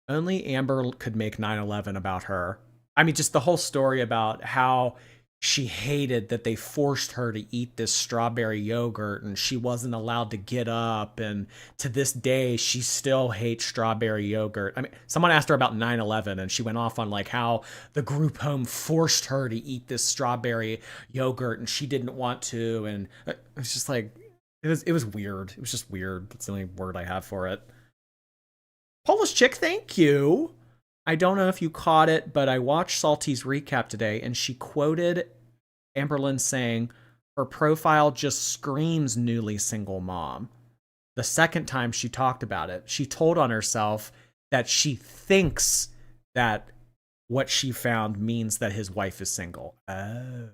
Only Amber could make 9/11 about her. I mean, just the whole story about how she hated that they forced her to eat this strawberry yogurt and she wasn't allowed to get up. And to this day, she still hates strawberry yogurt. I mean, someone asked her about 9/11 and she went off on like how the group home forced her to eat this strawberry yogurt and she didn't want to. And it's just like, it was weird. It was just weird. That's the only word I have for it. Polish chick, thank you. I don't know if you caught it, but I watched Salty's recap today, and she quoted Amberlynn saying, her profile just screams newly single mom. The second time she talked about it, she told on herself that she thinks that what she found means that his wife is single. Oh.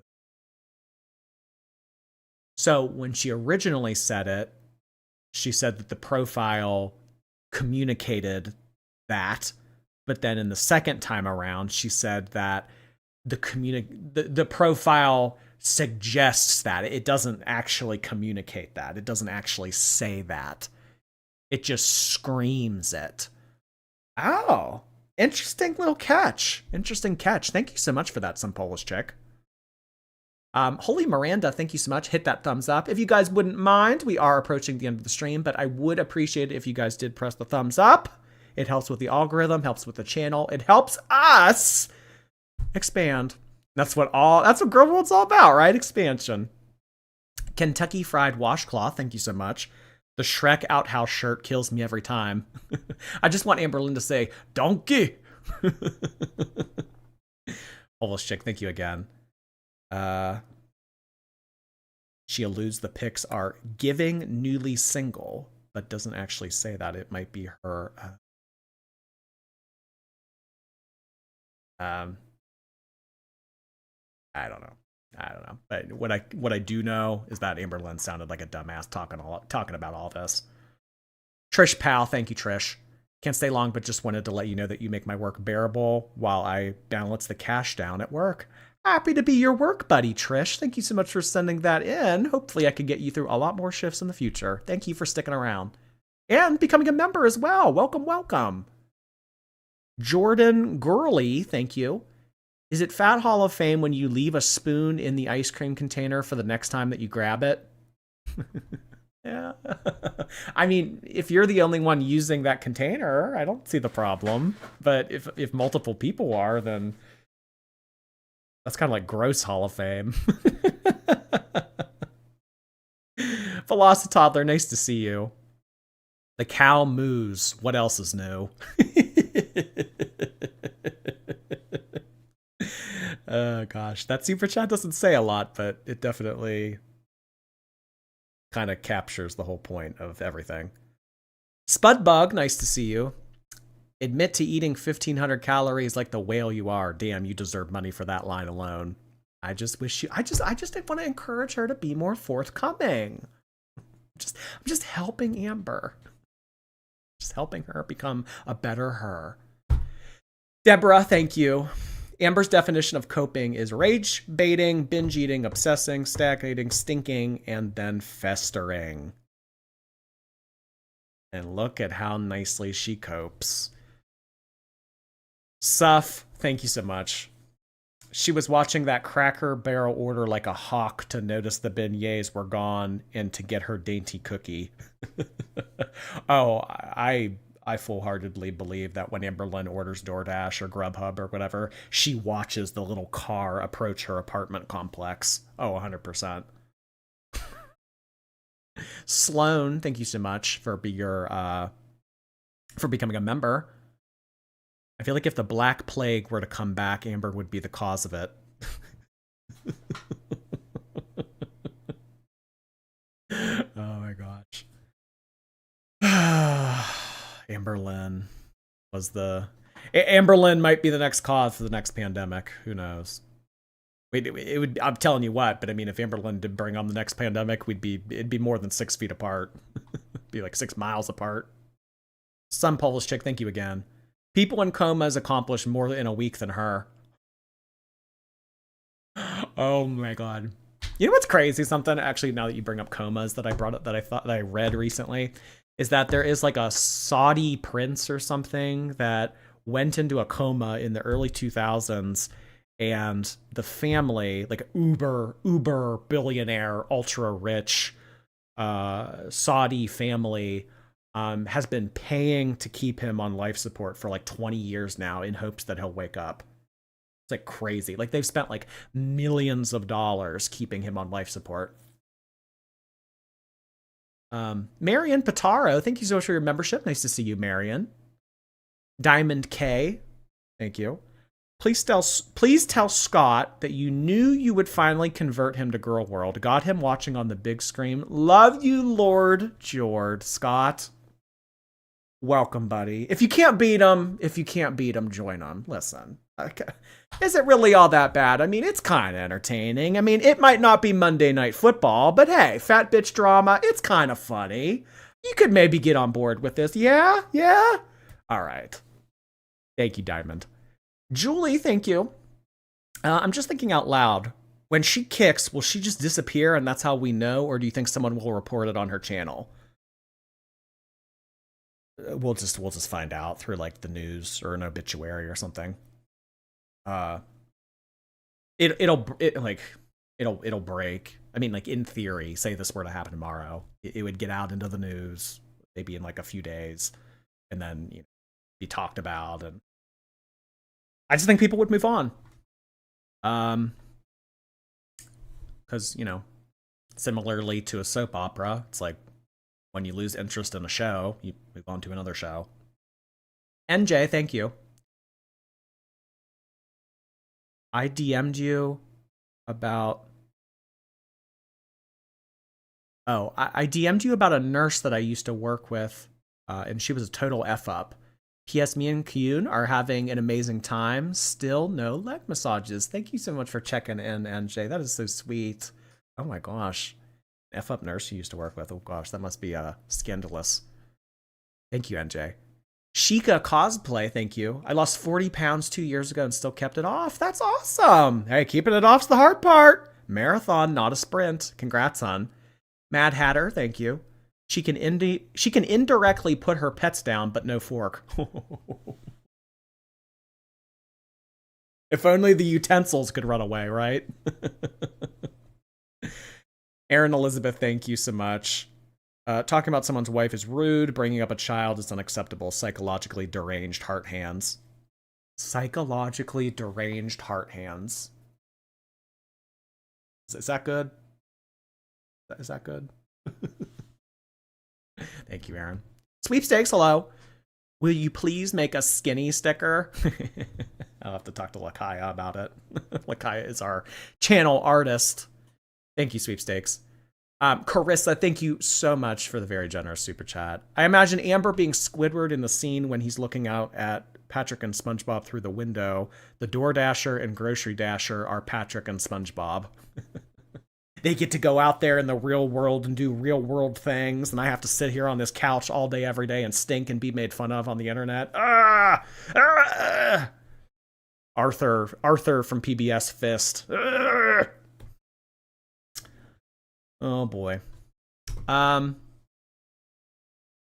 So when she originally said it, she said that the profile communicated that. But then in the second time around, she said that the profile suggests that. It doesn't actually communicate that. It doesn't actually say that. It just screams it. Oh, interesting little catch. Interesting catch. Thank you so much for that, some Polish chick. Holy Miranda, thank you so much. Hit that thumbs up. If you guys wouldn't mind, we are approaching the end of the stream, but I would appreciate it if you guys did press the thumbs up. It helps with the algorithm, helps with the channel. It helps us expand. That's what Girl World's all about, right? Expansion. Kentucky Fried Washcloth, thank you so much. The Shrek Outhouse shirt kills me every time. I just want Amberlynn to say, donkey. Polish chick, thank you again. She alludes the pics are giving newly single, but doesn't actually say that. It might be her. I don't know. But what I do know is that Amberlynn sounded like a dumbass talking about all this. Trish Pal, thank you, Trish. Can't stay long, but just wanted to let you know that you make my work bearable while I balance the cash down at work. Happy to be your work buddy, Trish. Thank you so much for sending that in. Hopefully I can get you through a lot more shifts in the future. Thank you for sticking around. And becoming a member as well. Welcome, welcome. Jordan Gurley, thank you. Is it Fat Hall of Fame when you leave a spoon in the ice cream container for the next time that you grab it? Yeah. I mean, if you're the only one using that container, I don't see the problem. But if multiple people are, then that's kind of like gross Hall of Fame. Velocitoddler, nice to see you. The cow moos. What else is new? Oh gosh, that super chat doesn't say a lot, but it definitely kind of captures the whole point of everything. Spudbug, nice to see you. Admit to eating 1,500 calories like the whale you are. Damn, you deserve money for that line alone. I just wish you. I just want to encourage her to be more forthcoming. I'm just helping Amber. Just helping her become a better her. Deborah, thank you. Amber's definition of coping is rage baiting, binge eating, obsessing, stagnating, stinking, and then festering. And look at how nicely she copes. Suff, thank you so much. She was watching that Cracker Barrel order like a hawk to notice the beignets were gone and to get her dainty cookie. Oh, I I full-heartedly believe that when Amberlynn orders DoorDash or Grubhub or whatever, she watches the little car approach her apartment complex. Oh, 100%. Sloan, thank you so much for becoming a member. I feel like if the Black Plague were to come back, Amber would be the cause of it. Oh my gosh. Amberlynn was Amberlynn might be the next cause for the next pandemic. Who knows? It would. I'm telling you what. But I mean, if Amberlynn did bring on the next pandemic, it'd be more than 6 feet apart. It'd be like 6 miles apart. Some Polish chick, thank you again. People in comas accomplish more in a week than her. Oh my god. You know what's crazy? Something actually, now that you bring up comas, that I brought up, that I read recently, is that there is like a Saudi prince or something that went into a coma in the early 2000s, and the family, like uber billionaire, ultra rich Saudi family, has been paying to keep him on life support for like 20 years now in hopes that he'll wake up. It's like crazy. Like they've spent like millions of dollars keeping him on life support. Marion Pitaro, thank you so much for your membership. Nice to see you, Marion. Diamond K, thank you. Please tell Scott that you knew you would finally convert him to Girl World. Got him watching on the big screen. Love you, Lord Jord. Scott, welcome, buddy. If you can't beat him, join him. Listen, okay. Is it really all that bad? I mean, it's kind of entertaining. I mean, it might not be Monday Night Football, but hey, fat bitch drama, it's kind of funny. You could maybe get on board with this. Yeah? All right. Thank you, Diamond. Julie, thank you. I'm just thinking out loud. When she kicks, will she just disappear and that's how we know? Or do you think someone will report it on her channel? We'll just find out through like the news or an obituary or something. It'll break. I mean, like in theory, say this were to happen tomorrow, it would get out into the news maybe in like a few days, and then be talked about, and I just think people would move on. Because similarly to a soap opera, it's like when you lose interest in a show, you move on to another show. NJ, thank you. I DM'd you about... Oh, I DM'd you about a nurse that I used to work with, and she was a total F-up. P.S. Me and Kyun are having an amazing time. Still no leg massages. Thank you so much for checking in, NJ. That is so sweet. Oh my gosh. F-up nurse you used to work with. Oh gosh, that must be scandalous. Thank you, NJ. Sheikah cosplay, thank you. I lost 40 pounds 2 years ago and still kept it off. That's awesome. Hey, keeping it off's the hard part. Marathon, not a sprint. Congrats, hon. Mad Hatter, thank you. She can indirectly put her pets down, but no fork. If only the utensils could run away, right? Erin Elizabeth, thank you so much. Talking about someone's wife is rude. Bringing up a child is unacceptable. Psychologically deranged heart hands. Psychologically deranged heart hands. Is that good? Is that good? Thank you, Aaron. Sweepstakes, hello. Will you please make a skinny sticker? I'll have to talk to Lakaya about it. Lakaya is our channel artist. Thank you, Sweepstakes. Carissa, thank you so much for the very generous super chat. I imagine Amber being Squidward in the scene when he's looking out at Patrick and SpongeBob through the window. The Door Dasher and Grocery Dasher are Patrick and SpongeBob. They get to go out there in the real world and do real world things, and I have to sit here on this couch all day, every day, and stink and be made fun of on the internet. Arthur from PBS Fist. Oh boy. Well,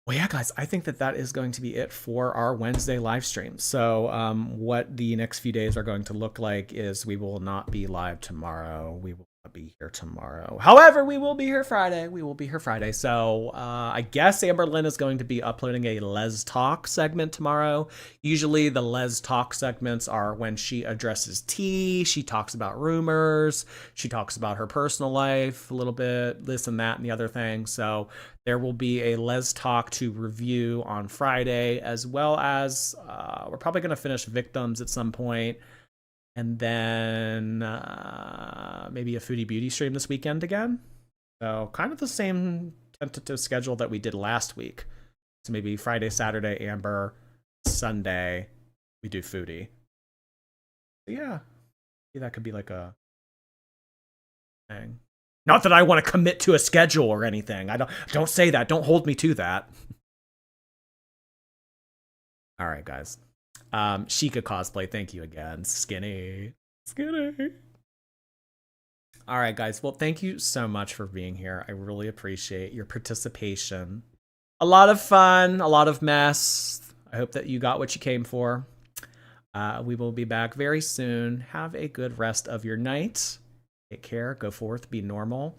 yeah, guys, I think that is going to be it for our Wednesday live stream. So what the next few days are going to look like is we will not be live tomorrow. We will be here tomorrow. However, we will be here Friday. We will be here Friday. So I guess Amberlynn is going to be uploading a Les Talk segment tomorrow. Usually the Les Talk segments are when she addresses tea. She talks about rumors. She talks about her personal life a little bit, this and that and the other thing. So there will be a Les Talk to review on Friday, as well as we're probably going to finish Victims at some point. And then maybe a Foodie Beauty stream this weekend again. So kind of the same tentative schedule that we did last week. So maybe Friday, Saturday, Amber, Sunday, we do Foodie. So yeah, maybe that could be like a thing. Not that I want to commit to a schedule or anything. Don't say that. Don't hold me to that. All right, guys. Sheikah cosplay, thank you again. Skinny. All right, guys. Well, thank you so much for being here. I really appreciate your participation. A lot of fun, a lot of mess. I hope that you got what you came for. We will be back very soon. Have a good rest of your night. Take care. Go forth. Be normal.